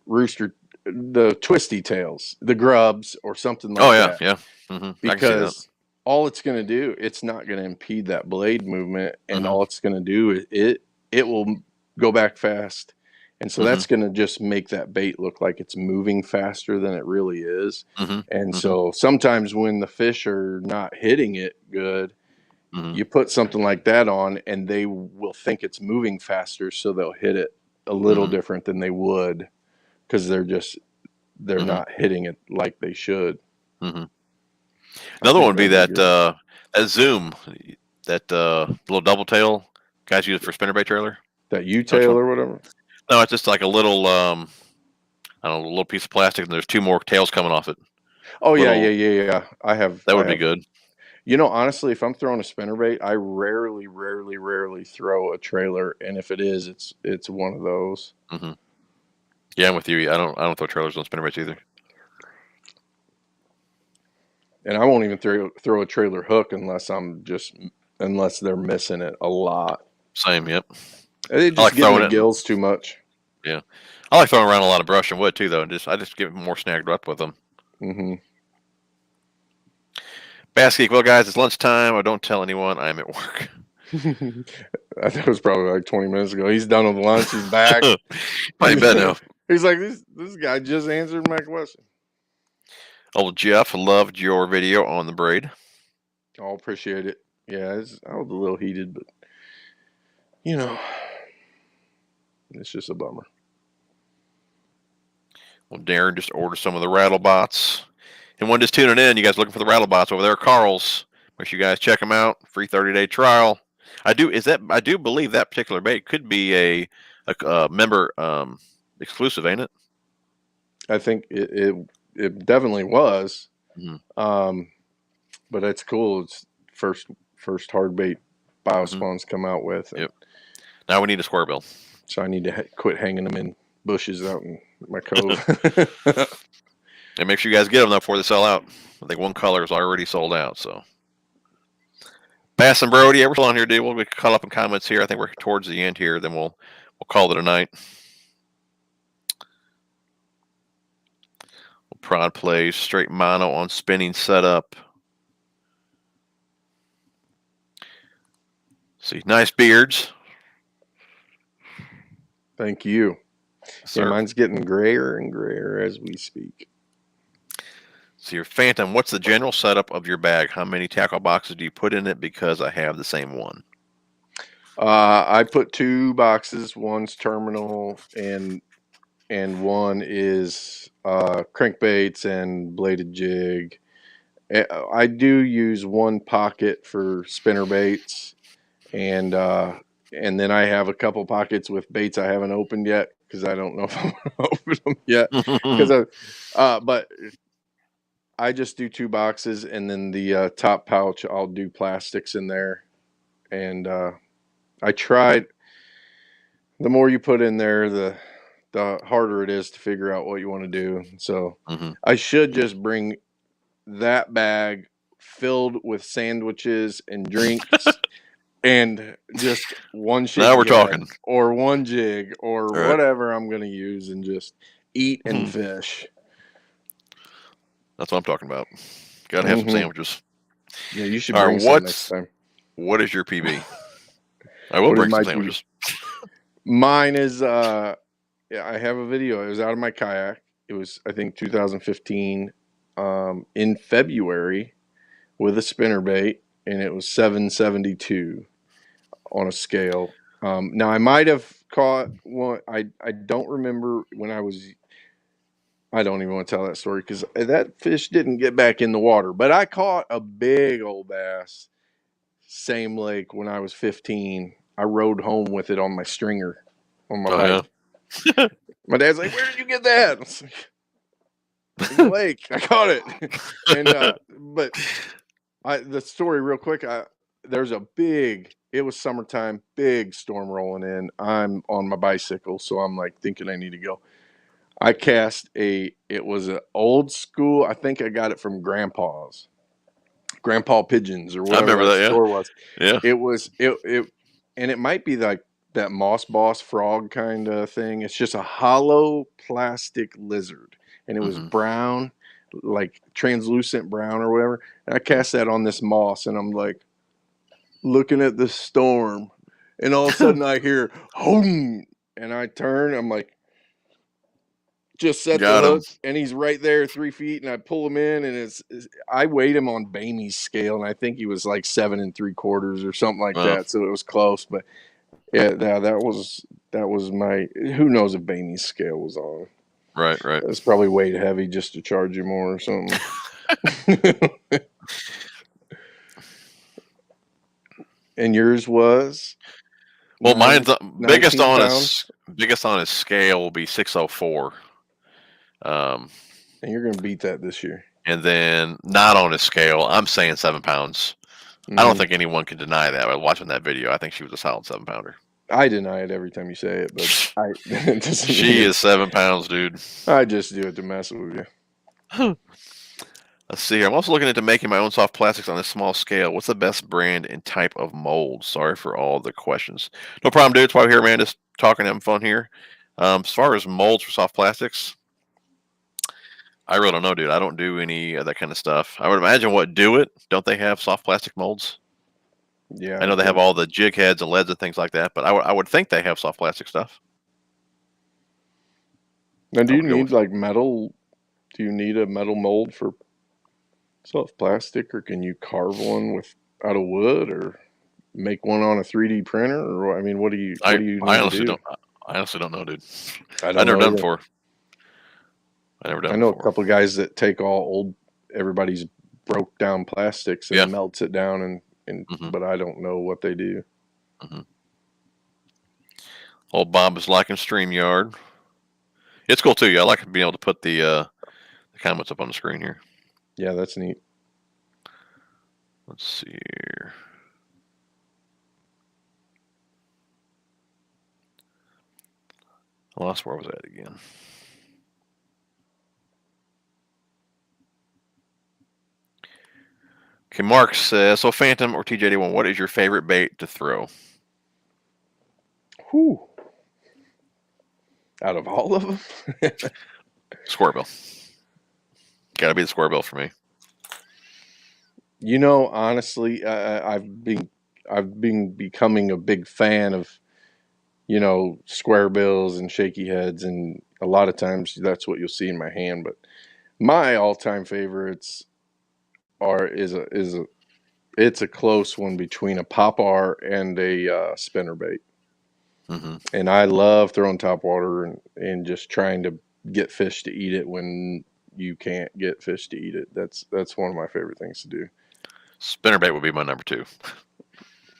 rooster, the twisty tails, the grubs, or something like that. Yeah. Mm-hmm. Because all it's going to do, it's not going to impede that blade movement, and all it's going to do is it will go back fast, and so that's going to just make that bait look like it's moving faster than it really is. And so sometimes when the fish are not hitting it good, you put something like that on, and they will think it's moving faster, so they'll hit it a little different than they would, because they're not hitting it like they should. Another one would be that zoom, that little double tail guys use for spinnerbait trailer. That U-tail or whatever. No, it's just like a little I don't know, a little piece of plastic, and there's two more tails coming off it. Oh yeah. I have. That would be good. You know, honestly, if I'm throwing a spinnerbait, I rarely throw a trailer, and if it is, it's one of those. Yeah, I'm with you. I don't throw trailers on spinnerbaits either. And I won't even throw a trailer hook unless they're missing it a lot. Same, yep. They just give the gills too much. Yeah, I like throwing around a lot of brush and wood too, though. And I just get more snagged up with them. Bass Geek, well, guys, it's lunchtime. Don't tell anyone I'm at work. I thought it was probably like 20 minutes ago. He's done with lunch. He's back. I bet now. He's like, this guy just answered my question. Old Jeff loved your video on the braid. I'll appreciate it. Yeah, I was a little heated, but you know, it's just a bummer. Well, Darren just ordered some of the rattle bots. And one just tuning in, you guys looking for the rattle bots over there, Carl's. Make sure you guys check them out. Free 30-day trial. I do believe that particular bait could be a member exclusive, ain't it? I think it definitely was. But it's cool. It's first hard bait Biospawns come out with. Yep. Now we need a square bill. So I need to quit hanging them in bushes out in my cove. And make sure you guys get them though before they sell out. I think one color is already sold out. So Bass and Brody, yeah, we're still on here, dude. We'll be caught up in comments here. I think we're towards the end here. Then we'll call it a night. Prod plays straight mono on spinning setup. See, nice beards. Thank you. Sir. Yeah, mine's getting grayer and grayer as we speak. So your Phantom, what's the general setup of your bag? How many tackle boxes do you put in it? Because I have the same one. I put 2 boxes. One's terminal and one is crankbaits and bladed jig. I do use one pocket for spinnerbaits, and then I have a couple pockets with baits I haven't opened yet, because I don't know if I'm going to open them yet. But I just do 2 boxes, and then the top pouch, I'll do plastics in there. And I tried. The more you put in there, the harder it is to figure out what you want to do. So I should just bring that bag filled with sandwiches and drinks and just one shaky Now we're head talking. or one jig or Right. whatever I'm going to use and just eat and fish. That's what I'm talking about. Got to have some sandwiches. Yeah, you should All bring right, some next time. What is your PB? I will What is bring some my sandwiches. Mine is I have a video. It was out of my kayak. It was, I think, 2015 in February with a spinnerbait, and it was 772 on a scale. Now I might have caught one. I don't remember when I was. I don't even want to tell that story because that fish didn't get back in the water. But I caught a big old bass, same lake when I was 15. I rode home with it on my stringer on my bike. Yeah. My dad's like, "Where did you get that?" I was like, "In the lake. I caught it." And but the story real quick. There's a big. It was summertime, big storm rolling in. I'm on my bicycle, so I'm like thinking I need to go. I cast it was an old school. I think I got it from Grandpa Pigeons or whatever remember that, yeah. store was. Yeah. It was and it might be like that Moss Boss frog kind of thing. It's just a hollow plastic lizard, and it was brown, like translucent brown or whatever. And I cast that on this moss, and I'm like looking at the storm, and all of a sudden I hear home, and I turn. I'm like, just set Got the him. hook, and he's right there 3 feet, and I pull him in, and I weighed him on Bamey's scale, and I think he was like 7 3/4 or something like that, so it was close. But yeah, that was my. Who knows if Bamey's scale was on? Right. It's probably weighed heavy just to charge you more or something. And yours was? Well, mine's biggest on pounds? his scale will be 604. And you're gonna beat that this year. And then not on his scale, I'm saying 7 pounds. I don't think anyone can deny that. By watching that video, I think she was a solid 7 pounder. I deny it every time you say it, but she is 7 pounds, dude. I just do it to mess with you. Let's see here. I'm also looking into making my own soft plastics on a small scale. What's the best brand and type of mold? Sorry for all the questions. No problem, dude. It's why we're here, man. Just talking, having fun here. As far as molds for soft plastics, I really don't know, dude. I don't do any of that kind of stuff. I would imagine what do it. Don't they have soft plastic molds? Yeah. I know they have all the jig heads and leads and things like that, but I would think they have soft plastic stuff. Now, do you need like metal? Do you need a metal mold for soft plastic, or can you carve one out of wood, or make one on a 3D printer, or I mean, what do you need to do? I honestly don't know, dude. I've never done before. I know a couple of guys that take everybody's broke down plastics and melts it down, and but I don't know what they do. Old Bob is liking StreamYard. It's cool too. Yeah, I like being able to put the comments up on the screen here. Yeah, that's neat. Let's see here. I lost where was that again? Okay, Mark says, so Phantom or TJD1, what is your favorite bait to throw? Whew. Out of all of them? Squarebill. Got to be the squarebill for me. You know, honestly, I've been becoming a big fan of, square bills and shaky heads, and a lot of times that's what you'll see in my hand. But my all-time favorites it's a close one between a Pop-R and a spinnerbait. And I love throwing topwater and just trying to get fish to eat it when you can't get fish to eat it. That's one of my favorite things to do. Spinnerbait would be my number 2.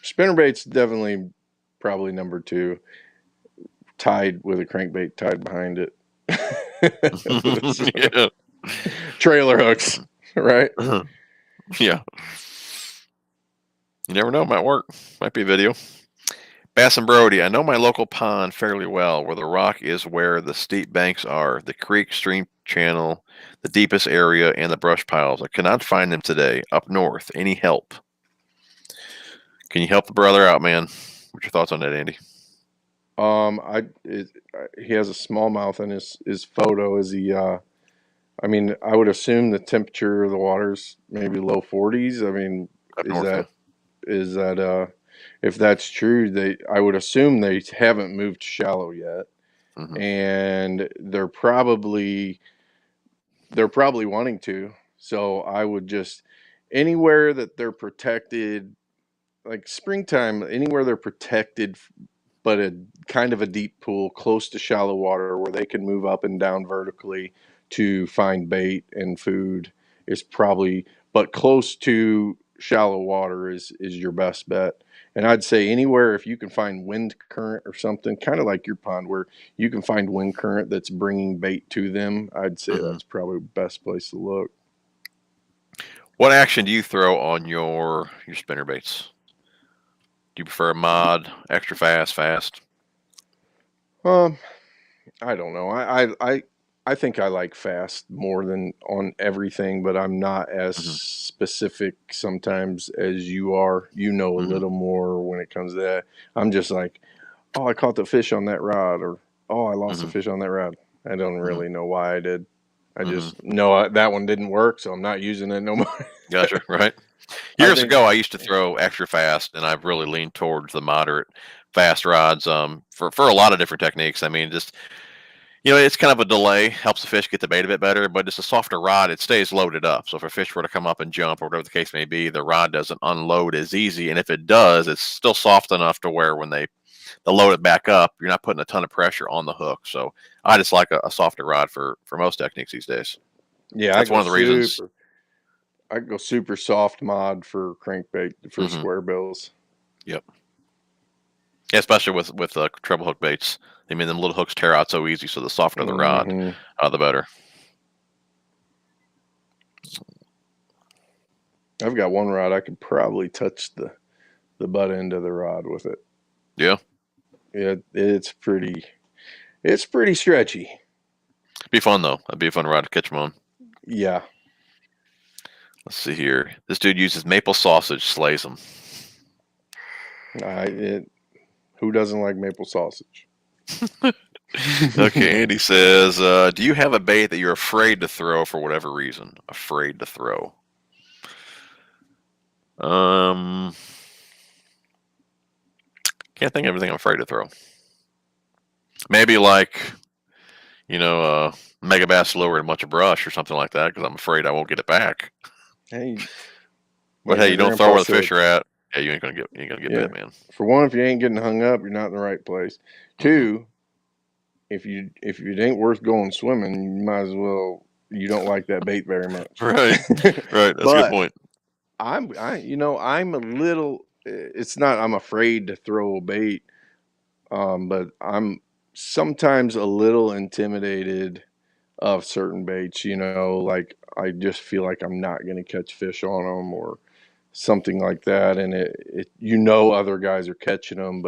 Spinnerbait's definitely probably number 2, tied with a crankbait tied behind it. Yeah. Trailer hooks, right? Yeah. You never know, it might work. Might be a video. Bass and Brody, I know my local pond fairly well, where the rock is where the steep banks are, the creek, stream channel, the deepest area, and the brush piles. I cannot find them today. Up north, any help? Can you help the brother out, man? What's your thoughts on that, Andy? He has a smallmouth in his photo. Is he? I mean, I would assume the temperature of the water's maybe low 40s. I mean, Up north, is that if that's true, I would assume they haven't moved shallow yet, and they're probably wanting to. So I would just anywhere that they're protected, like springtime, anywhere they're protected, but a kind of a deep pool close to shallow water where they can move up and down vertically to find bait and food is probably, but close to shallow water is your best bet. And I'd say anywhere if you can find wind current or something, kind of like your pond where you can find wind current that's bringing bait to them, I'd say that's probably the best place to look. What action do you throw on your spinnerbaits? Do you prefer a mod, extra fast? I don't know. I think I like fast more than on everything, but I'm not as specific sometimes as you are. You know a little more when it comes to that. I'm just like, oh, I caught the fish on that rod, or oh, I lost the fish on that rod. I don't really know why I did. I just know that one didn't work, so I'm not using it no more. Gotcha, right. Years ago, I used to throw extra fast, and I've really leaned towards the moderate fast rods for a lot of different techniques. I mean, just, it's kind of a delay, helps the fish get the bait a bit better, but it's a softer rod. It stays loaded up. So if a fish were to come up and jump or whatever the case may be, the rod doesn't unload as easy. And if it does, it's still soft enough to where when they load it back up, you're not putting a ton of pressure on the hook. So I just like a softer rod for most techniques these days. Yeah, that's one of the reasons. I go super soft mod for crankbait for square bills. Yep. Yeah, especially with treble hook baits. I mean, them little hooks tear out so easy. So the softer the rod, the better. I've got one rod I could probably touch the butt end of the rod with it. Yeah. Yeah, it's pretty stretchy. Be fun though. That'd be a fun rod to catch them on. Yeah. Let's see here. This dude uses maple sausage, slays them. Who doesn't like maple sausage? Okay, Andy says, do you have a bait that you're afraid to throw for whatever reason? Afraid to throw. Can't think of anything I'm afraid to throw. Maybe like, mega bass lure and a bunch of brush or something like that, because I'm afraid I won't get it back. Hey, but hey, you don't throw where the fish are at. Yeah, you ain't gonna get bit, man. For one, if you ain't getting hung up, you're not in the right place. Two, if it ain't worth going swimming, you might as well. You don't like that bait very much. Right. Right. That's a good point. I'm a little. It's not. I'm afraid to throw a bait, but I'm sometimes a little intimidated of certain baits. Like I just feel like I'm not going to catch fish on them or something like that, and other guys are catching them,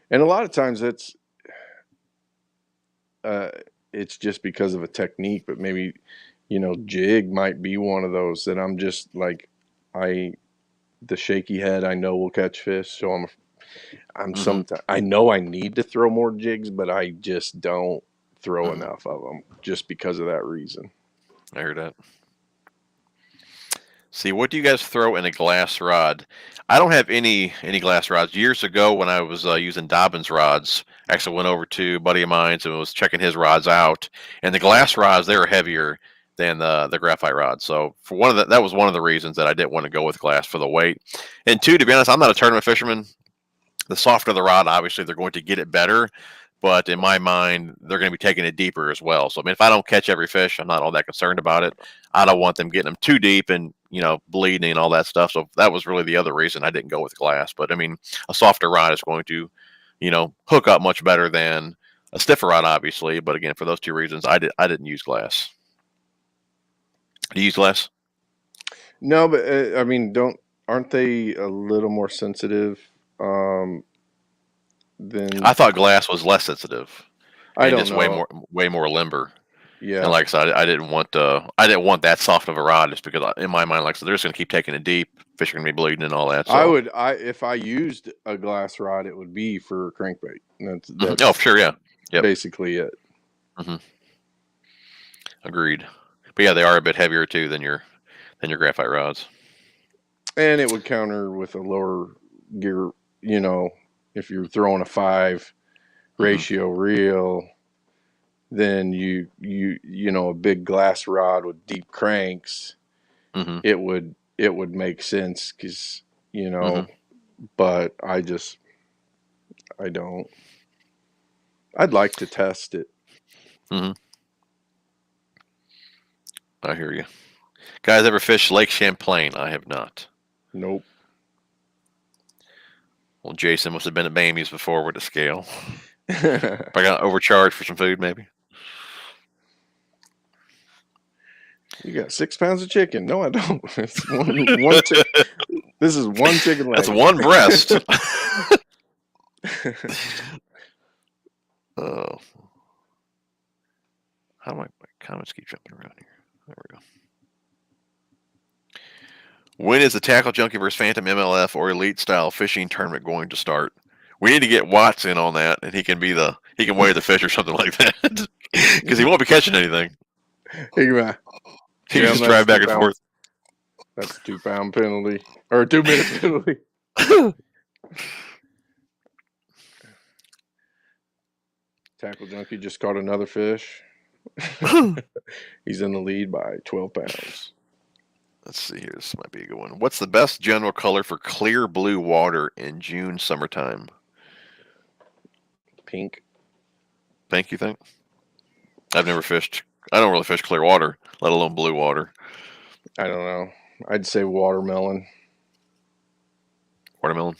and a lot of times it's just because of a technique, but maybe jig might be one of those that I'm just like the shaky head I know will catch fish, so I'm sometimes I know I need to throw more jigs, but I just don't throw enough of them just because of that reason. I heard that. See, what do you guys throw in a glass rod? I don't have any glass rods. Years ago, when I was using Dobbins rods, I actually went over to a buddy of mine's and was checking his rods out. And the glass rods, they were heavier than the graphite rods. So that was one of the reasons that I didn't want to go with glass for the weight. And two, to be honest, I'm not a tournament fisherman. The softer the rod, obviously, they're going to get it better. But in my mind, they're going to be taking it deeper as well. So, I mean, if I don't catch every fish, I'm not all that concerned about it. I don't want them getting them too deep and, bleeding and all that stuff. So that was really the other reason I didn't go with glass. But, I mean, a softer rod is going to, hook up much better than a stiffer rod, obviously. But, again, for those two reasons, I didn't use glass. Do you use glass? No, but, I mean, aren't they a little more sensitive than... I thought glass was less sensitive. I don't know. Way more limber. Yeah. And like I said, I didn't want that soft of a rod just because in my mind, like I said, they're just going to keep taking it deep. Fish are going to be bleeding and all that. So. If I used a glass rod, it would be for crankbait. That's Oh, sure, yeah. Yep. basically it. Agreed. But yeah, they are a bit heavier too than your graphite rods. And it would counter with a lower gear, you know, if you're throwing a 5 ratio reel, then you know, a big glass rod with deep cranks, it would make sense because, you know, but I don't. I'd like to test it. I hear you. Guys ever fish Lake Champlain? I have not. Nope. Well, Jason must have been at Bamey's before with a scale. I got overcharged for some food, maybe. You got 6 pounds of chicken. No, I don't. It's one this is one chicken leg. That's one breast. Oh. How do my comments keep jumping around here? There we go. When is the Tackle Junkie vs. Phantom MLF or Elite style fishing tournament going to start? We need to get Watts in on that, and he can weigh the fish or something like that, because he won't be catching anything. He can just drive back and forth. That's a 2-pound penalty or a 2-minute penalty. Tackle Junkie just caught another fish. He's in the lead by 12 pounds. Let's see here. This might be a good one. What's the best general color for clear blue water in June, summertime? Pink. Pink, you think? I've never fished. I don't really fish clear water, let alone blue water. I don't know. I'd say watermelon. Watermelon?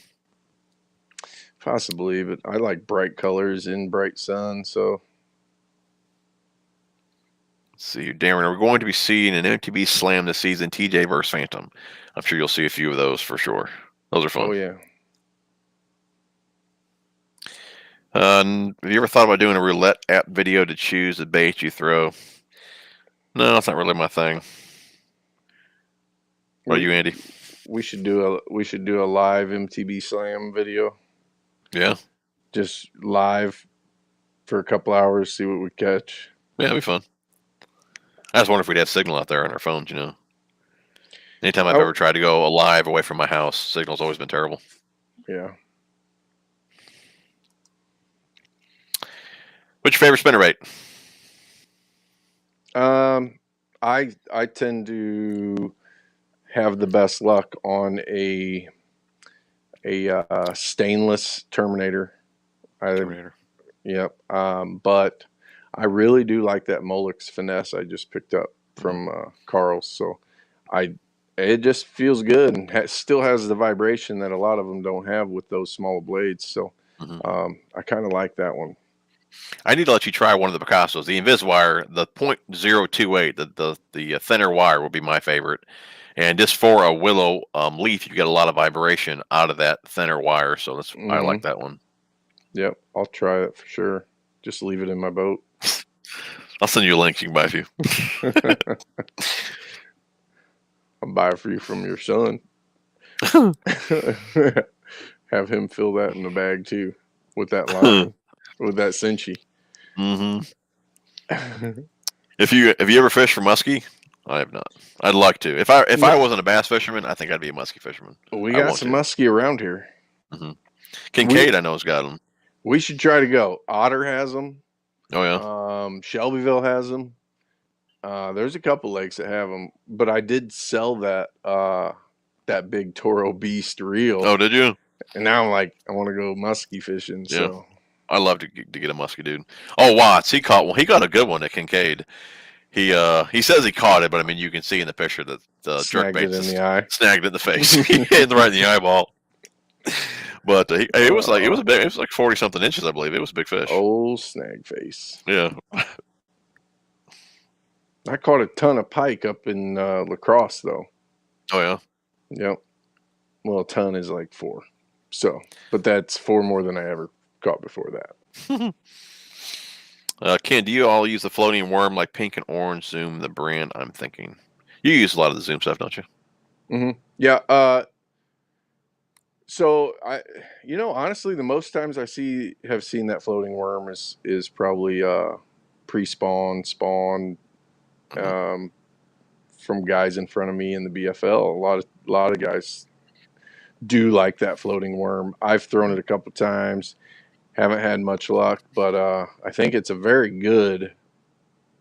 Possibly, but I like bright colors in bright sun, so. Let's see, Darren, are we going to be seeing an MTB Slam this season, TJ versus Phantom? I'm sure you'll see a few of those for sure. Those are fun. Oh, yeah. Have you ever thought about doing a roulette app video to choose the bait you throw? No, that's not really my thing. What about you, Andy? We should do a live MTB Slam video. Yeah. Just live for a couple hours, see what we catch. Yeah, it'd be fun. I just wonder if we'd have signal out there on our phones, you know. Anytime I've ever tried to go live away from my house, signal's always been terrible. Yeah. What's your favorite spinnerbait? I tend to have the best luck on a stainless Terminator. Terminator. Yep. But I really do like that Molex Finesse I just picked up from Carl's. So it just feels good and still has the vibration that a lot of them don't have with those smaller blades. So I kind of like that one. I need to let you try one of the Picassos. The Inviswire, the .028, the thinner wire will be my favorite. And just for a willow leaf, you get a lot of vibration out of that thinner wire. So I like that one. Yep, I'll try it for sure. Just leave it in my boat. I'll send you a link. You can buy a few. I'll buy it for you from your son. Have him fill that in the bag too with that line, with that Cinci. Have you ever fished for muskie? I have not. I'd like to. If I wasn't a bass fisherman, I think I'd be a muskie fisherman. We got some muskie around here. Kincaid, I know, has got them. We should try to go. Otter has them. Oh yeah. Shelbyville has them. There's a couple lakes that have them, but I did sell that big Toro Beast reel. Oh, did you? And now I'm like, I want to go muskie fishing. Yeah. So I love to get a muskie, dude. Oh, Watts, he caught one. He got a good one at Kincaid. He says he caught it, but I mean, you can see in the picture that the jerk bait snagged it in the face, hit right in the eyeball. But it was like 40 something inches, I believe. It was a big fish. Old snag face. Yeah. I caught a ton of pike up in La Crosse, though. Oh yeah. Yep. Well, a ton is like 4. So, but that's 4 more than I ever caught before that. Ken, do you all use the floating worm like pink and orange zoom, the brand I'm thinking? You use a lot of the zoom stuff, don't you? Mm-hmm. Yeah. So honestly, the most times have seen that floating worm is probably pre-spawn, spawn, um, from guys in front of me in the BFL. A lot of guys do like that floating worm. I've thrown it a couple times, haven't had much luck, but I think it's a very good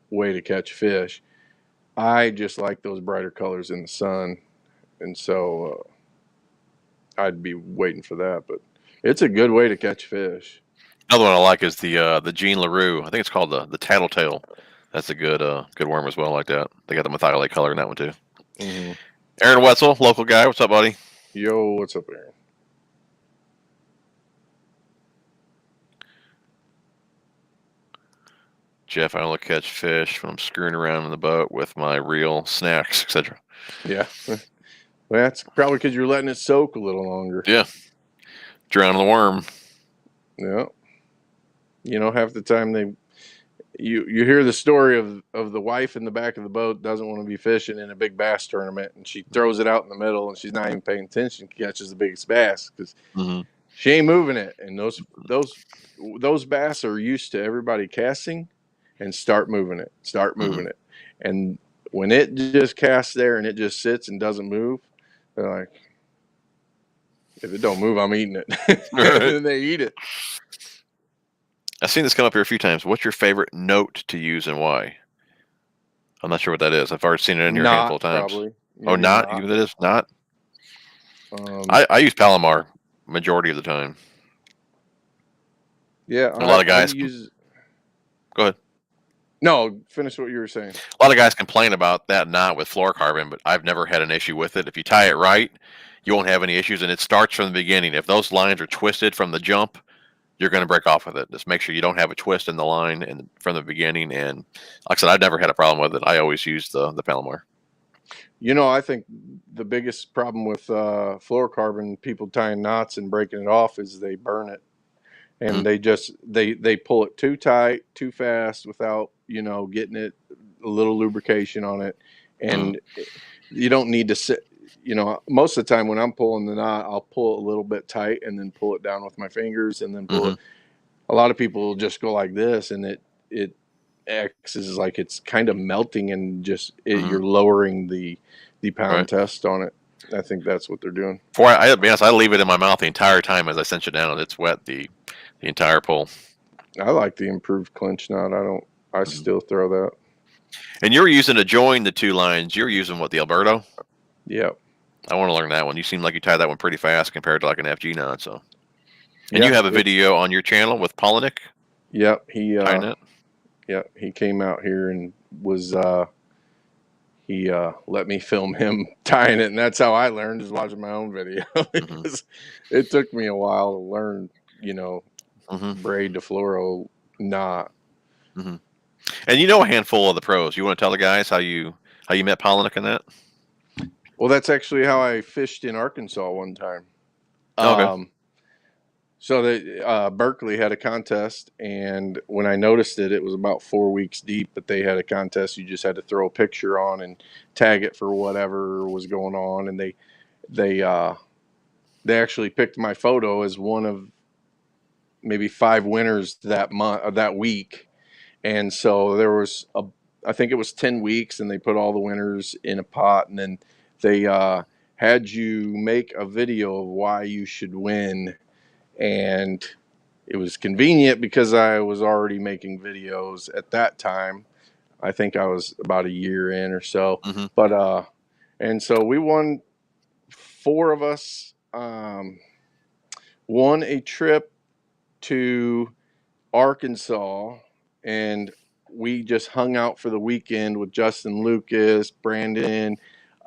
way to catch fish. I just like those brighter colors in the sun, and so I'd be waiting for that. But it's a good way to catch fish. Another one I like is the Jean LaRue. I think it's called the Tattletale. That's a good worm as well, like that. They got the methylate color in that one too. Mm-hmm. Aaron Wetzel, local guy. What's up, buddy? Yo, what's up, Aaron? Jeff, I only catch fish when I'm screwing around in the boat with my reel, snacks, etc. Yeah. Well, that's probably because you're letting it soak a little longer. Yeah. Drowning the worm. Yeah. Half the time you hear the story of the wife in the back of the boat doesn't want to be fishing in a big bass tournament, and she throws it out in the middle, and she's not even paying attention, catches the biggest bass because she ain't moving it. And those bass are used to everybody casting and start moving it. And when it just casts there and it just sits and doesn't move, they're like, if it don't move, I'm eating it. Right. And then they eat it. I've seen this come up here a few times. What's your favorite note to use and why? I'm not sure what that is. I've already seen it in here a handful of times. Probably. Oh, not? Even that is not? I use Palomar majority of the time. Yeah. A lot of guys. Go ahead. No, finish what you were saying. A lot of guys complain about that knot with fluorocarbon, but I've never had an issue with it. If you tie it right, you won't have any issues, and it starts from the beginning. If those lines are twisted from the jump, you're going to break off with it. Just make sure you don't have a twist in the line and from the beginning. And like I said, I've never had a problem with it. I always use the Palomar. I think the biggest problem with fluorocarbon, people tying knots and breaking it off, is they burn it. And they pull it too tight, too fast without, getting it a little lubrication on it. And you don't need to sit, most of the time when I'm pulling the knot, I'll pull it a little bit tight and then pull it down with my fingers and then pull it. A lot of people just go like this, and it acts as like it's kind of melting, and just you're lowering the pound test on it. I think that's what they're doing. I'll be honest, I leave it in my mouth the entire time as I cinch it down, and it's wet the entire pull. I like the improved clinch knot. I still throw that. And you're using to join the two lines. You're using what, the Alberto? Yep. I want to learn that one. You seem like you tie that one pretty fast compared to like an FG knot. So, and you have a video on your channel with Polinick. Yep. He came out here and was he let me film him tying it, and that's how I learned, is watching my own video. Because it took me a while to learn, braid to fluoro knot. And a handful of the pros. You want to tell the guys how you met Polinick in that? Well, that's actually how I fished in Arkansas one time. Okay. So Berkeley had a contest, and when I noticed it was about 4 weeks deep, but they had a contest. You just had to throw a picture on and tag it for whatever was going on. And they actually picked my photo as one of maybe 5 winners that week. And so there was I think it was 10 weeks, and they put all the winners in a pot, and then they had you make a video of why you should win. And it was convenient because I was already making videos at that time. I think I was about a year in or so. But and so we won. 4 of us won a trip to Arkansas, and we just hung out for the weekend with Justin Lucas, Brandon,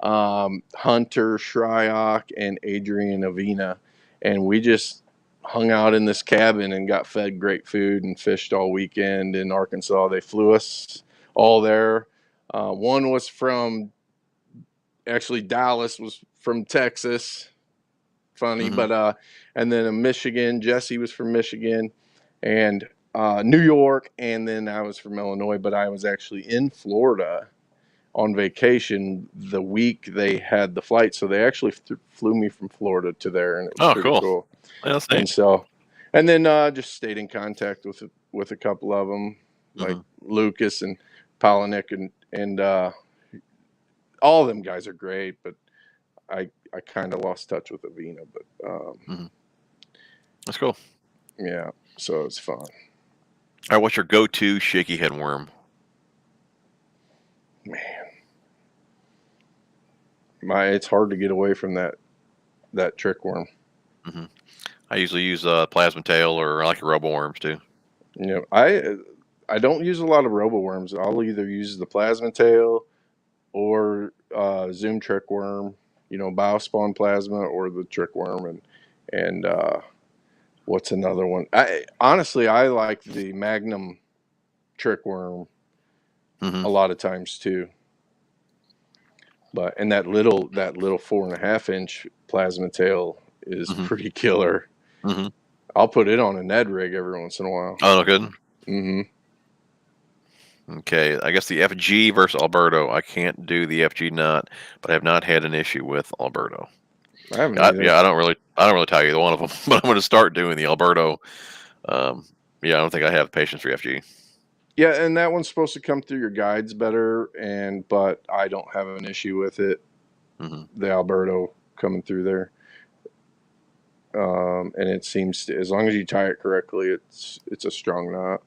Hunter Shryock, and Adrian Avina. And we just hung out in this cabin and got fed great food and fished all weekend in Arkansas. They flew us all there. One was from, actually Dallas was from Texas. Funny, but and then in Michigan, Jesse was from Michigan. And New York, and then I was from Illinois, but I was actually in Florida on vacation the week they had the flight. So they actually flew me from Florida to there, and it was pretty cool. Yeah, that's and neat. so, and then just stayed in contact with a couple of them, like Lucas and Polinick, and all of them guys are great, but I kind of lost touch with Avena, but that's cool. Yeah, so it's fun. All right, what's your go-to shaky head worm? Man, it's hard to get away from that trick worm. I usually use plasma tail, or I like robo worms too. You know, I don't use a lot of robo worms. I'll either use the plasma tail or Zoom trick worm. You know, biospawn plasma or the trick worm, and what's another one? Honestly, I like the Magnum trick worm a lot of times too. But and that little 4.5-inch plasma tail is pretty killer. I'll put it on a Ned rig every once in a while. Oh, no good. Okay, I guess the FG versus Alberto. I can't do the FG nut, but I have not had an issue with Alberto. I haven't either. Yeah, I don't really tie either one of them, but I'm going to start doing the Alberto. Yeah, I don't think I have patience for FG. Yeah, and that one's supposed to come through your guides better, but I don't have an issue with it. The Alberto coming through there, and it seems to, as long as you tie it correctly, it's a strong knot.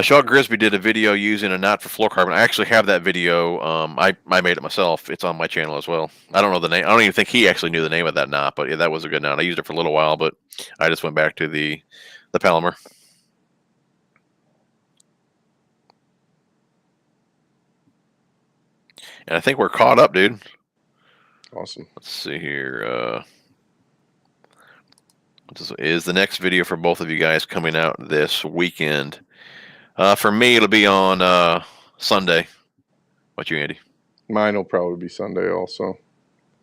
Shaw Grisby did a video using a knot for fluorocarbon. I actually have that video. I made it myself. It's on my channel as well. I don't know the name. I don't even think he actually knew the name of that knot, but yeah, that was a good knot. I used it for a little while, but I just went back to the Palomar. And I think we're caught up, dude. Awesome. Let's see here. Is the next video for both of you guys coming out this weekend? For me, it'll be on Sunday. What you, Andy? Mine will probably be Sunday also.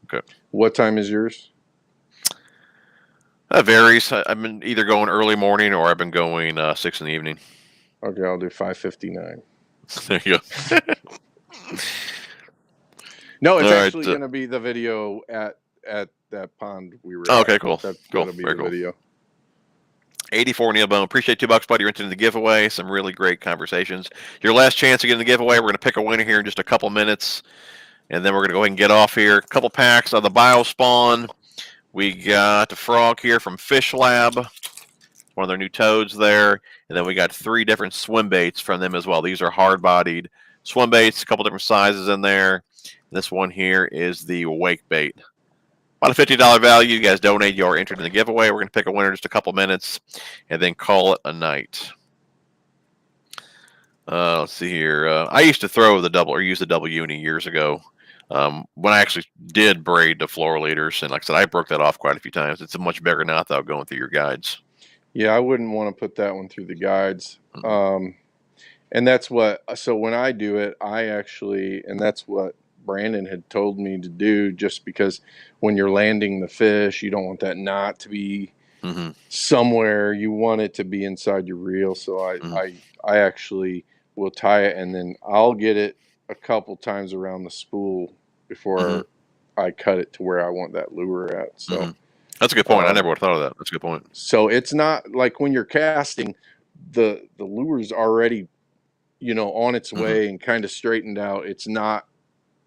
Okay. What time is yours? That varies. I've been either going early morning or I've been going 6 in the evening. Okay, I'll do 5:59. There you go. No, it's actually going to be the video at that pond we were. Oh, okay, cool. That's cool. going to be the video. 84 Neil Bone. Appreciate $2, buddy. You're into the giveaway. Some really great conversations. Your last chance to get in the giveaway. We're going to pick a winner here in just a couple minutes, and then we're going to go ahead and get off here. A couple packs of the Biospawn. We got the frog here from Fish Lab, one of their new toads there, and then we got 3 different swim baits from them as well. These are hard-bodied swim baits, a couple different sizes in there. This one here is the wake bait. About a $50 value. You guys donate, you're entered in the giveaway. We're going to pick a winner in just a couple minutes and then call it a night. Let's see here. I used to throw the double or use the double uni years ago when I actually did braid the floral leaders. And like I said, I broke that off quite a few times. It's a much bigger knot, though, going through your guides. Yeah, I wouldn't want to put that one through the guides. And that's what, so when I do it, and that's what Brandon had told me to do, just because when you're landing the fish, you don't want that knot to be somewhere. You want it to be inside your reel. So I actually will tie it, and then I'll get it a couple times around the spool before I cut it to where I want that lure at. So that's a good point. I never would have thought of that. That's a good point. So it's not like when you're casting, the lure's already, on its way and kind of straightened out. It's not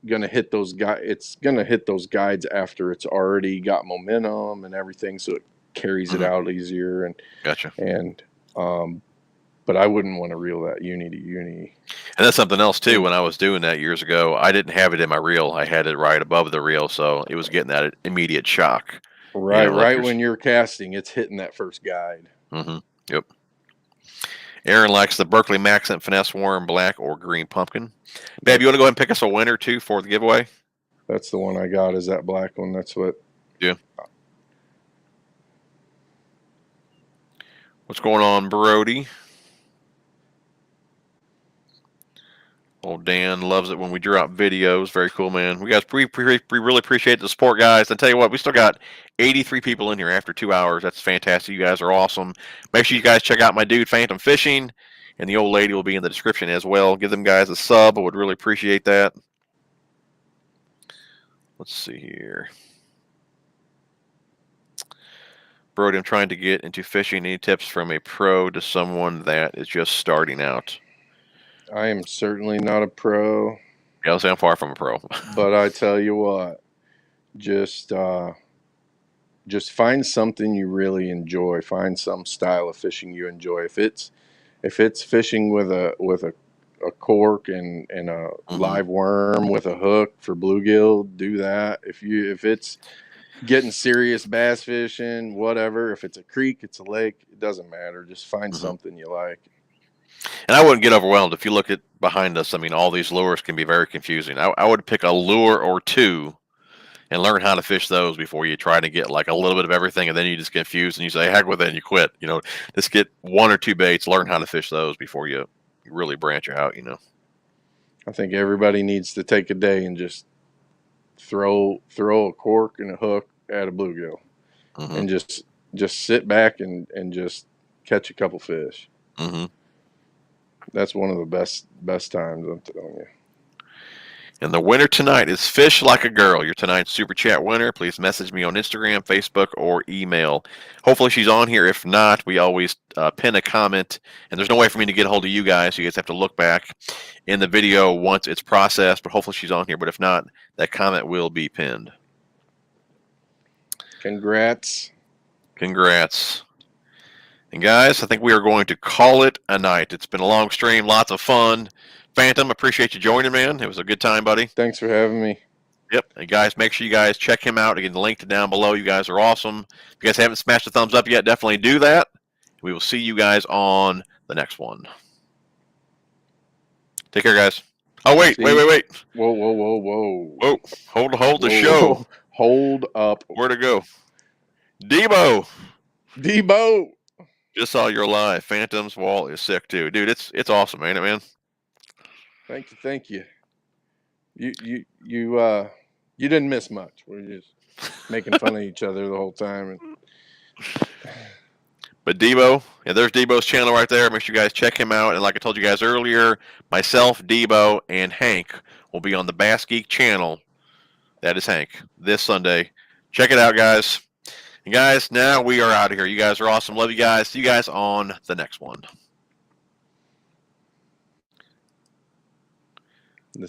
going to hit those guides. It's going to hit those guides after it's already got momentum and everything, so it carries it out easier. And gotcha. And but I wouldn't want to reel that uni to uni. And that's something else too. When I was doing that years ago, I didn't have it in my reel. I had it right above the reel, so it was getting that immediate shock. Right, right when you're casting, it's hitting that first guide. Yep. Aaron likes the Berkeley Maxent Finesse Worm, black or green pumpkin. Babe, you want to go ahead and pick us a winner too for the giveaway? That's the one I got, is that black one. That's what. Yeah. What's going on, Brody? Old Dan loves it when we drop videos. Very cool, man. We guys we really appreciate the support, guys. And tell you what, we still got 83 people in here after 2 hours. That's fantastic. You guys are awesome. Make sure you guys check out my dude Phantom Fishing, and the old lady will be in the description as well. Give them guys a sub. I would really appreciate that. Let's see here. Brody, I'm trying to get into fishing. Any tips from a pro to someone that is just starting out? I am certainly not a pro. Yeah, I'll say I'm far from a pro. But I tell you what, just find something you really enjoy. Find some style of fishing you enjoy. If it's fishing with a cork and a live worm with a hook for bluegill, do that. If it's getting serious bass fishing, whatever, if it's a creek, it's a lake, it doesn't matter. Just find something you like. And I wouldn't get overwhelmed. If you look at behind us, I mean, all these lures can be very confusing. I would pick a lure or two and learn how to fish those before you try to get like a little bit of everything, and then you just get confused and you say, heck with it, and you quit. You know, just get one or two baits, learn how to fish those before you really branch out, you know. I think everybody needs to take a day and just throw a cork and a hook at a bluegill and just sit back and just catch a couple fish. That's one of the best times, I'm telling you. And the winner tonight is Fish Like a Girl. Your tonight's Super Chat winner. Please message me on Instagram, Facebook, or email. Hopefully she's on here. If not, we always pin a comment. And there's no way for me to get a hold of you guys. You guys have to look back in the video once it's processed. But hopefully she's on here. But if not, that comment will be pinned. Congrats. Congrats. And guys, I think we are going to call it a night. It's been a long stream, lots of fun. Phantom, appreciate you joining, man. It was a good time, buddy. Thanks for having me. Yep. And guys, make sure you guys check him out. Again, the link to down below. You guys are awesome. If you guys haven't smashed the thumbs up yet, definitely do that. We will see you guys on the next one. Take care, guys. Oh, wait. Whoa. Whoa. Hold the Whoa. show. Hold up. Where to go? Debo. Just saw your live. Phantom's wall is sick too, dude. It's awesome, ain't it, man? Thank you. You didn't miss much. We're just making fun of each other the whole time. But Debo, yeah, there's Debo's channel right there. Make sure you guys check him out. And like I told you guys earlier, myself, Debo, and Hank will be on the Bass Geek channel. That is Hank this Sunday. Check it out, guys. And guys, now we are out of here. You guys are awesome. Love you guys. See you guys on the next one.